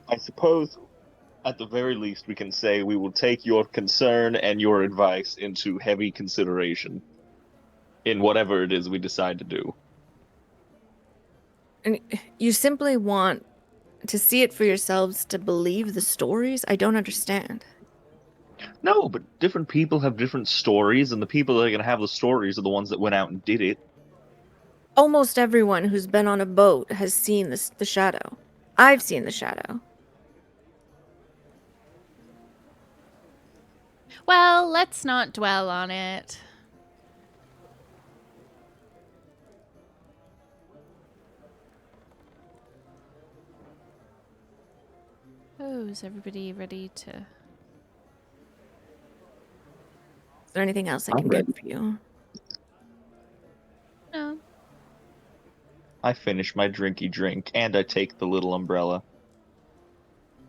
I suppose, at the very least, we can say we will take your concern and your advice into heavy consideration in whatever it is we decide to do. And you simply want to see it for yourselves, to believe the stories? I don't understand. No, but different people have different stories, and the people that are going to have the stories are the ones that went out and did it. Almost everyone who's been on a boat has seen the shadow. I've seen the shadow. Well, let's not dwell on it. Oh, is everybody ready to... Is there anything else I can get for you? No. I finish my drinky drink, and I take the little umbrella.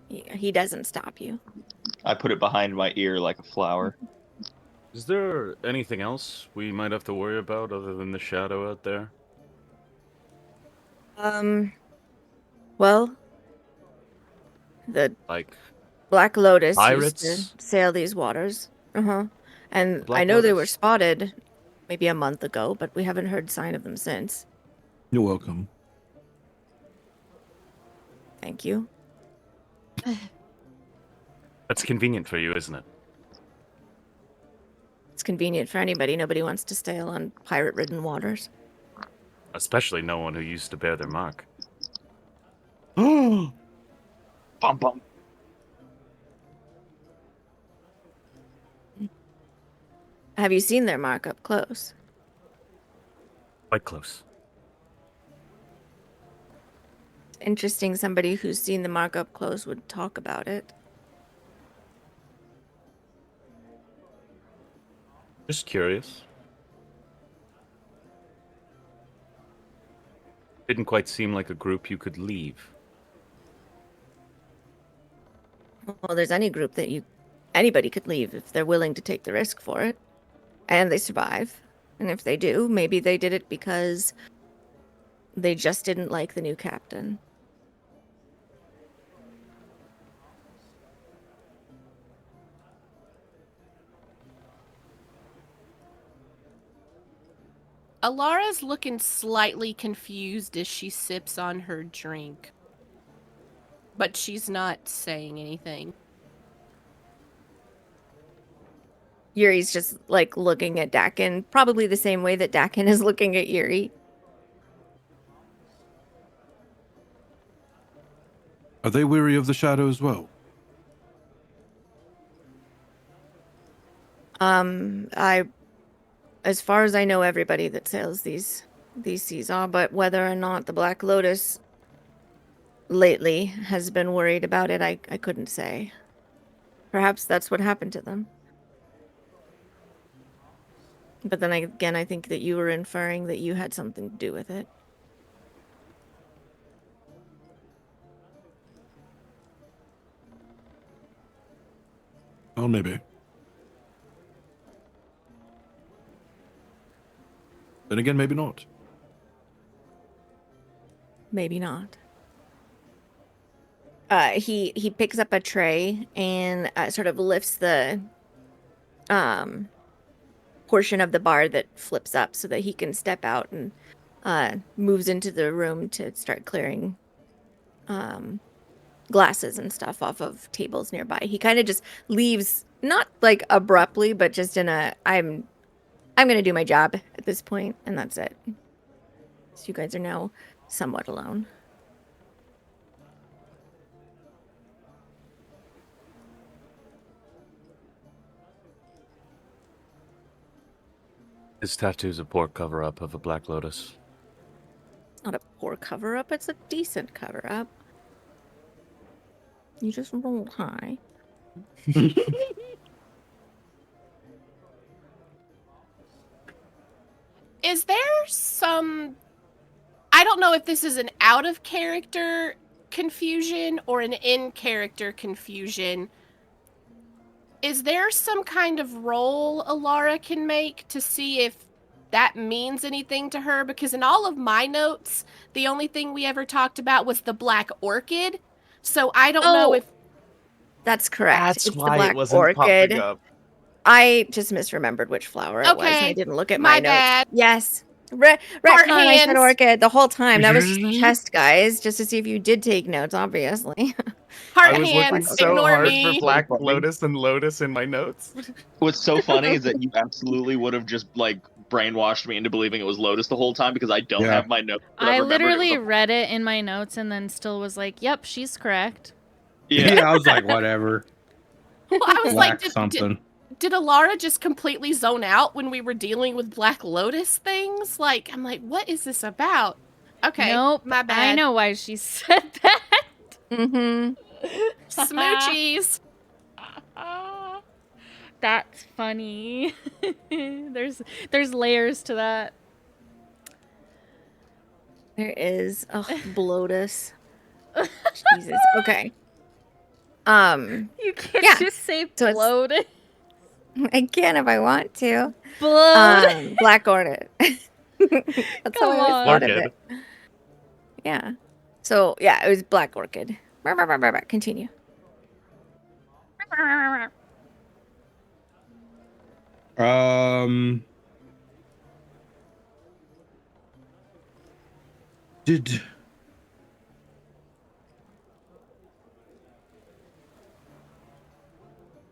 He doesn't stop you. I put it behind my ear like a flower. Is there anything else we might have to worry about other than the shadow out there? Well, the Like, Black Lotus pirates? used to sail these waters. And Black I know they were Lotus. spotted maybe a month ago, but we haven't heard sign of them since. You're welcome. Thank you. That's convenient for you, isn't it? It's It's convenient for anybody. Nobody wants to sail on pirate-ridden waters. Especially no one who used to bear their mark. Bum bum. Have you seen their mark up close? Quite close. Interesting, somebody who's seen the mark up close would talk about it. Just curious. Didn't quite seem like a group you could leave. Well, there's any group that anybody could leave if they're willing to take the risk for it. And they survive. And if they do, maybe they did it because they just didn't like the new captain. Alara's looking slightly confused as she sips on her drink. But she's not saying anything. Yuri's just like looking at Dakin, probably the same way that Dakin is looking at Yuri. Are they weary of the shadow as well? As far as I know, everybody that sails these seas are, but whether or not the Black Lotus lately has been worried about it, I couldn't say. Perhaps that's what happened to them. But then again, I think that you were inferring that you had something to do with it. Oh, maybe. Then again, maybe not. Maybe not. He picks up a tray and sort of lifts the portion of the bar that flips up so that he can step out and moves into the room to start clearing glasses and stuff off of tables nearby. He kind of just leaves, not like abruptly, but just in a I'm gonna do my job at this point, and that's it. So you guys are now somewhat alone. His tattoo's a poor cover-up of a Black Lotus. It's not a poor cover-up, it's a decent cover-up. You just rolled high. Is there some... I don't know if this is an out-of-character confusion or an in-character confusion. Is there some kind of roll Alara can make to see if that means anything to her? Because in all of my notes, the only thing we ever talked about was the black orchid. So I don't know if... That's correct. That's it's why the black it wasn't popping orchid. up. I just misremembered which flower it was. Okay, I didn't look at my my notes. bad. Yes. Heart I said hands. orchid the whole time. That was just a test, guys, just to see if you did take notes, obviously. Heart I was hands, looking so ignore hard me. for Black Funny. Lotus and Lotus in my notes. What's so funny is that you absolutely would have just like brainwashed me into believing it was Lotus the whole time because I don't Yeah. have my notes. But I remembered it was literally a- read it in my notes and then still was like, "Yep, she's correct." Yeah. I was like, whatever. Well, I was like, Black something. did Alara just completely zone out when we were dealing with Black Lotus things? Like, I'm like, what is this about? Okay, Nope, my bad. I know why she said that. Mm-hmm. Smoochies. That's funny. there's layers to that. There is Bloatus. Jesus. Okay. You can't Yeah. just say So it's- bloated. I can if I want to. Bloated. Black orchid. That's how I Come always on. thought of Orchid. it. Yeah. So yeah, it was black orchid. Continue.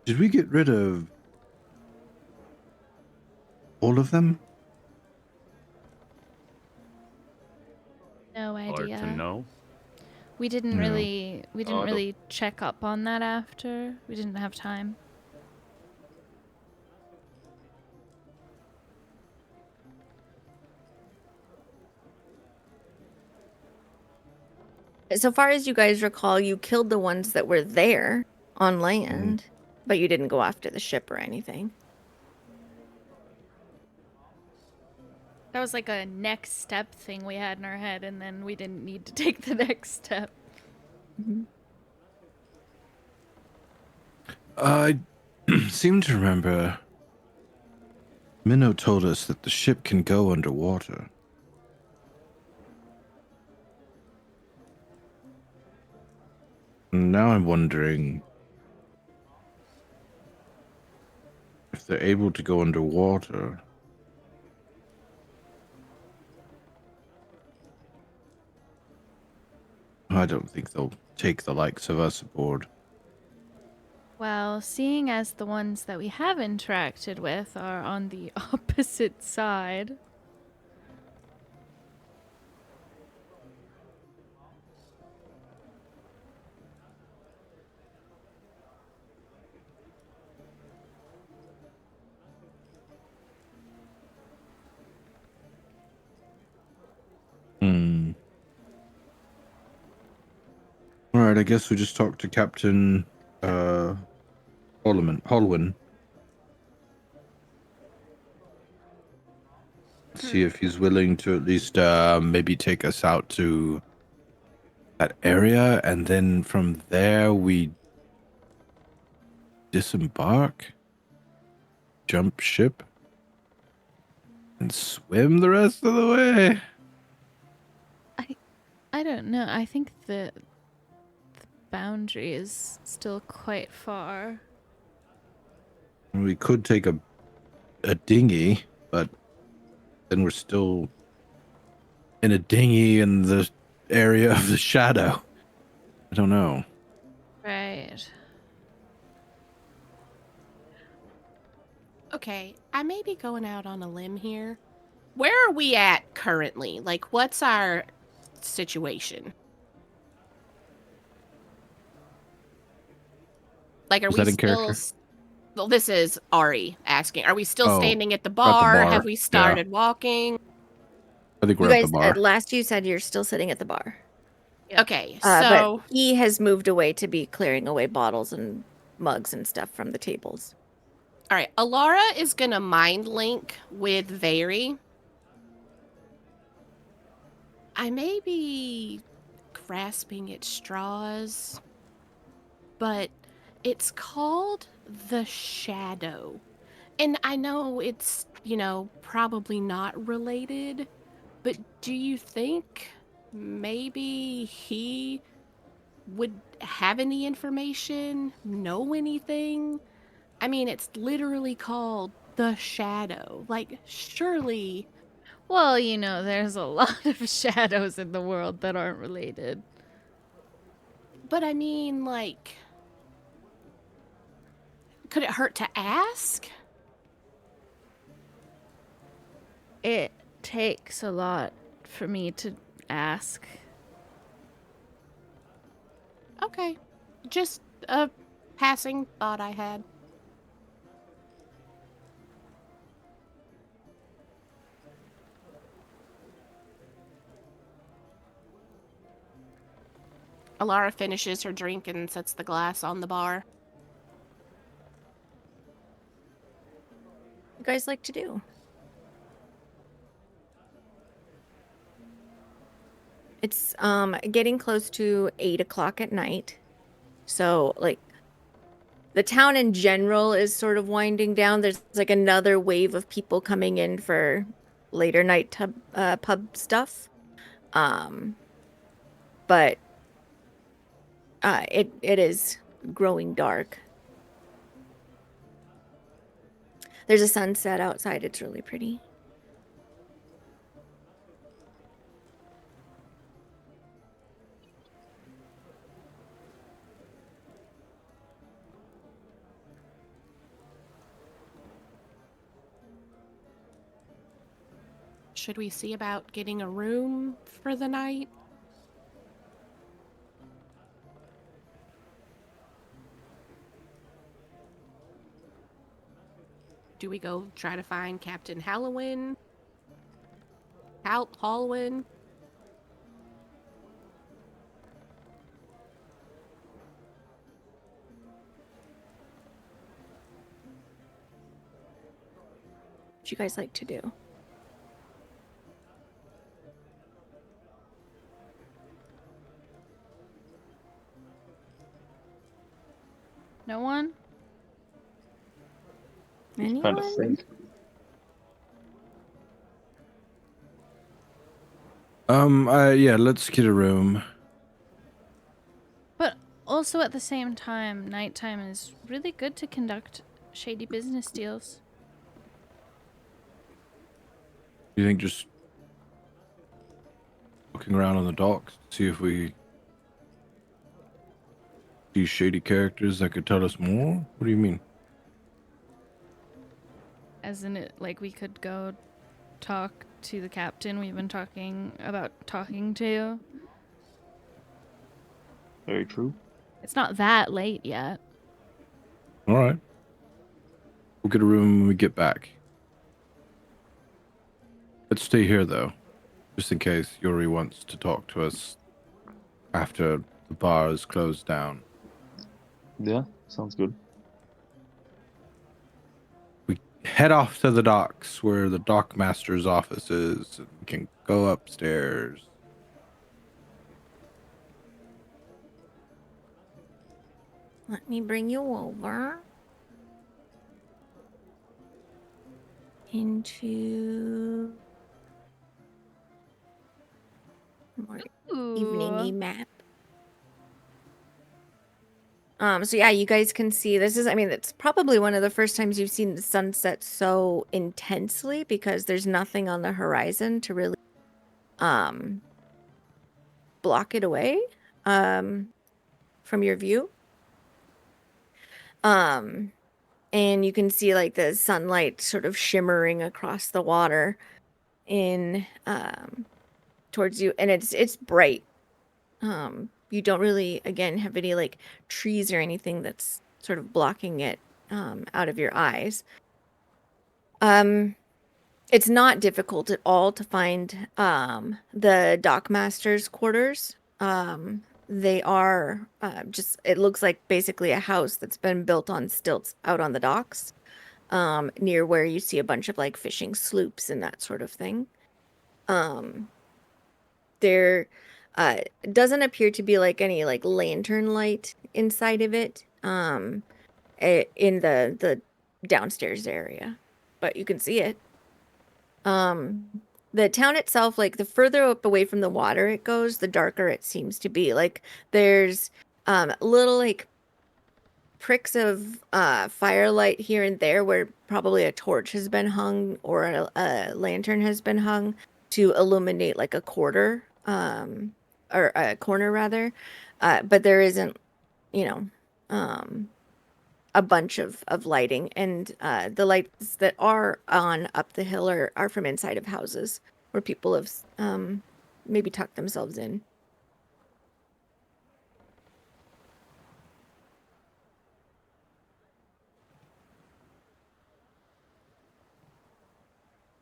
Did we get rid of All of them? No Hard idea. to know. We didn't No. really check up on that after. We didn't have time. So far as you guys recall, you killed the ones that were there on land, but you didn't go after the ship or anything. That was like a next step thing we had in our head, and then we didn't need to take the next step. I seem to remember Minnow told us that the ship can go underwater. And now I'm wondering if they're able to go underwater. I don't think they'll take the likes of us aboard. Well, seeing as the ones that we have interacted with are on the opposite side. Hmm. All right, I guess we just talk to Captain Holwyn. See if he's willing to at least maybe take us out to that area, and then from there we disembark, jump ship, and swim the rest of the way. I don't know. I think the boundary is still quite far. We could take a dinghy, but then we're still in a dinghy in the area of the shadow. I don't know. Right. Okay, I may be going out on a limb here. Where are we at currently? Like, what's our situation? Like, are Was we that in still... character? Well, this is Ari asking. Are we still Oh, standing at the at the bar? bar, Have we yeah. started walking? I think You we're at guys, the bar. last you said you're still sitting at the bar. Okay, But so... he has moved away to be clearing away bottles and mugs and stuff from the tables. All right, Alara is going to mind link with Veri. I may be grasping at straws, but it's called the Shadow. And I know it's, probably not related, but do you think maybe he would have any information, know anything? I mean, it's literally called the Shadow. Like, surely... Well, there's a lot of shadows in the world that aren't related. But I mean, like... Could it hurt to ask? It takes a lot for me to ask. Okay. Just a passing thought I had. Alara finishes her drink and sets the glass on the bar. What do you guys like to do? It's getting close to 8 o'clock at night. So like the town in general is sort of winding down. There's like another wave of people coming in for later night pub stuff. But it is growing dark. There's a sunset outside. It's really pretty. Should we see about getting a room for the night? Do we go try to find Captain Halloween? Halloween? What you guys like to do? No one? Trying to Anyone? think. Yeah, let's get a room. But also at the same time, nighttime is really good to conduct shady business deals. You think just looking around on the docks, see if we see shady characters that could tell us more? What do you mean? As in it, like we could go talk to the captain we've been talking about talking to. Very true. It's not that late yet. All right. We'll get a room when we get back. Let's stay here, though, just in case Yuri wants to talk to us after the bar is closed down. Yeah, sounds good. We head off to the docks where the dock master's office is, and we can go upstairs. Let me bring you over into more evening-y map. So yeah, you guys can see this is, I mean, it's probably one of the first times you've seen the sunset so intensely because there's nothing on the horizon to really block it away from your view. And you can see like the sunlight sort of shimmering across the water in towards you, and it's bright. You don't really, again, have any like trees or anything that's sort of blocking it out of your eyes. It's not difficult at all to find the dockmaster's quarters. They are just, it looks like basically a house that's been built on stilts out on the docks, near where you see a bunch of like fishing sloops and that sort of thing. There doesn't appear to be like any like lantern light inside of it, in the downstairs area, but you can see it. The town itself, like the further up away from the water it goes, the darker it seems to be. Like there's little like pricks of firelight here and there where probably a torch has been hung or a lantern has been hung to illuminate like a quarter, or a corner rather, but there isn't, you know, a bunch of lighting, and the lights that are on up the hill are from inside of houses where people have maybe tucked themselves in.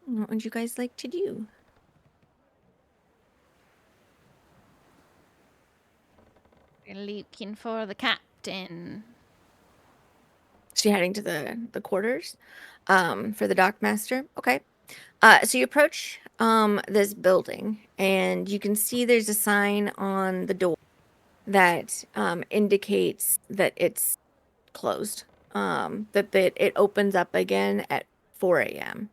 What would you guys like to do? We're looking for the captain. So you're heading to the quarters for the dockmaster. Okay. So you approach this building, and you can see there's a sign on the door that indicates that it's closed. That it opens up again at 4 a.m.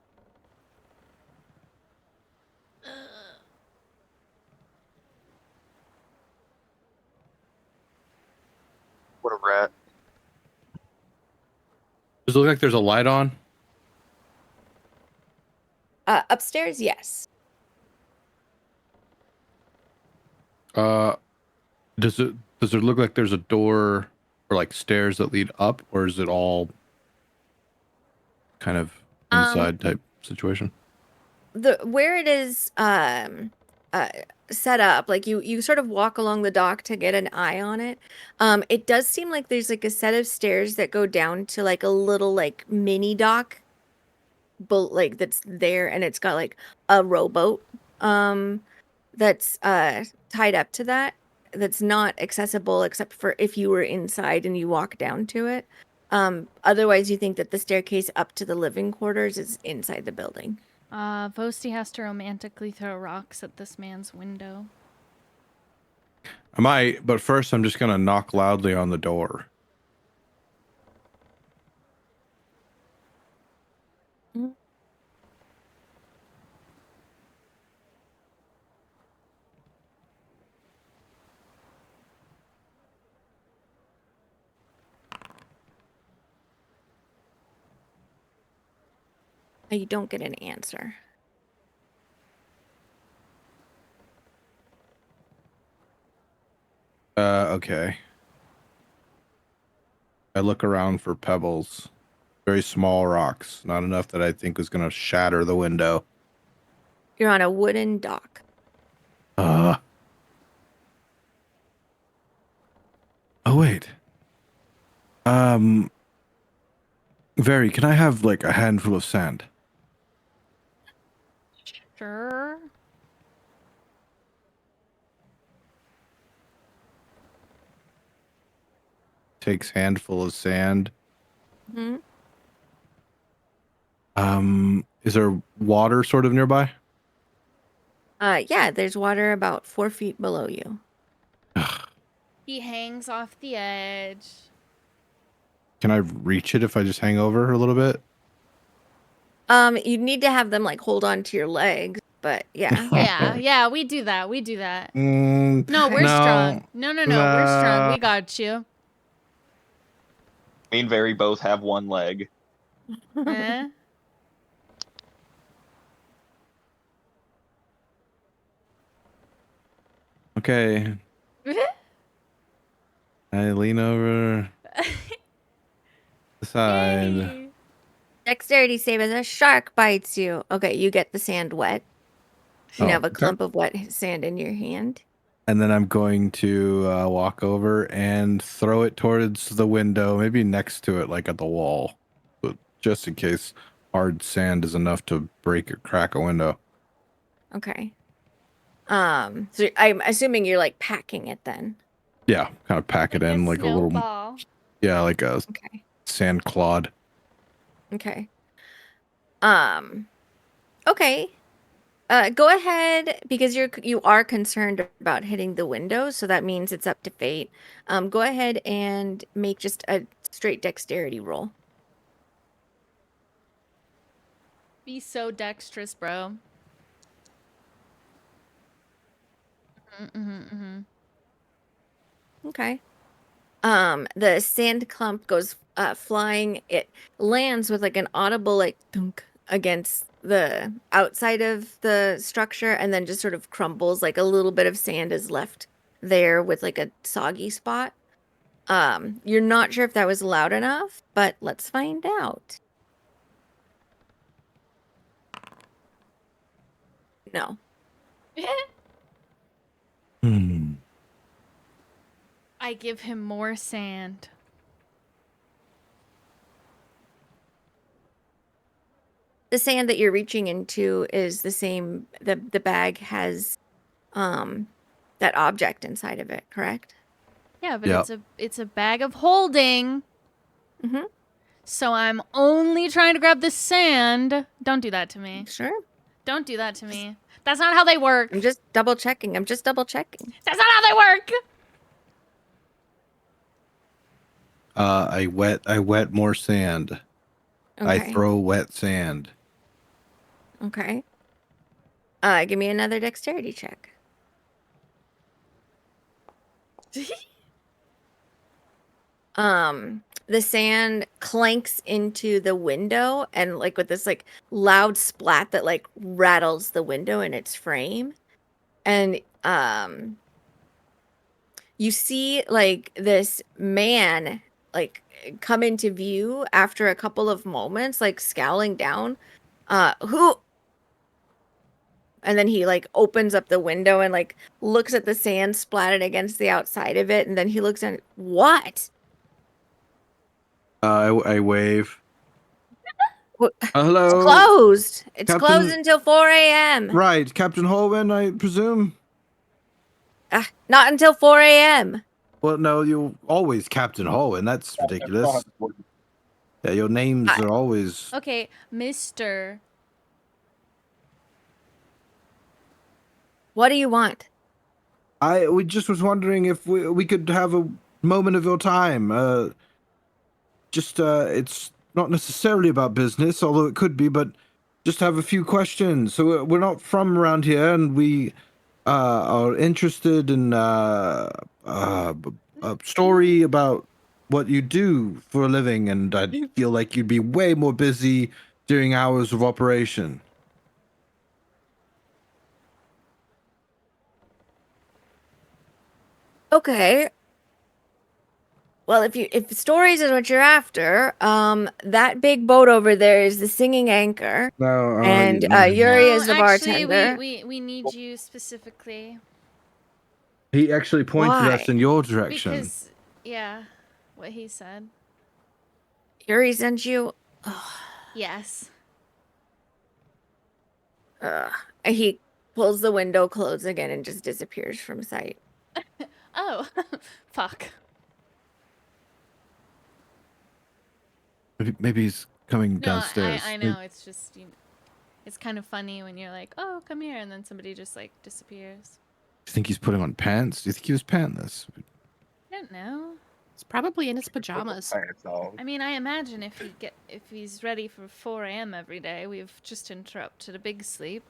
What a rat. Does it look like there's a light on? Upstairs, yes. Does it look like there's a door or like stairs that lead up, or is it all kind of inside type situation? the where it is uh set up, like you sort of walk along the dock to get an eye on it. It does seem like there's like a set of stairs that go down to like a little like mini dock, but like that's there, and it's got like a rowboat that's tied up to that, that's not accessible except for if you were inside and you walk down to it. Otherwise you think that the staircase up to the living quarters is inside the building. Vosti has to romantically throw rocks at this man's window. I might, but first I'm just gonna knock loudly on the door. You don't get an answer. Okay. I look around for pebbles. Very small rocks. Not enough that I think was gonna shatter the window. You're on a wooden dock. Oh wait. Very, can I have like a handful of sand? Sure. Takes handful of sand. Hmm. Is there water sort of nearby? Yeah, there's water about 4 feet below you. He hangs off the edge. Can I reach it if I just hang over a little bit? You'd need to have them like hold on to your legs, but yeah. Yeah, we do that. We do that. No, We're strong. No, we're strong. We got you. Me and Very both have one leg. Eh? Okay. I lean over the side. Yay. Dexterity save as a shark bites you. Okay, you get the sand wet. You Oh, have a okay. clump of wet sand in your hand. And then I'm going to walk over and throw it towards the window, maybe next to it, like at the wall. But just in case hard sand is enough to break or crack a window. Okay. So I'm assuming you're like packing it then. Yeah, kind of pack it in like a little, snowball. yeah, like a Okay. sand clod. Okay. Okay. Go ahead because you are concerned about hitting the window, so that means it's up to fate. Go ahead and make just a straight dexterity roll. Be so dexterous, bro. Okay. The sand clump goes flying. It lands with like an audible like thunk against the outside of the structure and then just sort of crumbles. Like a little bit of sand is left there with like a soggy spot. You're not sure if that was loud enough, but let's find out. No. I give him more sand. The sand that you're reaching into is the same. The bag has that object inside of it, correct? Yeah, but Yep. it's a bag of holding. Mm-hmm. So I'm only trying to grab the sand. Don't do that to me. Sure. Don't do that to me. That's not how they work. I'm just double checking. That's not how they work. I wet more sand. Okay. I throw wet sand. Okay. Give me another dexterity check. The sand clanks into the window and like with this like loud splat that like rattles the window in its frame. And you see like this man like come into view after a couple of moments, like scowling down. Who And then he like opens up the window and like looks at the sand splattered against the outside of it, and then he looks at what? I wave. What? Hello. It's closed. It's closed Captain- until 4 a.m. Right, Captain Holman, I presume. Not until 4 a.m. Well, no, you're always Captain Holman. That's ridiculous. Yeah, your names are always. Okay, Mr. What do you want? We just was wondering if we could have a moment of your time. It's not necessarily about business, although it could be, but just have a few questions. So we're not from around here, and we are interested in a story about what you do for a living, and I feel like you'd be way more busy during hours of operation. Okay. Well, if stories is what you're after, that big boat over there is the singing anchor, No, and no. Yuri No, is the actually, bartender. we need you specifically He actually pointed us Why? in your direction. because, yeah, what he said. Yuri sent you. Yes. He pulls the window closed again and just disappears from sight. Oh, fuck. Maybe he's coming No, downstairs. I know. It's just, it's kind of funny when you're like, oh, come here, and then somebody just like disappears. Do you think he's putting on pants? Do you think he was pantless? I don't know. It's probably in his pajamas. I mean, I imagine if he's ready for 4 a.m. every day, we've just interrupted a big sleep.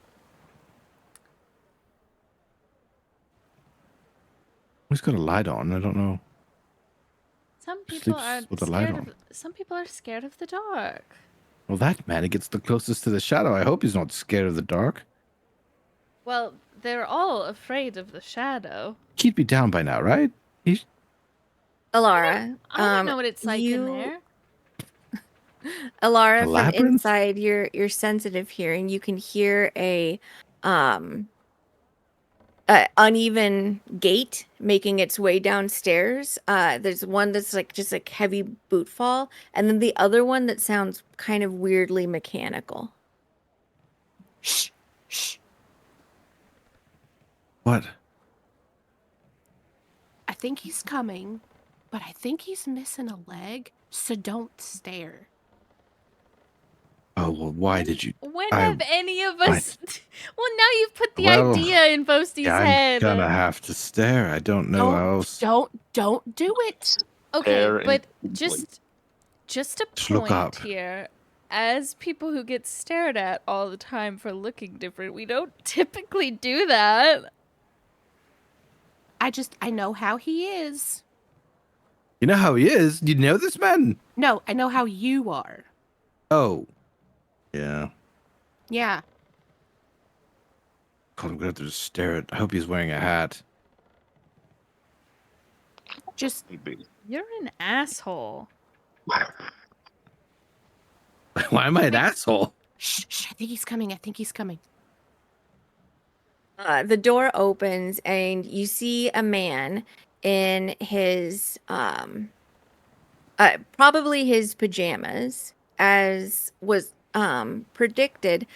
He's got a light on. I don't know. Some people Sleeps are with the light scared on. of. Some people are scared of the dark. Well, that man, he gets the closest to the shadow. I hope he's not scared of the dark. Well, they're all afraid of the shadow. He'd be down by now, right? Alara, I don't know what it's like in there. Alara, A from labyrinth? inside your sensitive hearing, you can hear a uneven gait making its way downstairs. There's one that's like just like heavy boot fall, and then the other one that sounds kind of weirdly mechanical. Shh, shh. What? I think he's coming, but I think he's missing a leg, so don't stare. Oh, well, why did you? When I- have any of us? Well, now you've put the Well, idea in Boasty's Yeah, head. I'm gonna have to stare. I don't know how else. Don't do it. Okay, Stare but intently. just a Just look up. point here. As people who get stared at all the time for looking different, we don't typically do that. I know how he is. You know how he is. You know this man. No, I know how you are. Oh, yeah. Yeah. God, I'm gonna have to just stare at. I hope he's wearing a hat. Just You're an asshole. Why am I an asshole? shh, shh. I think he's coming. I think he's coming. The door opens and you see a man in his probably his pajamas, as was predicted.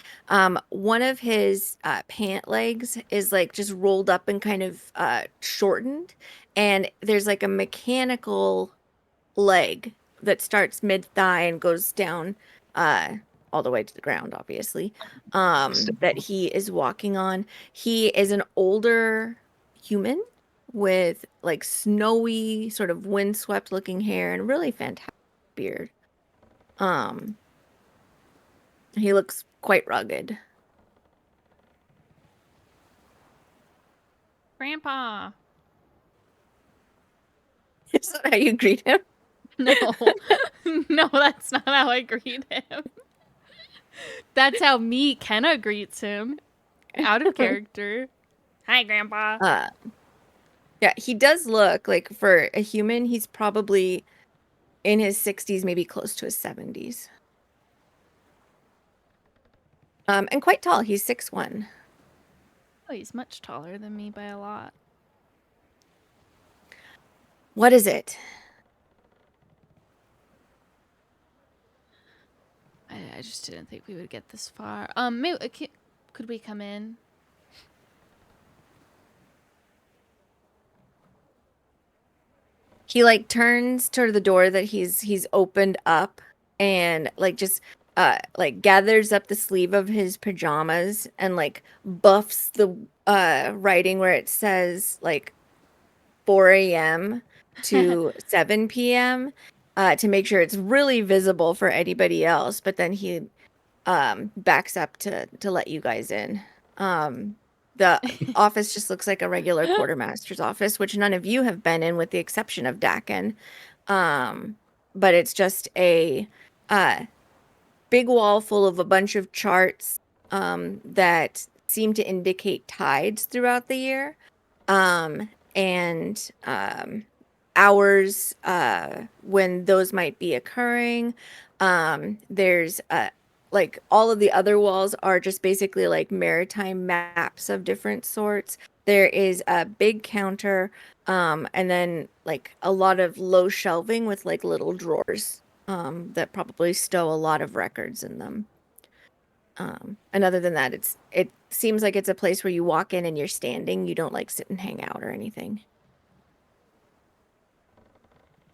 One of his pant legs is like just rolled up and kind of shortened, and there's like a mechanical leg that starts mid thigh and goes down all the way to the ground, obviously, that he is walking on. He is an older human with like snowy, sort of windswept looking hair and really fantastic beard. He looks quite rugged. Grandpa. Is that how you greet him? No. No, that's not how I greet him. That's how me, Kenna, greets him. Out of character. Hi, Grandpa. Yeah, he does look like, for a human, he's probably in his 60s, maybe close to his 70s. And quite tall. He's 6'1". Oh, he's much taller than me by a lot. What is it? I just didn't think we would get this far. Maybe, could we come in? He like turns toward the door that he's opened up and like just like gathers up the sleeve of his pajamas and like buffs the writing where it says like 4 a.m. to 7 p.m. To make sure it's really visible for anybody else, but then he backs up to let you guys in. The office just looks like a regular quartermaster's office, which none of you have been in with the exception of Dakin. But it's just a big wall full of a bunch of charts that seem to indicate tides throughout the year. And hours when those might be occurring. There's like all of the other walls are just basically like maritime maps of different sorts. There is a big counter, and then like a lot of low shelving with like little drawers that probably stow a lot of records in them. And other than that, it seems like it's a place where you walk in and you're standing. You don't like sit and hang out or anything.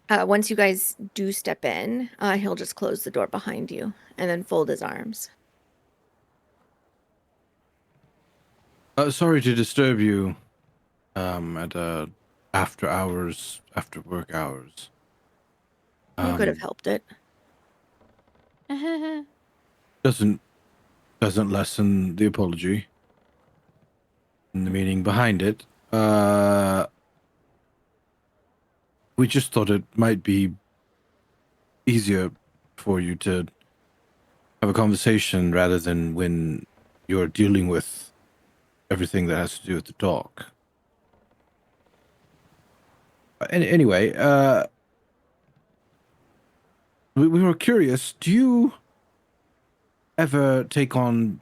Once you guys do step in, he'll just close the door behind you and then fold his arms. Sorry to disturb you at after work hours. You could have helped it. Doesn't lessen the apology and the meaning behind it. We just thought it might be easier for you to have a conversation rather than when you're dealing with everything that has to do with the dock. Anyway, we were curious, do you ever take on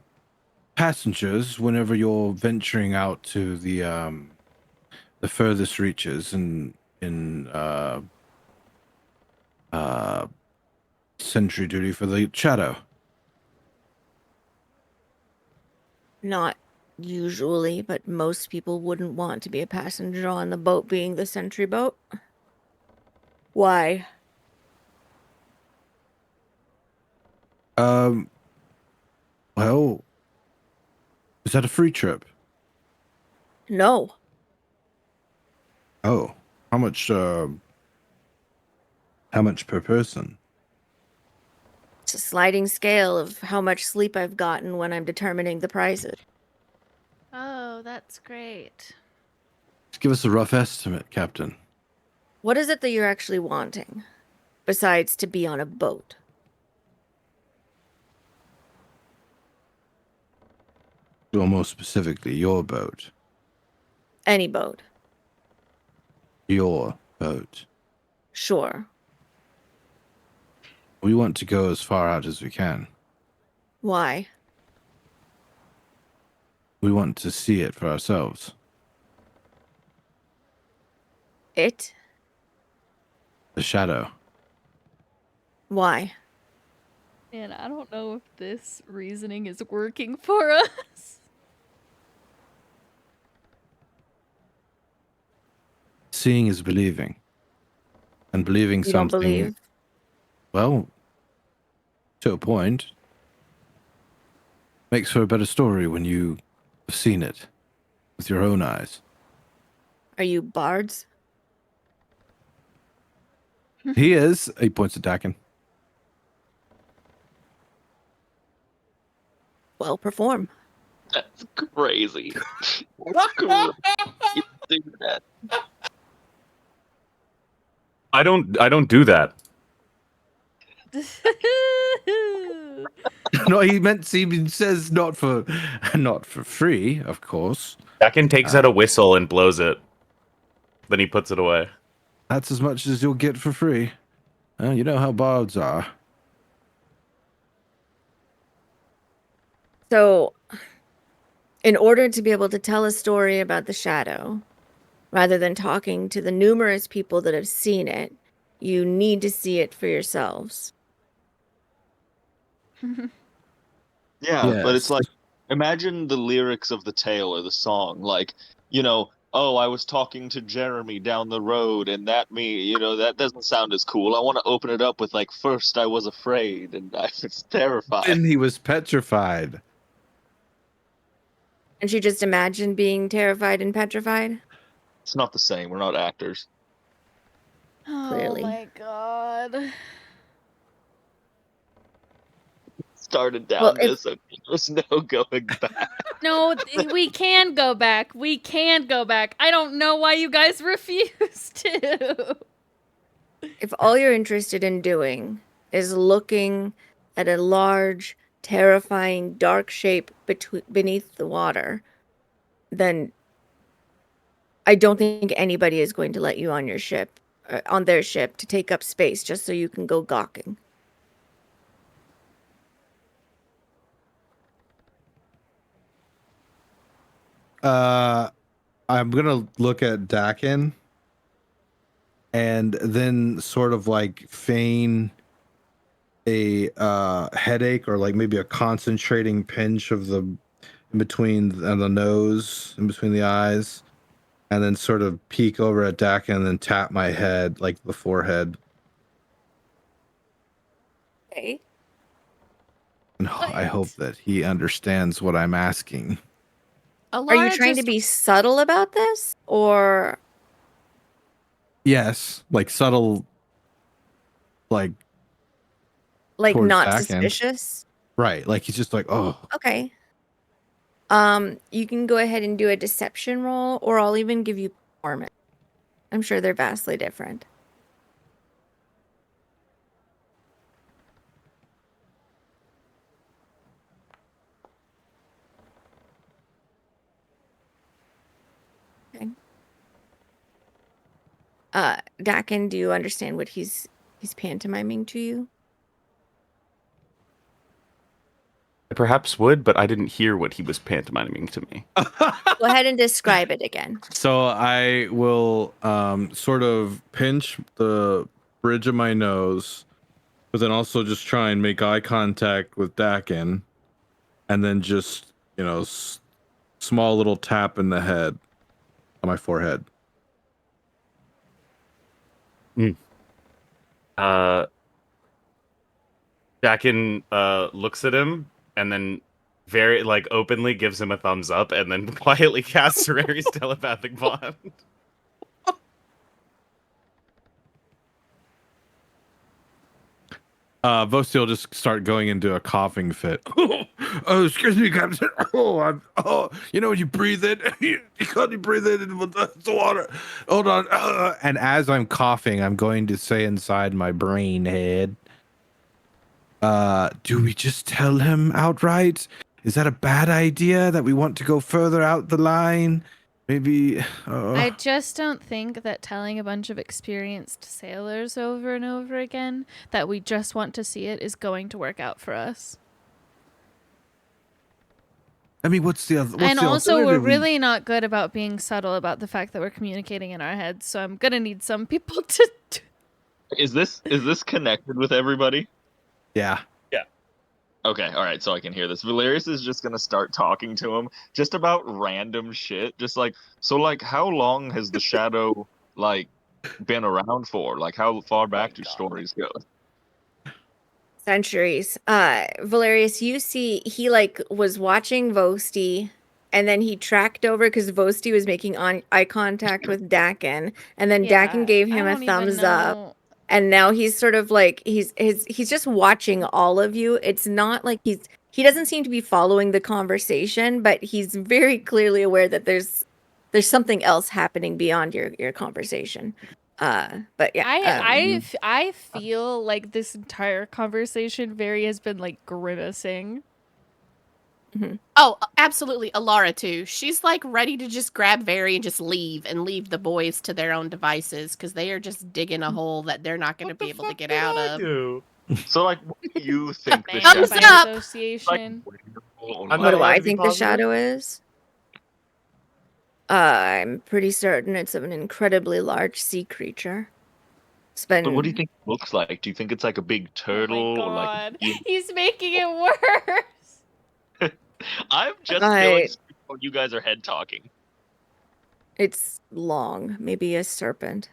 passengers whenever you're venturing out to the furthest reaches in sentry duty for the Shadow? Not usually, but most people wouldn't want to be a passenger on the boat being the sentry boat. Why? Well, is that a free trip? No. Oh, how much per person? It's a sliding scale of how much sleep I've gotten when I'm determining the prices. Oh, that's great. Just give us a rough estimate, Captain. What is it that you're actually wanting, besides to be on a boat? Or more specifically, your boat. Any boat. Your boat. Sure. We want to go as far out as we can. Why? We want to see it for ourselves. It? The Shadow. Why? And I don't know if this reasoning is working for us. Seeing is believing. And believing You don't something... believe? Well, to a point. Makes for a better story when you have seen it with your own eyes. Are you bards? He is. He points at Dakin. Well, perform. That's crazy. That's crazy. You do that. I don't do that. No, he says not for free, of course. Dakin takes out a whistle and blows it. Then he puts it away. That's as much as you'll get for free. You know how bards are. So, in order to be able to tell a story about the shadow, rather than talking to the numerous people that have seen it, you need to see it for yourselves. Yeah, but it's Yes. like, imagine the lyrics of the tale or the song, like, oh, I was talking to Jeremy down the road, and that doesn't sound as cool. I want to open it up with like, first I was afraid, and I was terrified. And he was petrified. And you just imagine being terrified and petrified? It's not the same. We're not actors. Clearly. Oh my god. Started down Well, this, and there's no going back. No, we can go back. We can go back. I don't know why you guys refuse to. If all you're interested in doing is looking at a large, terrifying, dark shape beneath the water, then I don't think anybody is going to let you on your ship, on their ship, to take up space just so you can go gawking. I'm gonna look at Dakin and then sort of like feign a headache or like maybe a concentrating pinch of the in between the nose, in between the eyes, and then sort of peek over at Dakin and then tap my head, like the forehead. Okay. And I hope that he understands what I'm asking. Are you trying to be subtle about this, or Yes, like subtle, like towards not Dakin. suspicious? Right, like he's just like, oh. Okay. You can go ahead and do a deception roll, or I'll even give you performance. I'm sure they're vastly different. Okay. Dakin, do you understand what he's pantomiming to you? I perhaps would, but I didn't hear what he was pantomiming to me. Go ahead and describe it again. So I will sort of pinch the bridge of my nose, but then also just try and make eye contact with Dakin, and then just, small little tap in the head on my forehead. Dakin looks at him and then very openly gives him a thumbs up and then quietly casts Rari's telepathic bond. Vosti will just start going into a coughing fit. Oh, excuse me, Captain. You breathe in. You can't breathe in with the water. Hold on. And as I'm coughing, I'm going to say inside my brain head, do we just tell him outright? Is that a bad idea that we want to go further out the line? Maybe. I just don't think that telling a bunch of experienced sailors over and over again that we just want to see it is going to work out for us. I mean, what's the other? And also, we're really not good about being subtle about the fact that we're communicating in our heads. So I'm gonna need some people to. Is this connected with everybody? Yeah. Okay, all right, so I can hear this. Valerius is just gonna start talking to him just about random shit. Just how long has the shadow been around for? Like, how far back do stories go? Centuries. Valerius, you see, he was watching Vosti, and then he tracked over because Vosti was making eye contact with Dakin, and then Dakin gave him a thumbs up. And now he's sort of he's just watching all of you. It's not like he doesn't seem to be following the conversation, but he's very clearly aware that there's something else happening beyond your conversation. But yeah, I feel like this entire conversation Very has been grimacing. Mm-hmm. Oh, absolutely. Alara too. She's ready to just grab Very and just leave the boys to their own devices because they are just digging a hole that they're not going to be able to get out of. So what do you think the Thumbs shadow up! Association. What do I think the shadow is? I'm pretty certain it's an incredibly large sea creature. It's But what do you been think it looks like? Do you think it's like a big Oh my turtle or like? god. He's making it worse. I'm just feeling I stupid when you guys are head talking. it's long, maybe a serpent.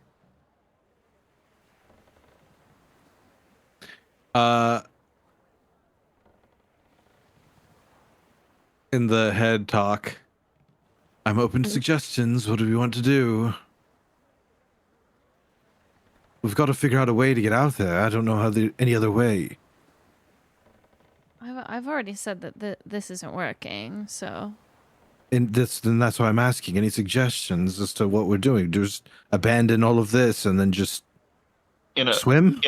In the head talk, I'm open to suggestions. What do we want to do? We've got to figure out a way to get out there. I don't know how any other way. I've already said that this isn't working, so. And that's why I'm asking. Any suggestions as to what we're doing? Just abandon all of this and then just In a swim?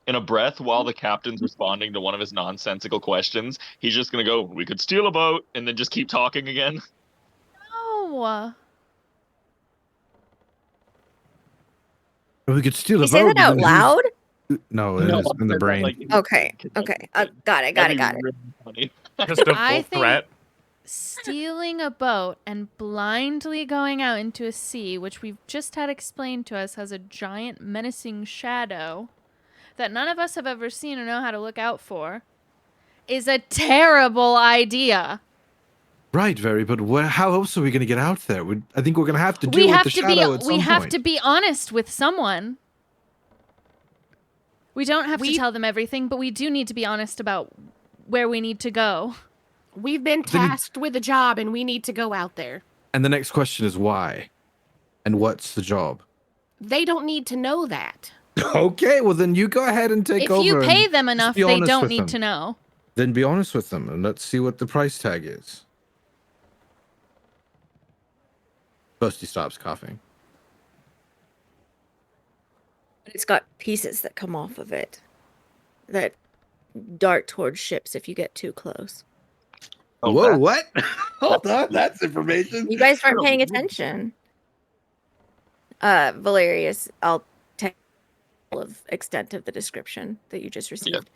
in a breath, while the captain's responding to one of his nonsensical questions, he's just gonna go, "We could steal a boat," and then just keep talking again. No. We could steal You a say boat. that out loud? No, it is in the brain. Okay. Okay. Got it. That'd be really funny. Just a I full think threat. stealing a boat and blindly going out into a sea, which we've just had explained to us has a giant menacing shadow that none of us have ever seen or know how to look out for, is a terrible idea. Right, very. But how else are we going to get out there? I think we're going to have to We deal with have the to shadow be at some we have point. to be honest with someone. We don't have to tell them everything, but we do need to be honest about where we need to go. We've been Then you- tasked with a job and we need to go out there. And the next question is why? And what's the job? They don't need to know that. Okay, well then you go ahead and take If over. you pay and them just enough, be they honest don't with need them. to know. Then be honest with them and let's see what the price tag is. Busty stops coughing. But it's got pieces that come off of it that dart towards ships if you get too close. Oh, Whoa, that's- what? Hold on, that's information. You guys weren't paying attention. Valerius, I'll take all of extent of the description that you just received.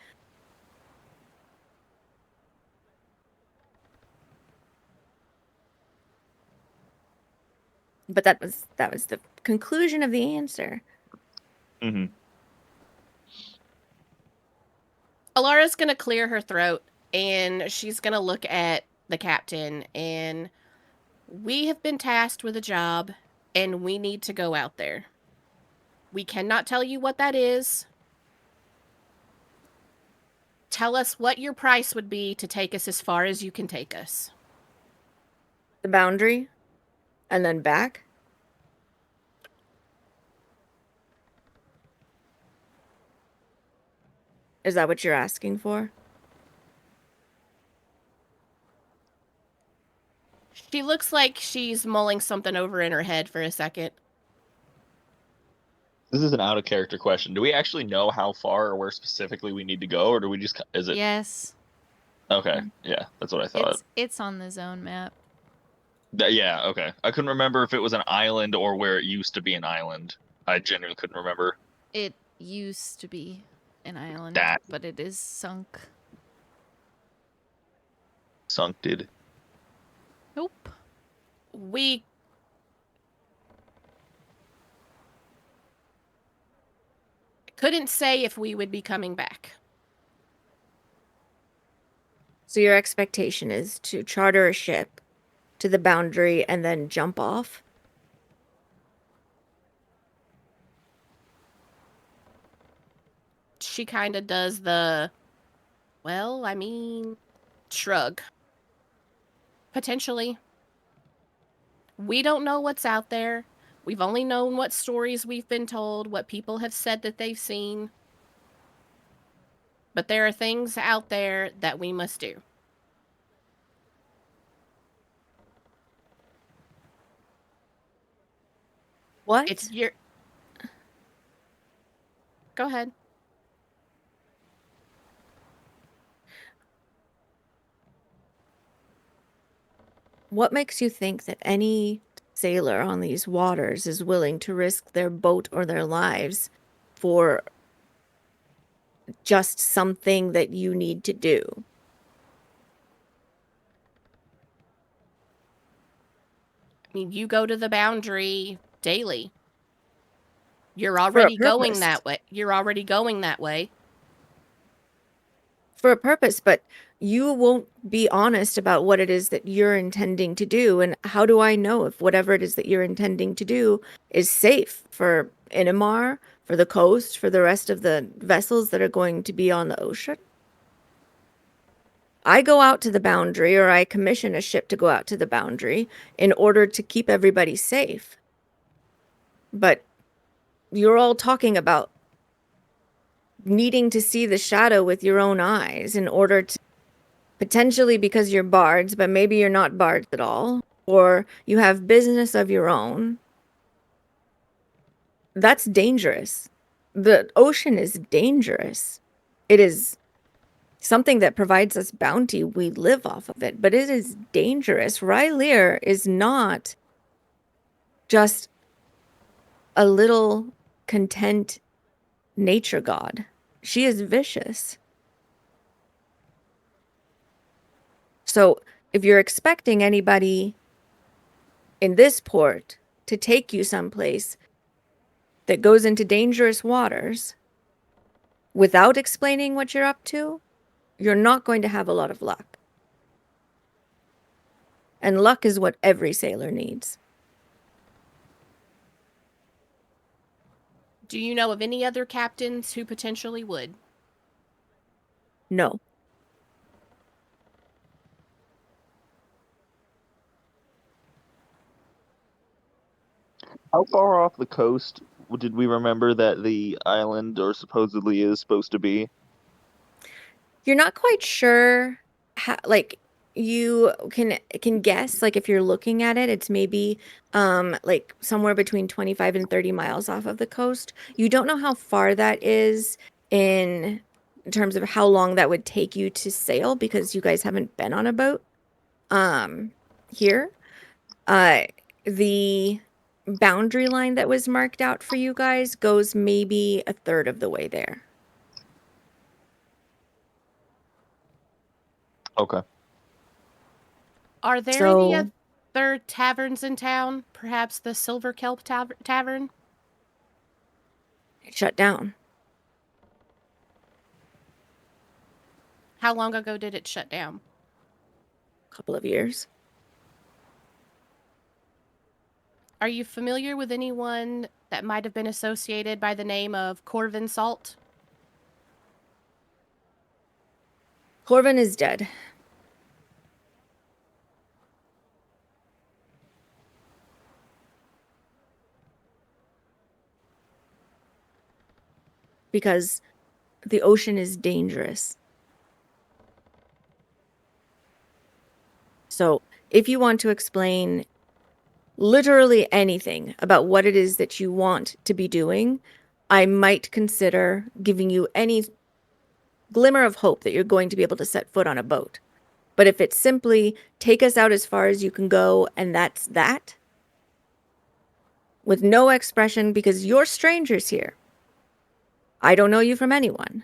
But that was the conclusion of the answer. Mm-hmm. Alara's gonna clear her throat and she's gonna look at the captain, and we have been tasked with a job and we need to go out there. We cannot tell you what that is. Tell us what your price would be to take us as far as you can take us. The boundary and then back. Is that what you're asking for? She looks like she's mulling something over in her head for a second. This is an out of character question. Do we actually know how far or where specifically we need to go, or do we just? Is it? Yes. Okay. Yeah, that's what I thought. It's on the zone map. Yeah. Okay. I couldn't remember if it was an island or where it used to be an island. I genuinely couldn't remember. It used to be an island, That- but it is sunk. Sunk did. Nope. We couldn't say if we would be coming back. So your expectation is to charter a ship to the boundary and then jump off? She kind of does the, well, I mean, shrug. Potentially. We don't know what's out there. We've only known what stories we've been told, what people have said that they've seen. But there are things out there that we must do. What? It's your... Go ahead. What makes you think that any sailor on these waters is willing to risk their boat or their lives for just something that you need to do? mean, you go to the boundary daily. You're For a already going purpose. that way. You're already going that way. For a purpose, but you won't be honest about what it is that you're intending to do. And how do I know if whatever it is that you're intending to do is safe for Inamar, for the coast, for the rest of the vessels that are going to be on the ocean? I go out to the boundary, or I commission a ship to go out to the boundary in order to keep everybody safe. But you're all talking about needing to see the shadow with your own eyes in order to, potentially because you're bards, but maybe you're not bards at all, or you have business of your own. That's dangerous. The ocean is dangerous. It is something that provides us bounty. We live off of it, but it is dangerous. Rylear is not just a little content nature god. She is vicious. So if you're expecting anybody in this port to take you someplace that goes into dangerous waters without explaining what you're up to, you're not going to have a lot of luck. And luck is what every sailor needs. Do you know of any other captains who potentially would? No. How far off the coast did we remember that the island or supposedly is supposed to be? You're not quite sure how, like, you can guess, like, if you're looking at it, it's maybe like somewhere between 25 and 30 miles off of the coast. You don't know how far that is in terms of how long that would take you to sail, because you guys haven't been on a boat here. The boundary line that was marked out for you guys goes maybe a third of the way there. Okay. Are there any So other taverns in town? Perhaps the Silver Kelp Tavern? it shut down. How long ago did it shut down? A couple of years. Are you familiar with anyone that might have been associated by the name of Corvin Salt? Corvin is dead. Because the ocean is dangerous. So if you want to explain literally anything about what it is that you want to be doing, I might consider giving you any glimmer of hope that you're going to be able to set foot on a boat. But if it's simply take us out as far as you can go and that's that, with no expression because you're strangers here. I don't know you from anyone.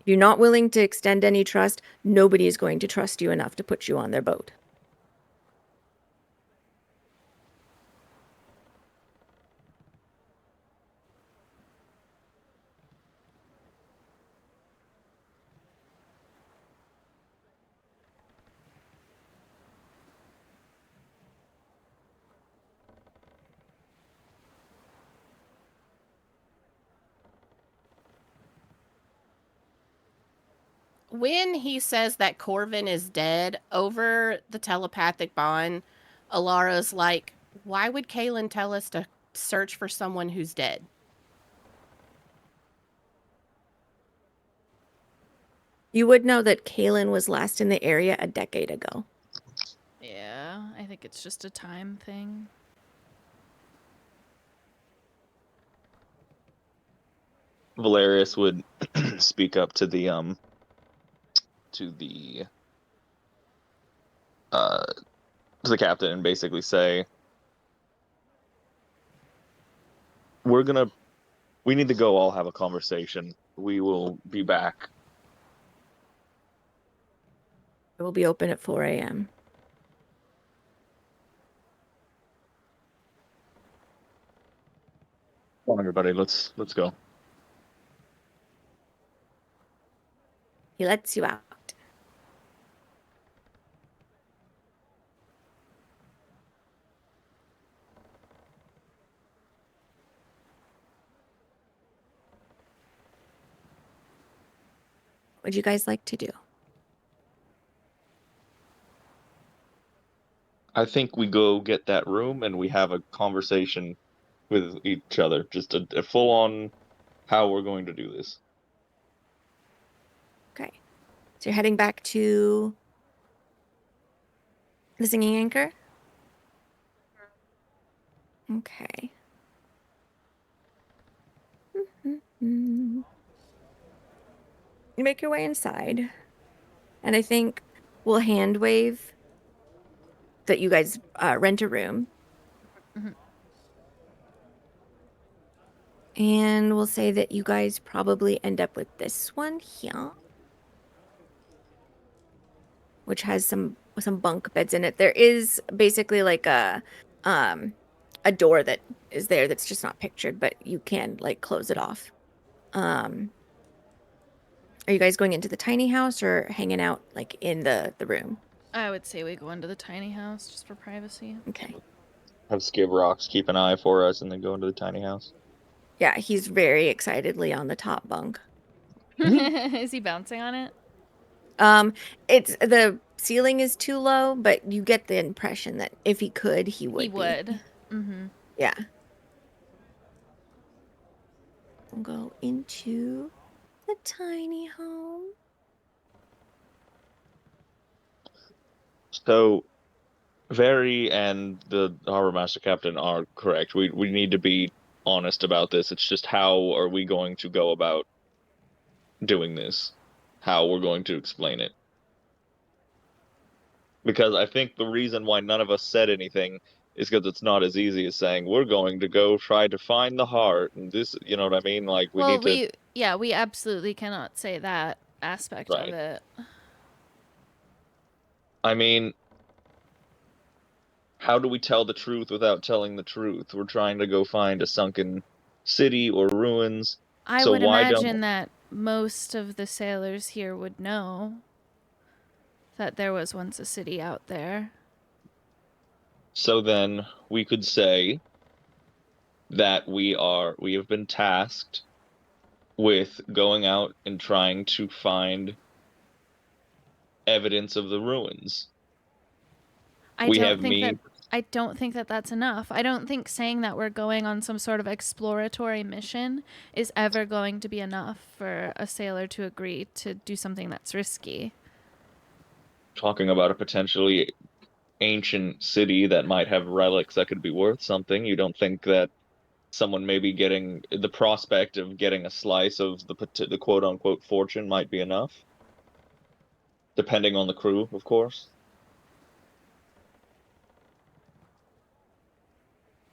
If you're not willing to extend any trust, nobody is going to trust you enough to put you on their boat. When he says that Corvin is dead, over the telepathic bond, Alara's like, why would Kaylin tell us to search for someone who's dead? You would know that Kaylin was last in the area a decade ago. Yeah, I think it's just a time thing. Valerius would speak up to the to the uh to the captain and basically say, we need to go all have a conversation. We will be back will be open at 4 a.m. Come on, everybody, let's go. He lets you out. What would you guys like to do? I think we go get that room and we have a conversation with each other, just a full on how we're going to do this. Okay. So you're heading back to the Singing Anchor? Okay. You make your way inside, and I think we'll hand wave that you guys rent a room. Mhm. And we'll say that you guys probably end up with this one here, which has some bunk beds in it. There is basically like a door that is there that's just not pictured, but you can like close it off. Are you guys going into the tiny house or hanging out like in the room? I would say we go into the tiny house just for privacy. Okay. Have Skib Rocks keep an eye for us and then go into the tiny house. Yeah, he's very excitedly on the top bunk. Is he bouncing on it? It's the ceiling is too low, but you get the impression that if he could, he would. He would. Mm-hmm. Yeah. We'll go into the tiny home. So Very and the harbor master captain are correct. We need to be honest about this. It's just how are we going to go about doing this? How we're going to explain it. Because I think the reason why none of us said anything is because it's not as easy as saying we're going to go try to find the heart and this, you know what I mean? Like we Well, need to we absolutely cannot say that aspect of Right. it. I mean, how do we tell the truth without telling the truth? We're trying to go find a sunken city or ruins. I So would why don't imagine that most of the sailors here would know that there was once a city out there. So then we could say that we have been tasked with going out and trying to find evidence of the ruins. I We don't have think me that that's enough. I don't think saying that we're going on some sort of exploratory mission is ever going to be enough for a sailor to agree to do something that's risky. talking about a potentially ancient city that might have relics that could be worth something. You don't think that someone maybe getting the prospect of getting a slice of the quote unquote fortune might be enough? Depending on the crew, of course.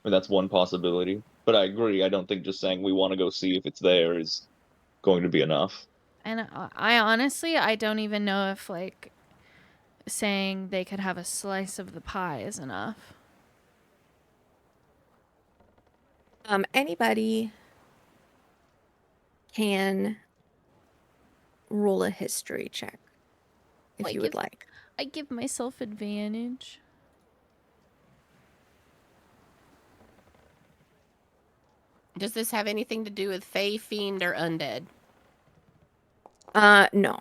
I mean, that's one possibility. But I agree. I don't think just saying we want to go see if it's there is going to be enough. And I honestly, I don't even know if like saying they could have a slice of the pie is enough. Anybody can roll a history check if Like you would like. I give myself advantage. Does this have anything to do with Fae, Fiend, or Undead? No.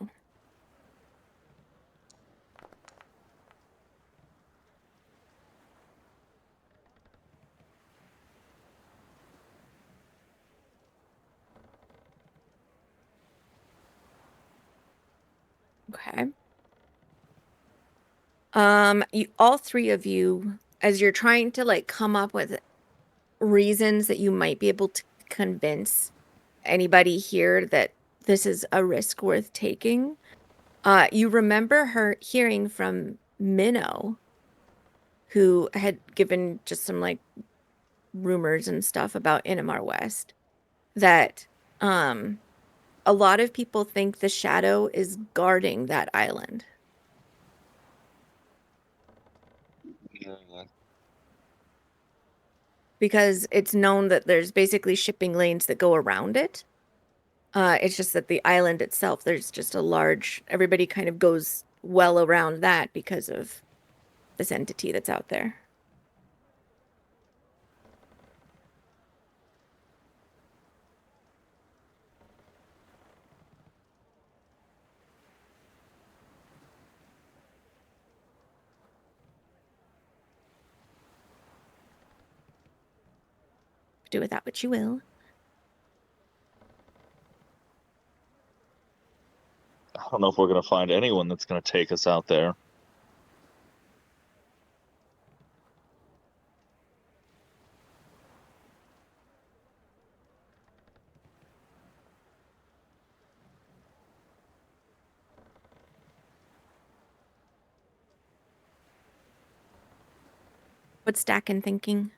Okay. All three of you, as you're trying to like come up with reasons that you might be able to convince anybody here that this is a risk worth taking, you remember her hearing from Minnow, who had given just some like rumors and stuff about Inamar West, that a lot of people think the shadow is guarding that island. because it's known that there's basically shipping lanes that go around it. It's just that the island itself, there's just a large, everybody kind of goes well around that because of this entity that's out there. Do with that what you will. I don't know if we're gonna find anyone that's gonna take us out there. What's Stacken thinking?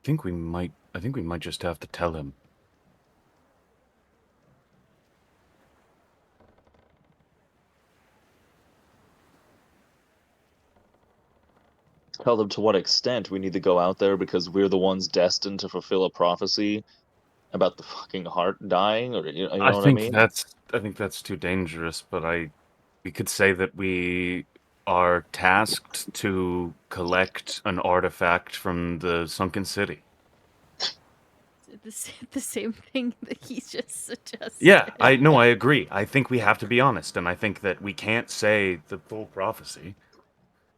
I think we might just have to tell him. Tell them to what extent we need to go out there because we're the ones destined to fulfill a prophecy about the fucking heart dying, or you know I what I think mean? I think that's too dangerous, but we could say that we are tasked to collect an artifact from the sunken city. The same thing that he just suggested. Yeah, I agree. I think we have to be honest, and I think that we can't say the full prophecy.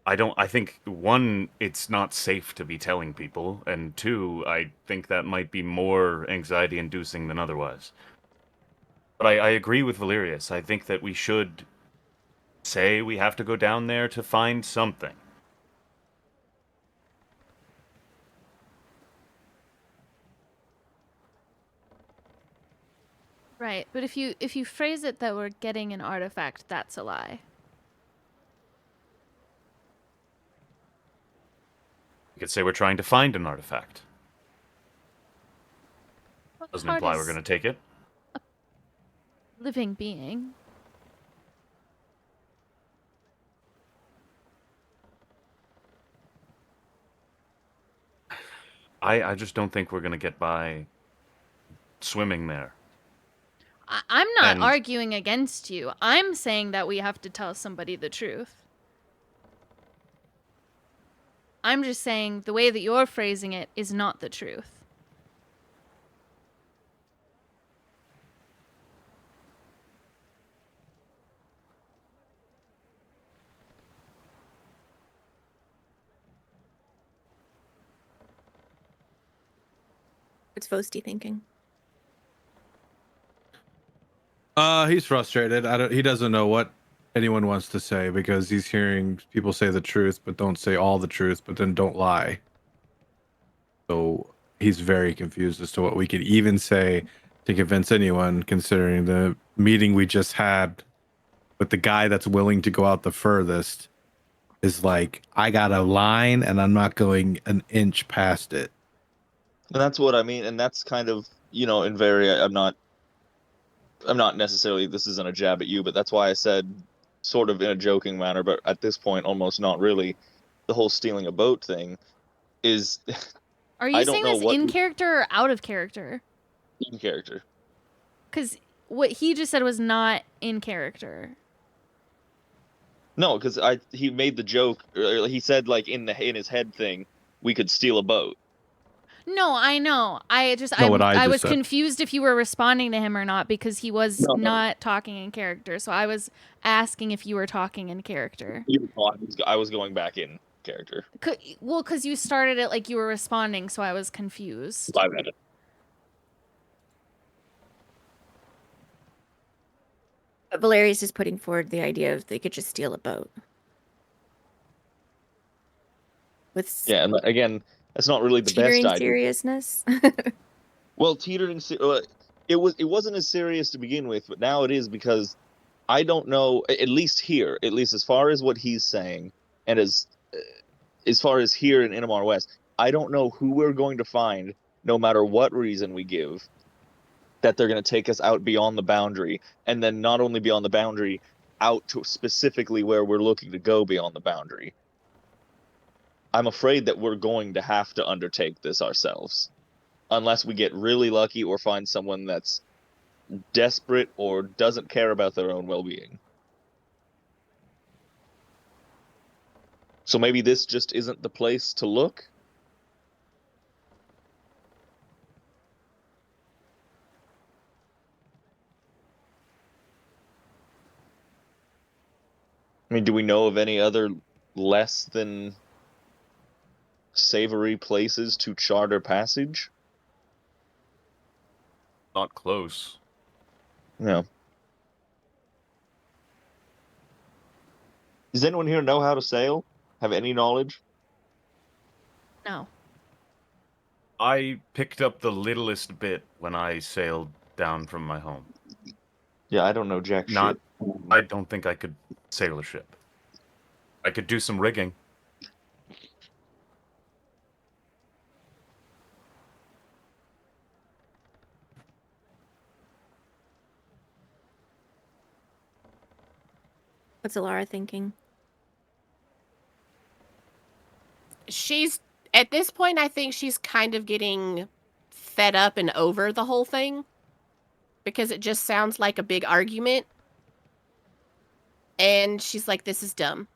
I think, one, it's not safe to be telling people, and two, I think that might be more anxiety inducing than otherwise. But I agree with Valerius. I think that we should say we have to go down there to find something. Right, but if you phrase it that we're getting an artifact, that's a lie. We could say we're trying to find an artifact. What Doesn't part imply is we're going to take it. living being? I just don't think we're going to get by swimming there. I'm not And- arguing against you. I'm saying that we have to tell somebody the truth. I'm just saying the way that you're phrasing it is not the truth. What's Vosti thinking? He's frustrated. He doesn't know what anyone wants to say because he's hearing people say the truth, but don't say all the truth, but then don't lie. So he's very confused as to what we could even say to convince anyone, considering the meeting we just had with the guy that's willing to go out the furthest is like, I got a line and I'm not going an inch past it. And that's what I mean, and that's kind of, in very, I'm not necessarily, this isn't a jab at you, but that's why I said sort of in a joking manner, but at this point almost not really, the whole stealing a boat thing is Are I you don't saying know this what in you- character or out of character? in character. Because what he just said was not in character. No, because he made the joke, or he said like in his head thing, we could steal a boat. No, I know. No, what I I just was said. confused if you were responding to him or not because he was No. not talking in character. So I was asking if you were talking in character. I was going back in character. Well, because you started it like you were responding, so I was confused. My bad. But Valerius is putting forward the idea of they could just steal a boat. With Yeah, and again, that's not really the teetering best idea. seriousness. Well, teetering, it wasn't as serious to begin with, but now it is because I don't know. At least here, at least as far as what he's saying, and as far as here in Inamar West, I don't know who we're going to find, no matter what reason we give, that they're going to take us out beyond the boundary, and then not only beyond the boundary, out to specifically where we're looking to go beyond the boundary. I'm afraid that we're going to have to undertake this ourselves. Unless we get really lucky or find someone that's desperate or doesn't care about their own well-being. So maybe this just isn't the place to look? I mean, do we know of any other less than savory places to charter passage? Not close. No. Does anyone here know how to sail? Have any knowledge? No. I picked up the littlest bit when I sailed down from my home. Yeah, I don't know jack Not, shit. I don't think I could sail a ship. I could do some rigging. What's Alara thinking? She's at this point, I think she's kind of getting fed up and over the whole thing because it just sounds like a big argument. And she's like, this is dumb.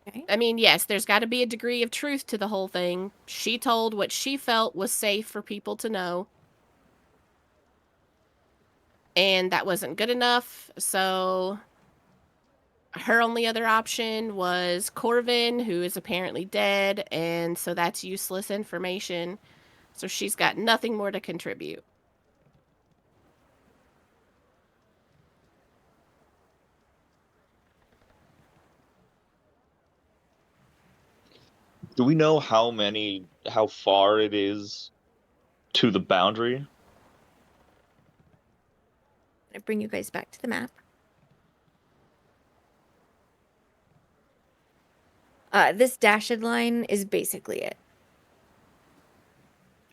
Okay. I mean, yes, there's got to be a degree of truth to the whole thing. She told what she felt was safe for people to know. And that wasn't good enough, so her only other option was Corvin, who is apparently dead, and so that's useless information. So she's got nothing more to contribute. Do we know how far it is to the boundary? I bring you guys back to the map. This dashed line is basically it.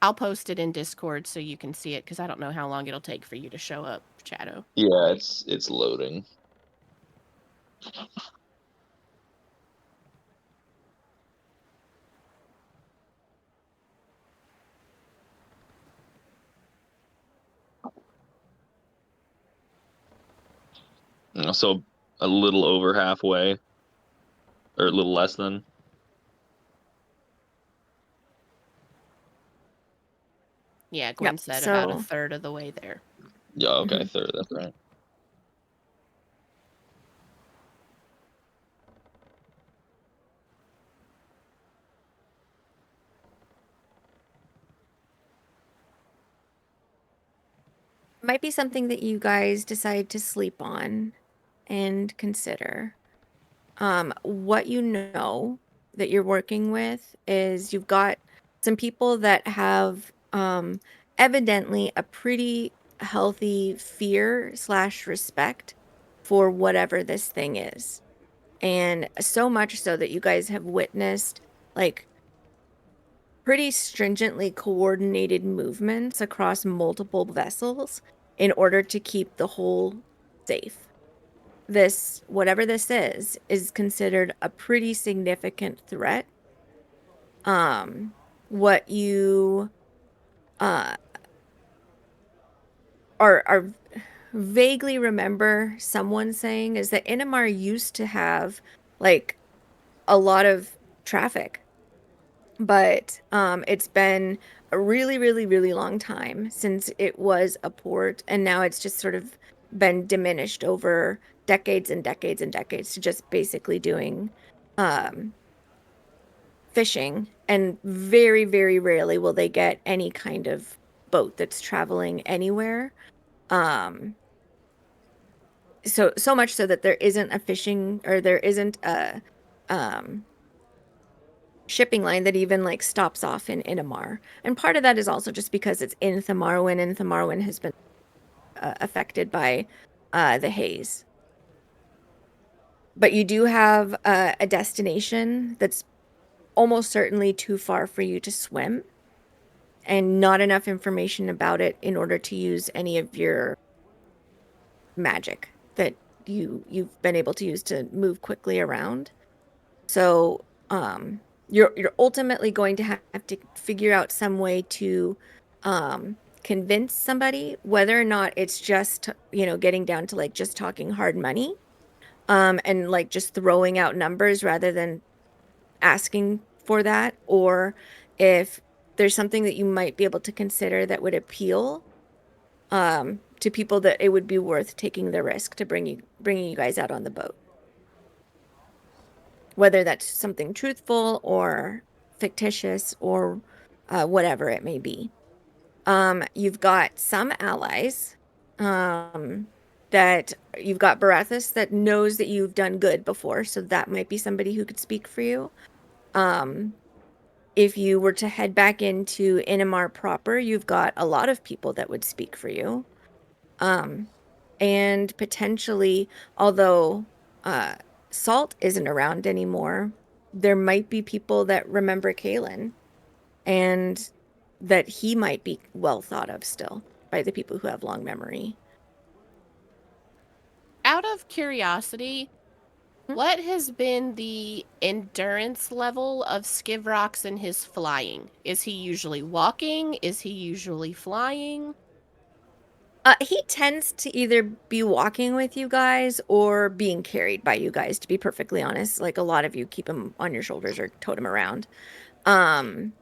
I'll post it in Discord so you can see it, because I don't know how long it'll take for you to show up, Shadow. Yeah, it's loading. So a little over halfway, or a little less than. Yeah, Gwen Yep, said about a so- third of the way there. Yeah, okay, Mhm. third, that's right. Might be something that you guys decide to sleep on and consider. What you know that you're working with is you've got some people that have evidently a pretty healthy fear / respect for whatever this thing is. And so much so that you guys have witnessed like pretty stringently coordinated movements across multiple vessels in order to keep the whole safe. This, whatever this is considered a pretty significant threat. What you are vaguely remember someone saying is that Inamar used to have like a lot of traffic, but it's been a really, really, really long time since it was a port, and now it's just sort of been diminished over decades and decades and decades to just basically doing fishing, and very, very rarely will they get any kind of boat that's traveling anywhere. So much so that there isn't a fishing, or there isn't a shipping line that even like stops off in Inamar. And part of that is also just because it's in Thamarwin, and Thamarwin has been affected by the haze. But you do have a destination that's almost certainly too far for you to swim. and not enough information about it in order to use any of your magic that you've been able to use to move quickly around. So you're ultimately going to have to figure out some way to convince somebody, whether or not it's just, getting down to like just talking hard money, and like just throwing out numbers rather than asking for that, or if there's something that you might be able to consider that would appeal to people, that it would be worth taking the risk to bringing you guys out on the boat. Whether that's something truthful or fictitious or whatever it may be. You've got some allies, that you've got Barathas that knows that you've done good before, so that might be somebody who could speak for you. If you were to head back into Inamar proper, you've got a lot of people that would speak for you. And potentially, although Salt isn't around anymore, there might be people that remember Kalen, and that he might be well thought of still by the people who have long memory. Out of curiosity, what has been the endurance level of Skivrox in his flying? Is he usually walking? Is he usually flying? He tends to either be walking with you guys or being carried by you guys, to be perfectly honest. Like, a lot of you keep him on your shoulders or tote him around. But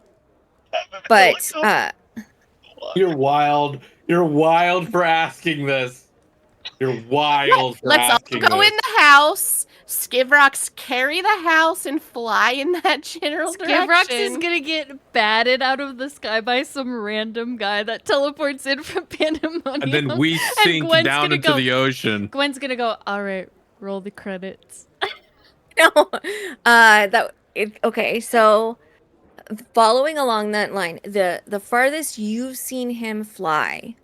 You're wild. You're wild for asking this. You're wild for Let's all asking go this. in the house. Skivrox carry the house and fly in that general Skivrox direction. is gonna get batted out of the sky by some random guy that teleports in from Pandemonium. And then we sink Gwen's down gonna into go- the ocean. Gwen's gonna go, all right, roll the credits. no, okay. So, following along that line, the farthest you've seen him fly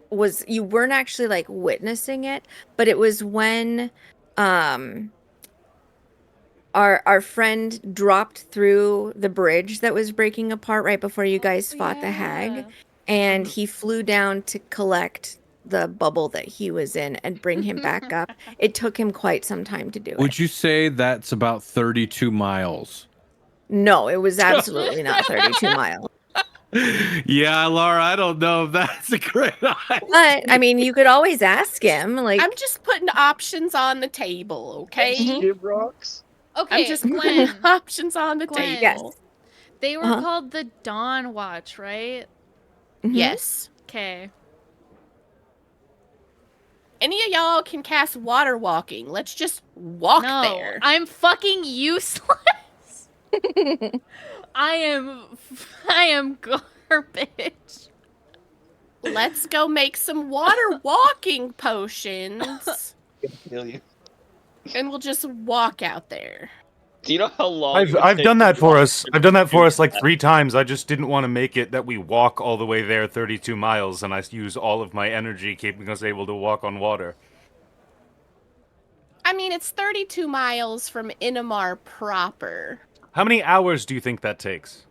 was, you weren't actually like witnessing it, but it was when our friend dropped through the bridge that was breaking apart right before you guys fought the hag, and he flew down to collect the bubble that he was in and bring him back up. It took him quite some time to do it. Would you say that's about 32 miles? No, it was absolutely not 32 miles. Yeah, Laura, I don't know if that's a great idea. But I mean, you could always ask him. Like, I'm just putting options on the table, okay? Skivrox? Okay, I'm just putting Gwen. options on the Gwen. table. yes. They were Uh-huh. called the Dawn Watch, right? Mhm. Yes. Okay. Any of y'all can cast water walking. Let's just walk No, there. I'm fucking useless. I am garbage. Let's go make some water walking potions. Kill you. And we'll just walk out there. Do you know how long I've done that for us. I've done that for us like 3 times. I just didn't want to make it that we walk all the way there 32 miles, and I use all of my energy keeping us able to walk on water. I mean, it's 32 miles from Inamar proper. How many hours do you think that takes?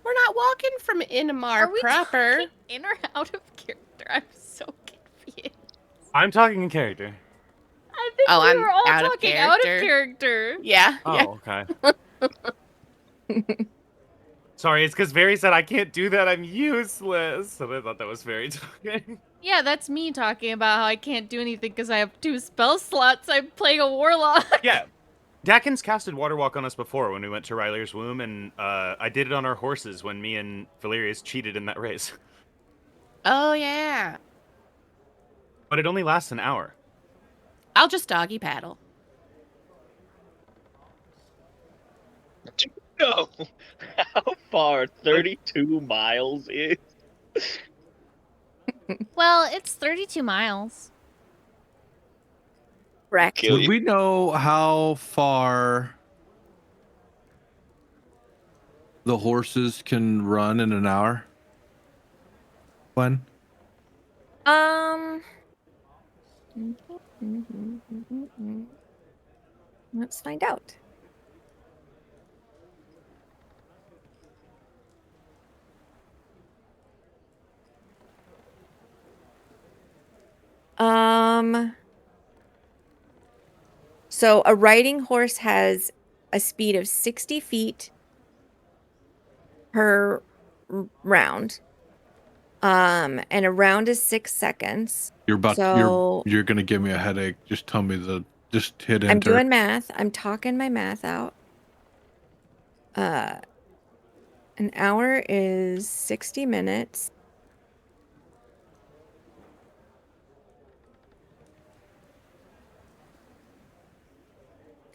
We're not walking from Inamar Are we proper. talking in or out of character? I'm so confused. I'm talking in character. I think Oh, we I'm were all out of talking out of character. character. Yeah. Oh, okay. Sorry, it's because Very said I can't do that. I'm useless. And I thought that was Very talking. Yeah, that's me talking about how I can't do anything because I have 2 spell slots. I'm playing a warlock. Yeah. Dakins casted Water Walk on us before when we went to Ryler's Womb, and I did it on our horses when me and Valerius cheated in that race. Oh, yeah. But it only lasts an hour. I'll just doggy paddle. Do you know how far 32 miles is? Well, it's 32 miles. Correct. Kill Would you. we know how far the horses can run in an hour? When? Let's find out. So a riding horse has a speed of 60 feet per round. And a round is 6 seconds. You're gonna give me a headache. Just tell me just hit enter. I'm doing math. I'm talking my math out. An hour is 60 minutes.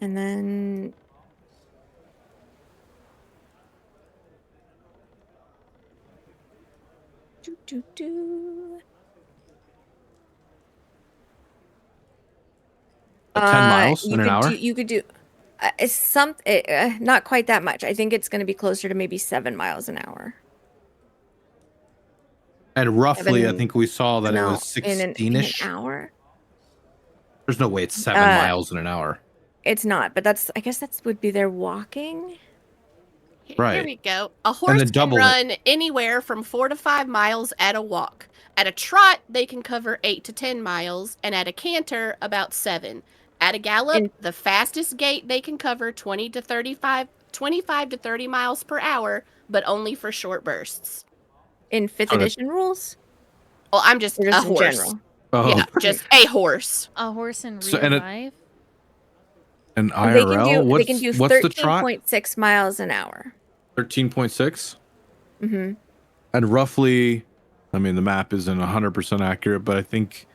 And then do. 10 miles in an hour? You could do it's not quite that much. I think it's going to be closer to maybe 7 miles an hour. And roughly, I Seven- think we saw that it No, was in an 16-ish. hour. There's no way it's 7 miles in an hour. It's not, but I guess that would be their walking. Here Right. we go. A horse can double it. run anywhere from 4 to 5 miles at a walk. At a trot, they can cover 8 to 10 miles, and at a canter, about 7. At a gallop, And- the fastest gait they can cover 25 to 30 miles per hour, but only for short bursts. In 5th So the- edition rules, Well, I'm just or a just in horse. general. Oh, Yeah, just a horse. A horse in real So- and it- life? An And they IRL? can do What's the trot? 13.6 miles an hour. 13.6? Mm-hmm. And roughly, I mean, the map isn't 100% accurate, but I think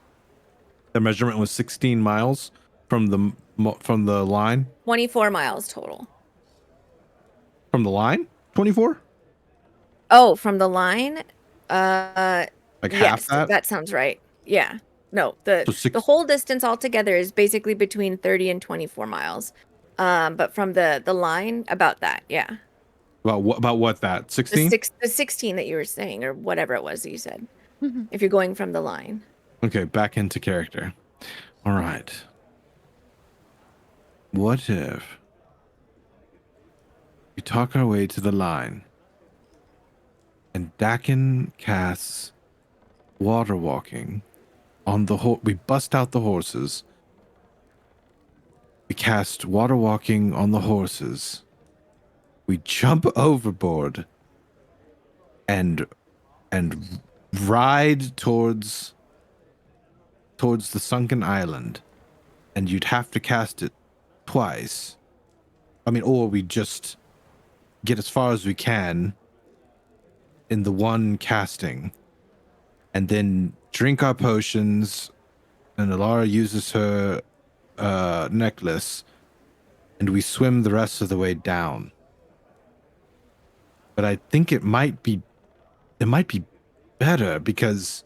the measurement was 16 miles from the line. 24 miles total. From the line? 24? Oh, from the line? Like Yes, half that? sounds right. Yeah. No, So the whole distance altogether is basically between 30 and 24 miles. But from the line, about that, yeah. About what that? 16? The 16 that you were saying, or whatever it was that you said. If you're going from the line. Okay, back into character. All right. What if we talk our way to the line and Dakin casts water walking on the horse? We bust out the horses. We cast water walking on the horses. We jump overboard and ride towards the sunken island, and you'd have to cast it twice. I mean, or we just get as far as we can in the one casting, and then drink our potions, and Alara uses her necklace, and we swim the rest of the way down. But I think it might be better because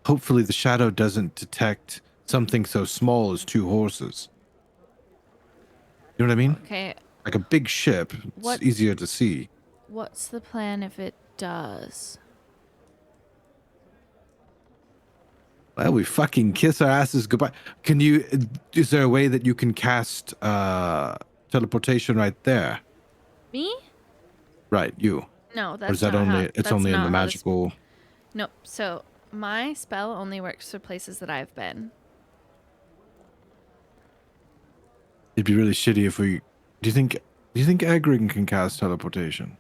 hopefully the shadow doesn't detect something so small as 2 horses. You know what I mean? Okay, Like a big ship, What- it's easier to see. what's the plan if it does? Well, we fucking kiss our asses goodbye. Is there a way that you can cast teleportation right there? Me? Right, you. No, Or that's is that not only how, it's that's only in not the how this- magical? Nope. So my spell only works for places that I've been. It'd be really shitty if we do you think Egrig can cast teleportation?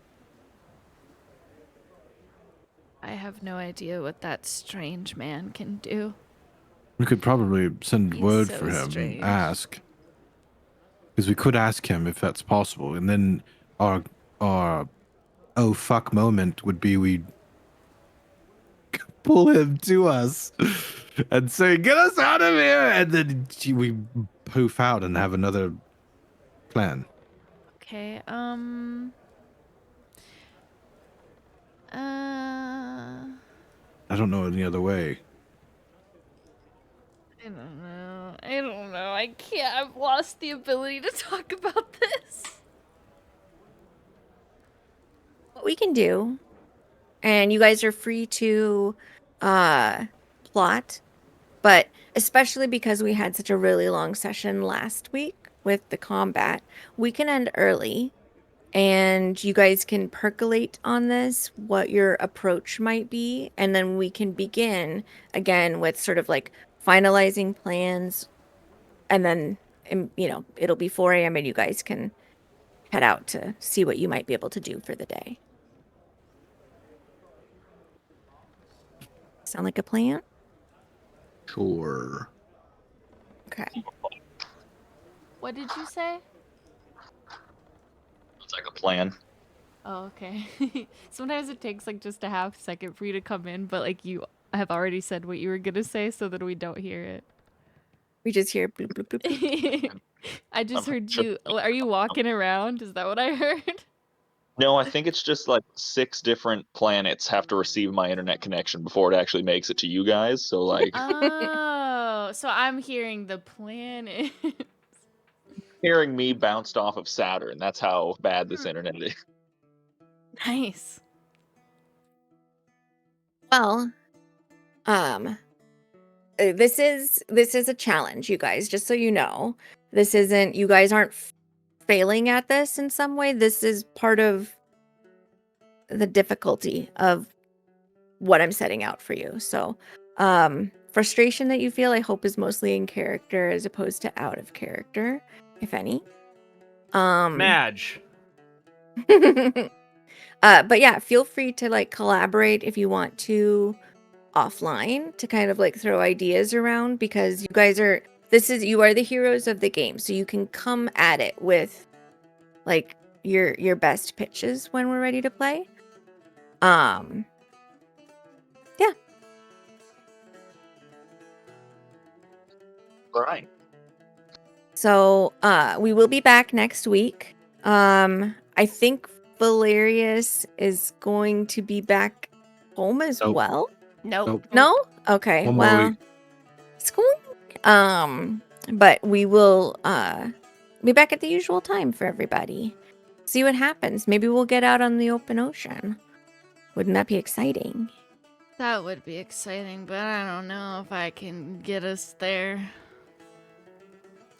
I have no idea what that strange man can do. We could probably send He's word so for him strange. and ask. Because we could ask him if that's possible, and then our oh fuck moment would be we pull him to us and say, "Get us out of here!" And then we poof out and have another plan. Okay. I don't know any other way. I don't know. I can't. I've lost the ability to talk about this. What we can do, and you guys are free to plot, but especially because we had such a really long session last week with the combat, we can end early and you guys can percolate on this, what your approach might be, and then we can begin again with sort of like finalizing plans, and then it'll be 4 a.m. and you guys can head out to see what you might be able to do for the day. Sound like a plan? Sure. Okay. What did you say? It's like a plan. Oh, okay. Sometimes it takes like just a half second for you to come in, but like you have already said what you were gonna say so that we don't hear it. We just hear bloop, bloop, bloop, bloop. I just I'm heard sure- you. Are you walking around? Is that what I heard? No, I think it's just like 6 different planets have to receive my internet connection before it actually makes it to you guys. So like Oh, so I'm hearing the planet. hearing me bounced off of Saturn. That's how bad this internet is. Nice. Well, this is a challenge, you guys, just so you know. You guys aren't failing at this in some way. This is part of the difficulty of what I'm setting out for you. So, frustration that you feel, I hope, is mostly in character as opposed to out of character, if any. Madge. But yeah, feel free to like collaborate if you want to offline to kind of like throw ideas around, because you guys are you are the heroes of the game, so you can come at it with like your best pitches when we're ready to play. Yeah. All right. So we will be back next week. I think Valerius is going to be back home as Nope. well. Nope. Nope. No? Okay. One more Well, week. it's cool. But we will be back at the usual time for everybody. See what happens. Maybe we'll get out on the open ocean. Wouldn't that be exciting? That would be exciting, but I don't know if I can get us there.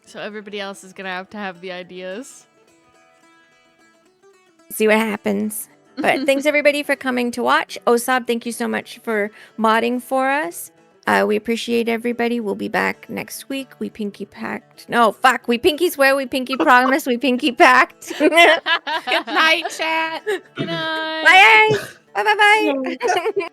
So everybody else is gonna have the ideas. See what happens. But thanks everybody for coming to watch. Osab, thank you so much for modding for us. We appreciate everybody. We'll be back next week. We pinky pact. No, fuck. We pinky swear. We pinky promise. We pinky pact. Good night, chat. Good night. Bye, guys. Bye, bye, bye.